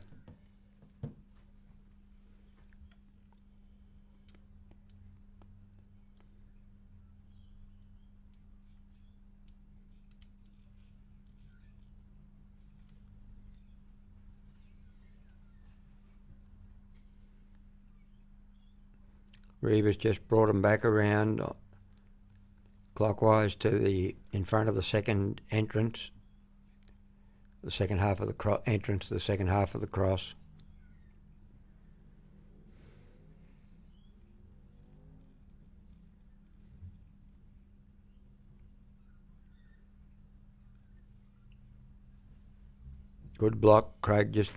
Reba's just brought them back around clockwise to in front of the second entrance. The second half of the entrance to the second half of the cross. Good block. Craig just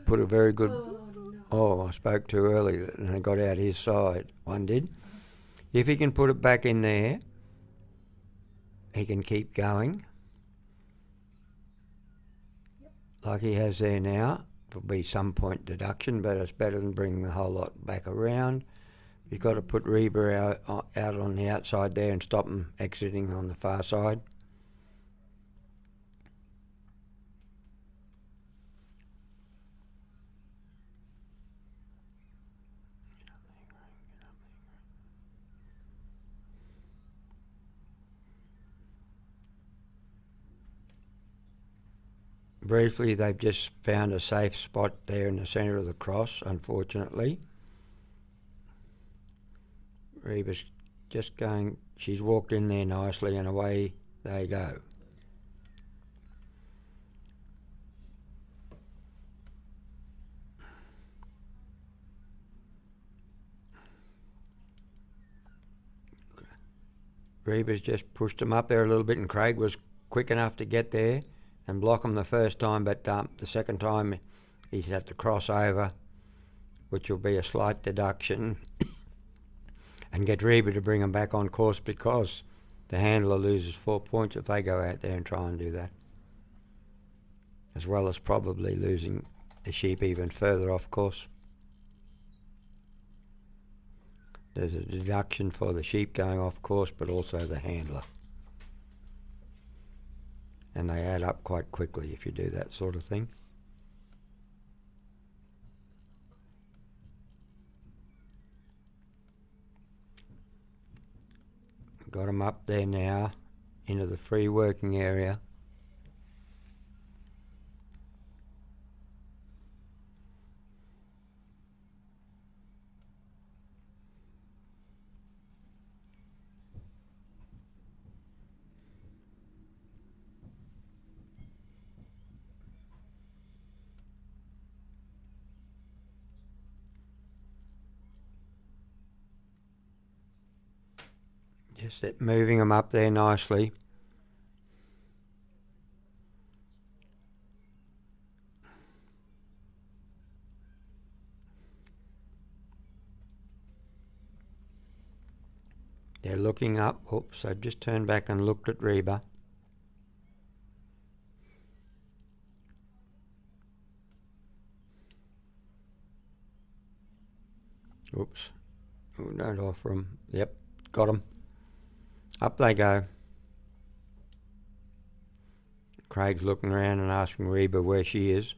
put a very good. Oh, I spoke too early and they got out his side. One did. If he can put it back in there, he can keep going. Like he has there now. There'll be some point deduction, but it's better than bringing the whole lot back around. You've got to put Reba out on the outside there and stop him exiting on the far side. Briefly, they've just found a safe spot there in the centre of the cross, unfortunately. Reba's just going, she's walked in there nicely and away they go. Reba's just pushed them up there a little bit and Craig was quick enough to get there and block him the first time, but the second time he's had to cross over, which will be a slight deduction, and get Reba to bring him back on course because the handler loses 4 points if they go out there and try and do that, as well as probably losing the sheep even further off course. There's a deduction for the sheep going off course, but also the handler. And they add up quite quickly if you do that sort of thing. Got them up there now into the free working area. Just moving them up there nicely. They're looking up. Oops, I just turned back and looked at Reba. Oops. Oh, don't offer them. Yep, got them. Up they go. Craig's looking around and asking Reba where she is.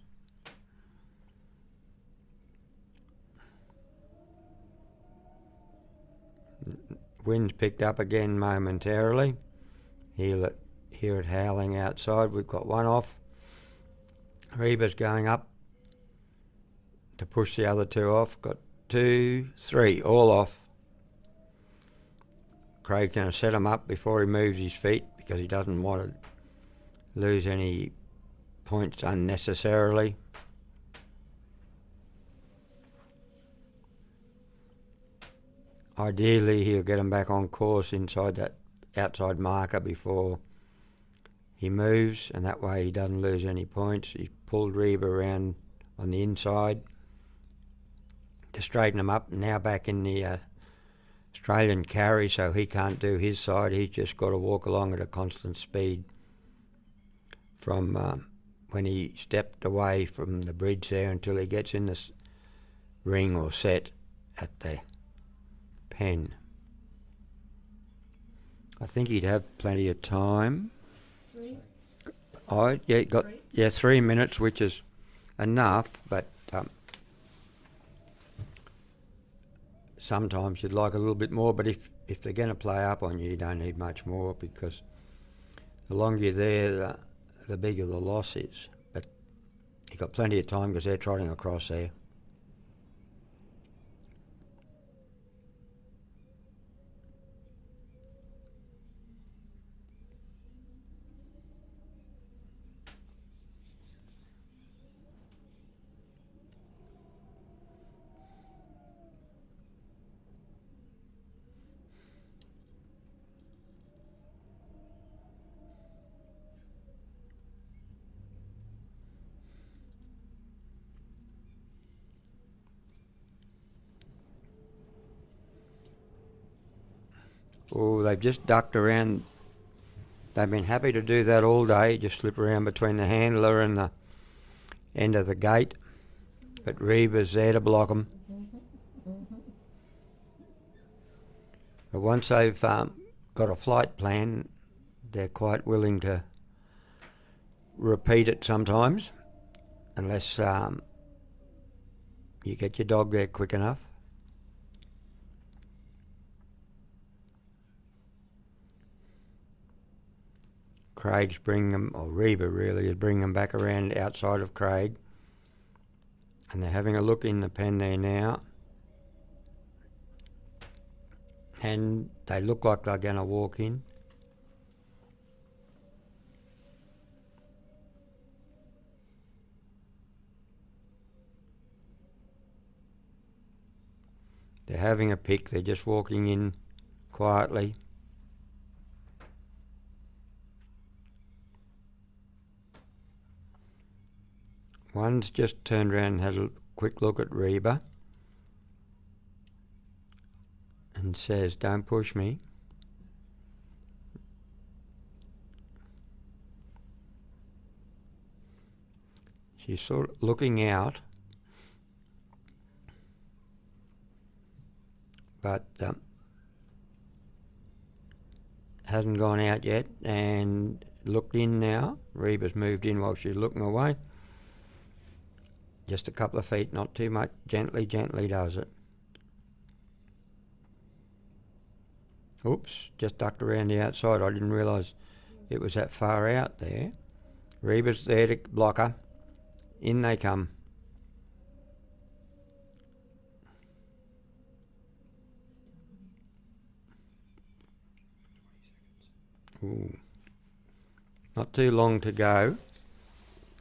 Wind's picked up again momentarily. Hear it howling outside. We've got one off. Reba's going up to push the other two off. Got 2, 3, all off. Craig's going to set them up before he moves his feet because he doesn't want to lose any points unnecessarily. Ideally, he'll get him back on course inside that outside marker before he moves, and that way he doesn't lose any points. He's pulled Reba around on the inside to straighten him up. Now back in the Australian carry, so he can't do his side. He's just got to walk along at a constant speed from when he stepped away from the bridge there until he gets in this ring or set at the pen. I think he'd have plenty of time. 3? Yeah, got 3 minutes, which is enough, but sometimes you'd like a little bit more, but if they're going to play up on you, you don't need much more, because the longer you're there, the bigger the loss is. But you've got plenty of time because they're trotting across there. Oh, they've just ducked around. They've been happy to do that all day, just slip around between the handler and the end of the gate. But Reba's there to block them. But once they've got a flight plan, they're quite willing to repeat it sometimes, unless you get your dog there quick enough. Craig's bringing them, or Reba really is bringing them back around outside of Craig. And they're having a look in the pen there now. And they look like they're going to walk in. They're having a pick, they're just walking in quietly. One's just turned around and had a quick look at Reba and says, "Don't push me." She's sort of looking out, but hasn't gone out yet, and looked in now. Reba's moved in while she's looking away. Just a couple of feet, not too much. Gently, gently does it. Oops, just ducked around the outside. I didn't realise it was that far out there. Reba's there to block her. In they come. Ooh. Not too long to go.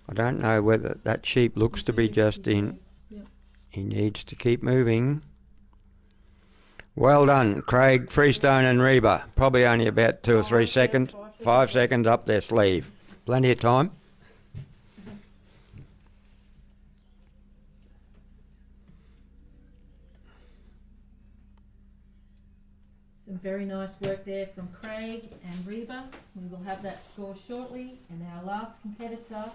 I don't know whether that sheep looks to be just in. Yep. He needs to keep moving. Well done, Craig, Freestone and Reba. Probably only about 2 or 3 seconds. 5 seconds up their sleeve. Plenty of time. Some very nice work there from Craig and Reba. We will have that score shortly. And our last competitor,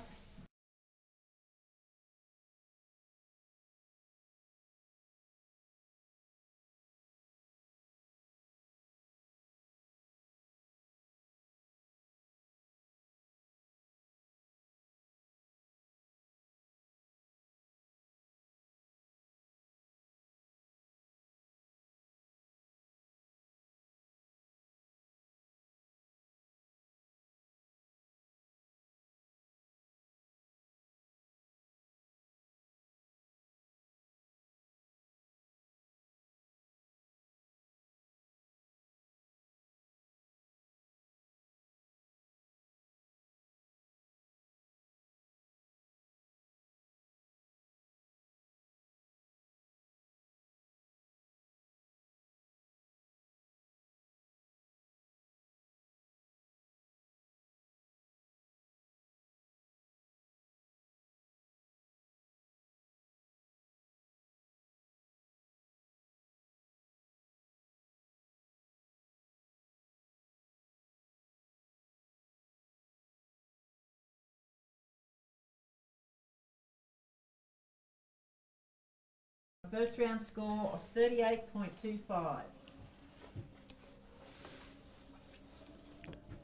first round score of 38.25.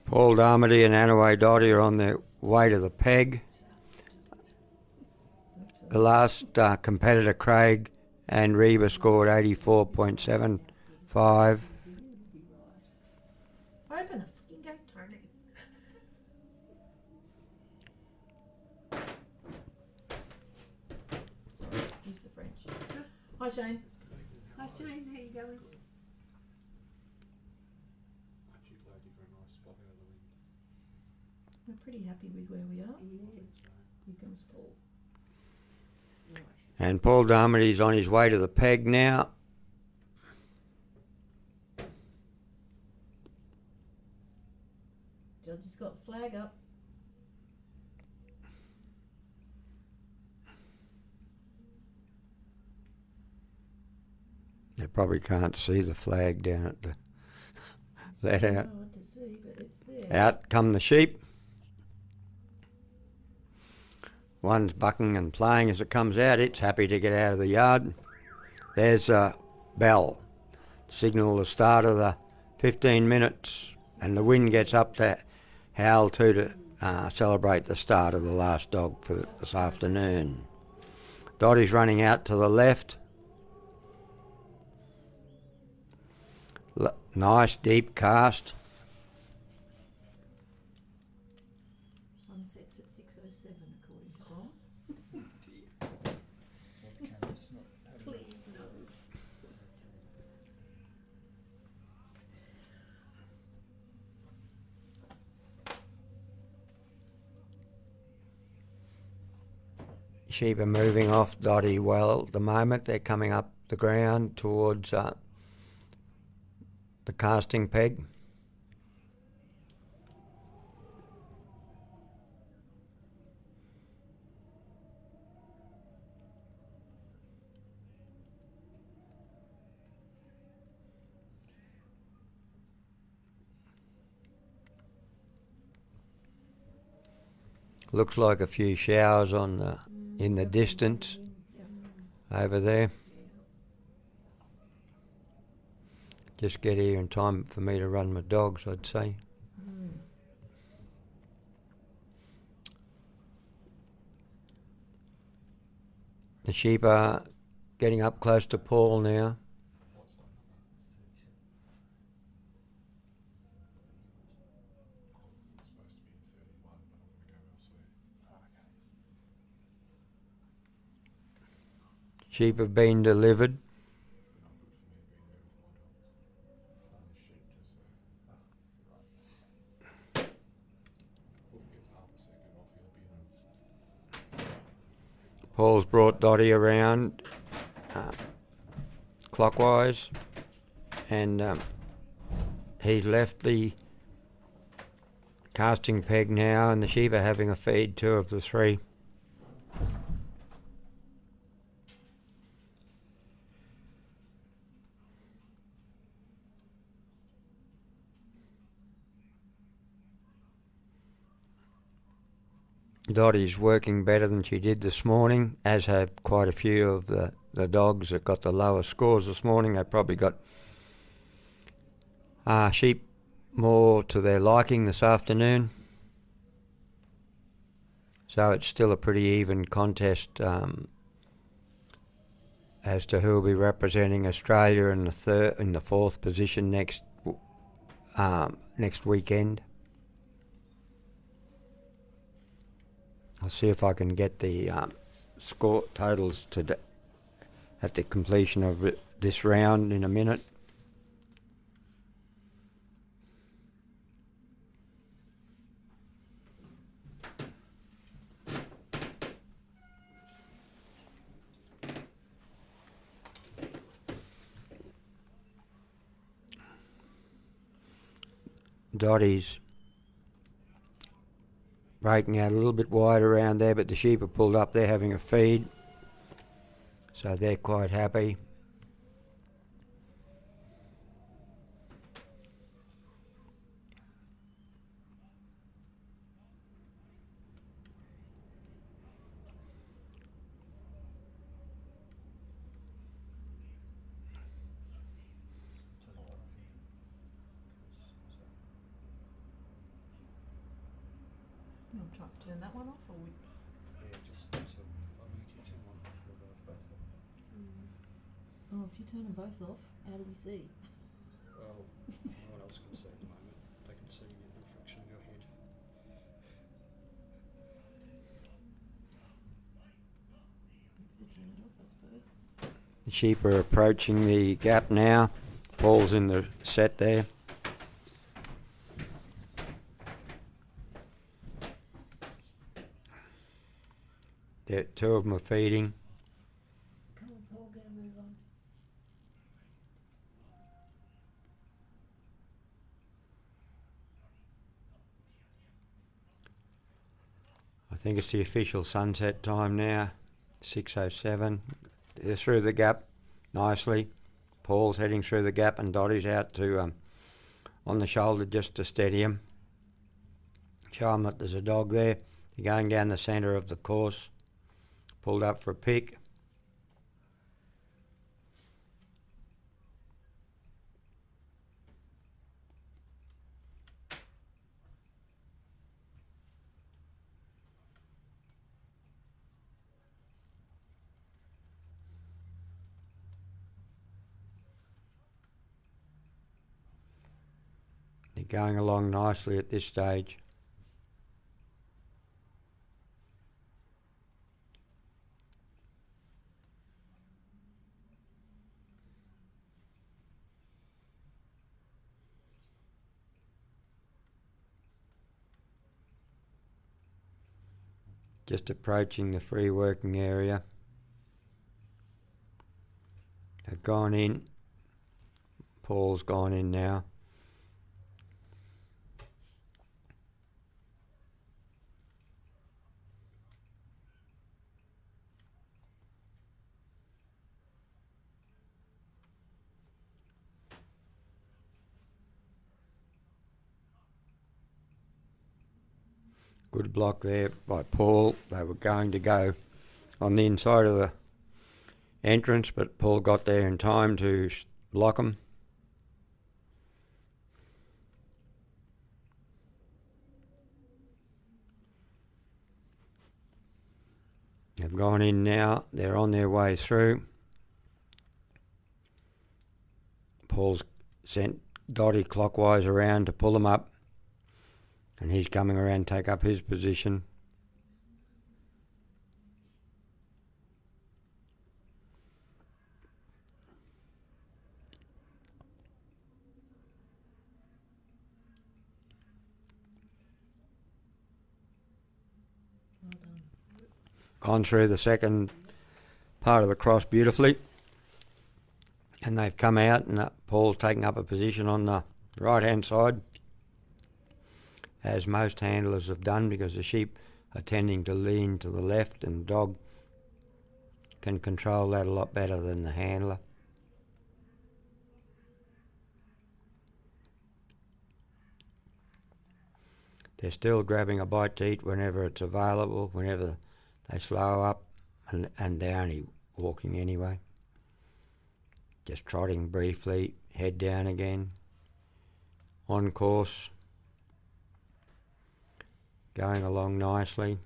Paul Darmody and Anaway Dotty are on their way to the peg. The last competitor, Craig and Reba, scored 84.75. Open the fucking gate, Tony. Sorry, excuse the French. Hi, Shane. Hi Shane, how you going? We're pretty happy with where we are. Yeah. Here comes Paul. And Paul Darmody's on his way to the peg now. Judge has got the flag up. They probably can't see the flag down at the let I out. don't know what to see, but it's there. Out come the sheep. One's bucking and playing as it comes out. It's happy to get out of the yard. There's a bell. Signal the start of the 15 minutes, and the wind gets up to howl to celebrate the start of the last dog for this afternoon. Dotty's running out to the left. Nice deep cast. Sunsets at 6:07 according to Paul. Please no. Sheep are moving off Dotty well at the moment. They're coming up the ground towards the casting peg. Looks like a few showers on the in the distance over there. Just get here in time for me to run my dogs, I'd say. The sheep are getting up close to Paul now. Sheep have been delivered. Paul's brought Dotty around clockwise. and he's left the casting peg now, and the sheep are having a feed, 2 of the 3. Dottie's working better than she did this morning, as have quite a few of the dogs that got the lowest scores this morning. They probably got sheep more to their liking this afternoon. So it's still a pretty even contest as to who will be representing Australia in the 4th position next weekend. I'll see if I can get the score totals at the completion of this round in a minute. Dottie's breaking out a little bit wide around there, but the sheep are pulled up. They're having a feed, so they're quite happy. I'm trying to turn that one off, or we... Yeah, just I need you to turn one off for both of them. Oh, if you turn them both off, how do we see? Well, no one else can see at the moment. They can see the reflection of your head. We'll turn it off, I suppose. The sheep are approaching the gap now. Paul's in the set there. There, 2 of them are feeding. Come on, Paul, get a move on. I think it's the official sunset time now, 6:07. They're through the gap nicely. Paul's heading through the gap, and Dottie's out to on the shoulder just to steady him. Show him that there's a dog there. They're going down the centre of the course. Pulled up for a pick. They're going along nicely at this stage. Just approaching the free working area. They've gone in. Paul's gone in now. Good block there by Paul. They were going to go on the inside of the entrance, but Paul got there in time to block them. They've gone in now. They're on their way through. Paul's sent Dottie clockwise around to pull them up. And he's coming around to take up his position. Well done. Gone through the second part of the cross beautifully. And they've come out, and Paul's taking up a position on the right-hand side, as most handlers have done, because the sheep are tending to lean to the left, and the dog can control that a lot better than the handler. They're still grabbing a bite to eat whenever it's available, whenever they slow up, and they're only walking anyway. Just trotting briefly, head down again, on course, going along nicely.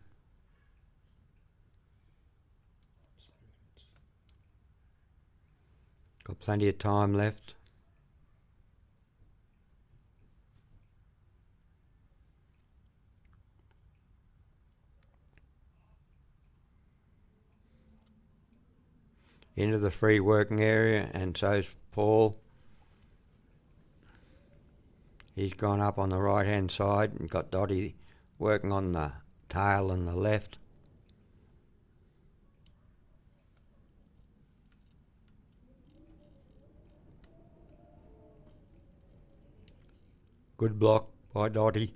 Got plenty of time left. Into the free working area, and so's Paul. He's gone up on the right hand side and got Dottie working on the tail on the left. Good block by Dottie.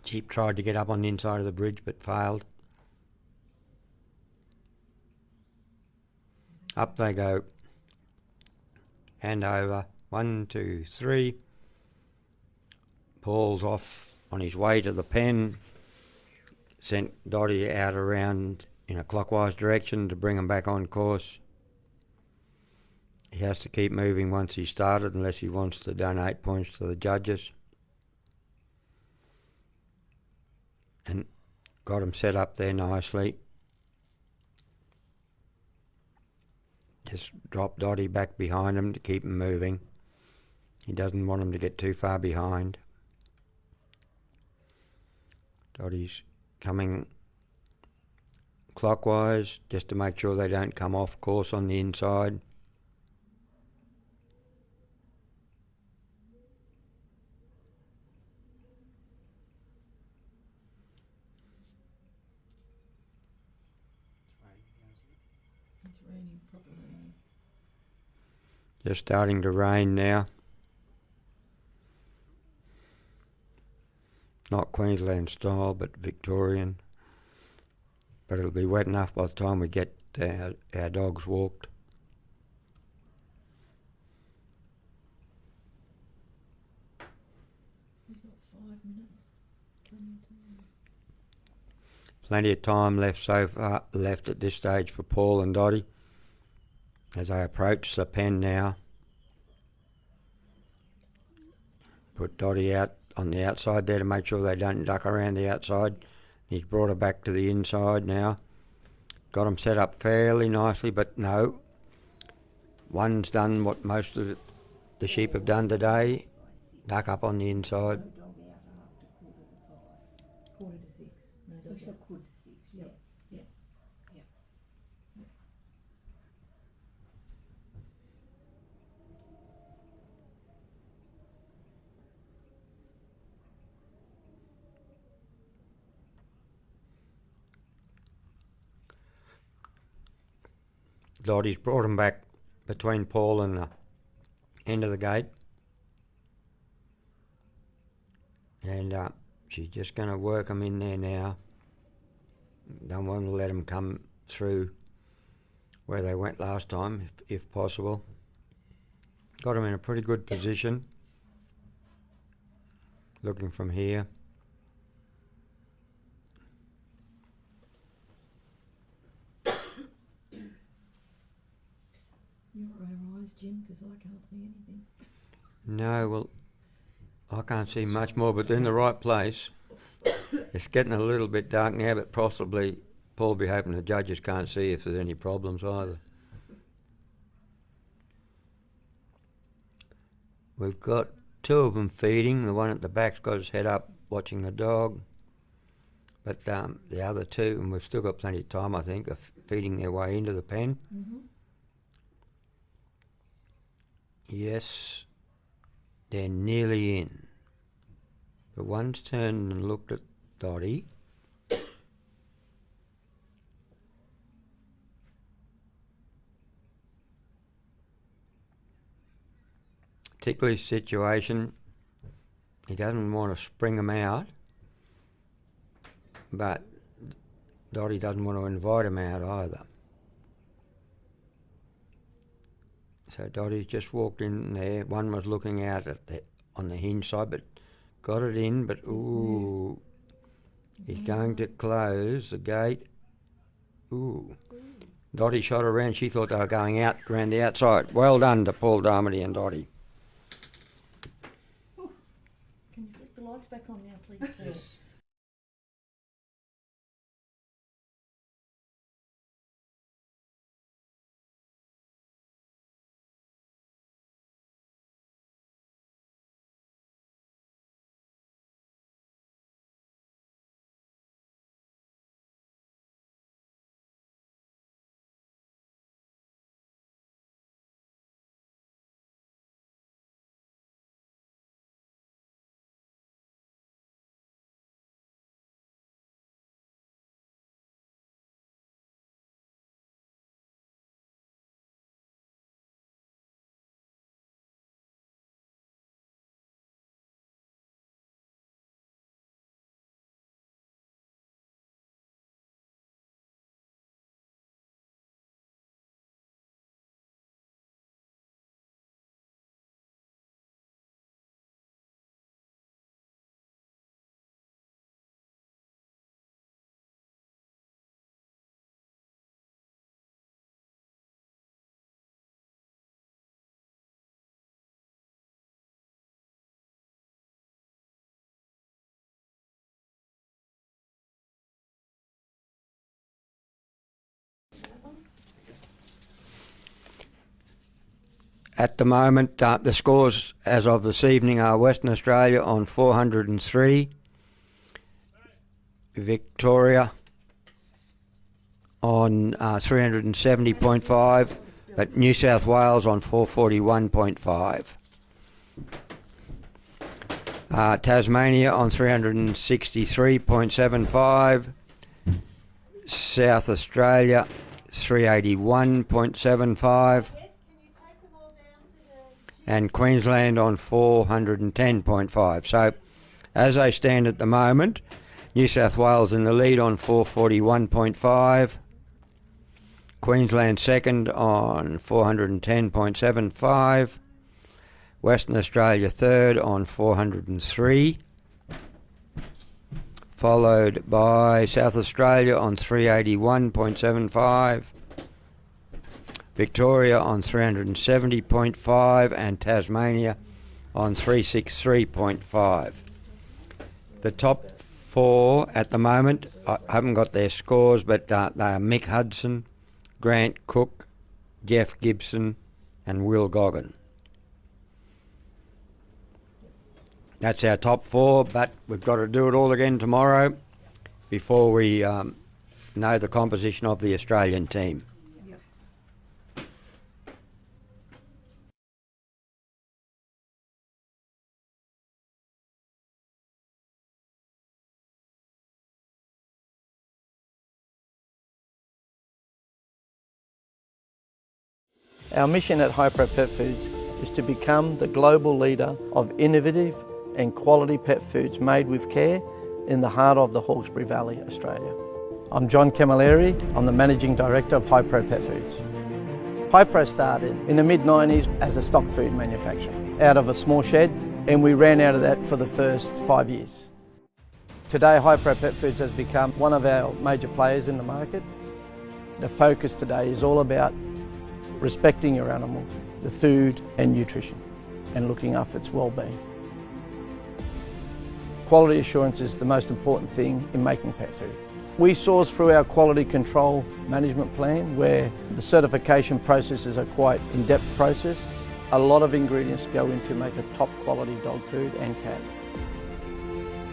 Sheep tried to get up on the inside of the bridge but failed. Up they go. Hand over. 1, 2, 3. Paul's off on his way to the pen. Sent Dottie out around in a clockwise direction to bring him back on course. He has to keep moving once he started, unless he wants to donate points to the judges. And got him set up there nicely. Just drop Dottie back behind him to keep him moving. He doesn't want him to get too far behind. Dottie's coming clockwise just to make sure they don't come off course on the inside. It's raining, proper raining. Just starting to rain now. Not Queensland style, but Victorian. But it'll be wet enough by the time we get our dogs walked. We've got 5 minutes. Plenty of time left so far, left at this stage for Paul and Dottie as they approach the pen now. Put Dottie out on the outside there to make sure they don't duck around the outside. He's brought her back to the inside now. Got them set up fairly nicely, but no. One's done what most of the sheep have done today. Duck up on the inside. Quarter to 6. No, We said quarter to 6, yeah. Yeah. Dottie's brought him back between Paul and the end of the gate. And she's just going to work them in there now. Don't want to let them come through where they went last time, if possible. Got them in a pretty good position. Looking from here. You're our eyes, Jim, because I can't see anything. No, well, I can't see much more, but they're in the right place. It's getting a little bit dark now, but possibly Paul will be hoping the judges can't see if there's any problems either. We've got 2 of them feeding. The one at the back's got his head up watching the dog. But the other 2, and we've still got plenty of time, I think, are feeding their way into the pen. Mm-hmm. Yes, they're nearly in. But one's turned and looked at Dottie. particular situation, he doesn't want to spring them out, but Dottie doesn't want to invite him out either. So Dottie's just walked in there. One was looking out at on the hinge side, but got it in. But ooh, he's going to close the gate. Ooh, Dottie shot around. She thought they were going out around the outside. Well done to Paul Darmody and Dottie. Can you flip the lights back on now, please, sir? Yes. At the moment, the scores as of this evening are Western Australia on 403, Victoria on 370.5, but New South Wales on 441.5. Tasmania on 363.75, South Australia 381.75, and Queensland on 410.5. So, as they stand at the moment, New South Wales in the lead on 441.5, Queensland second on 410.75, Western Australia third on 403, followed by South Australia on 381.75, Victoria on 370.5 and Tasmania on 363.5. The top four at the moment, I haven't got their scores, but they are Mick Hudson, Grant Cook, Jeff Gibson and Will Goggin. That's our top four, but we've got to do it all again tomorrow before we know the composition of the Australian team. Our mission at Hypro Pet Foods is to become the global leader of innovative and quality pet foods made with care in the heart of the Hawkesbury Valley, Australia. I'm John Camilleri, I'm the Managing Director of Hypro Pet Foods. Hypro started in the mid-90s as a stock food manufacturer out of a small shed, and we ran out of that for the first 5 years. Today Hypro Pet Foods has become one of our major players in the market. The focus today is all about respecting your animal, the food and nutrition, and looking after its well-being. Quality assurance is the most important thing in making pet food. We source through our quality control management plan, where the certification processes are quite in-depth process. A lot of ingredients go in to make a top quality dog food and cat.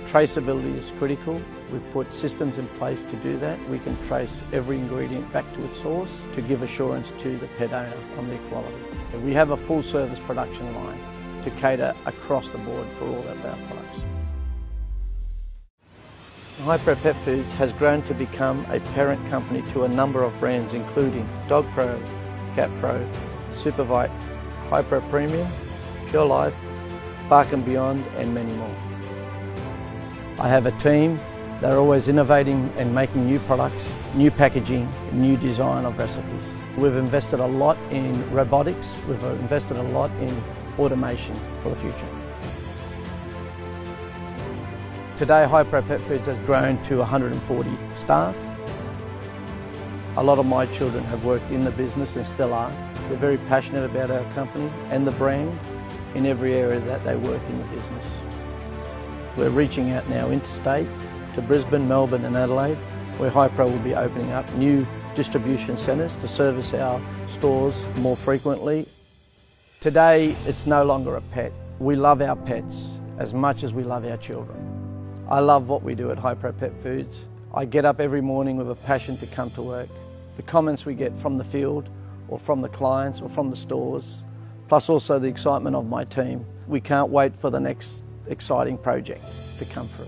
Traceability is critical. We've put systems in place to do that. We can trace every ingredient back to its source to give assurance to the pet owner on their quality. We have a full service production line to cater across the board for all of our products. Hypro Pet Foods has grown to become a parent company to a number of brands including Dog Pro, Cat Pro, Supervite, Hypro Premium, Secure Life, Bark and Beyond, and many more. I have a team that are always innovating and making new products, new packaging, new design of recipes. We've invested a lot in robotics, we've invested a lot in automation for the future. Today, Hypro Pet Foods has grown to 140 staff. A lot of my children have worked in the business and still are. They're very passionate about our company and the brand in every area that they work in the business. We're reaching out now interstate to Brisbane, Melbourne and Adelaide, where Hypro will be opening up new distribution centres to service our stores more frequently. Today, it's no longer a pet. We love our pets as much as we love our children. I love what we do at Hypro Pet Foods. I get up every morning with a passion to come to work. The comments we get from the field or from the clients or from the stores, plus also the excitement of my team. We can't wait for the next exciting project to come through.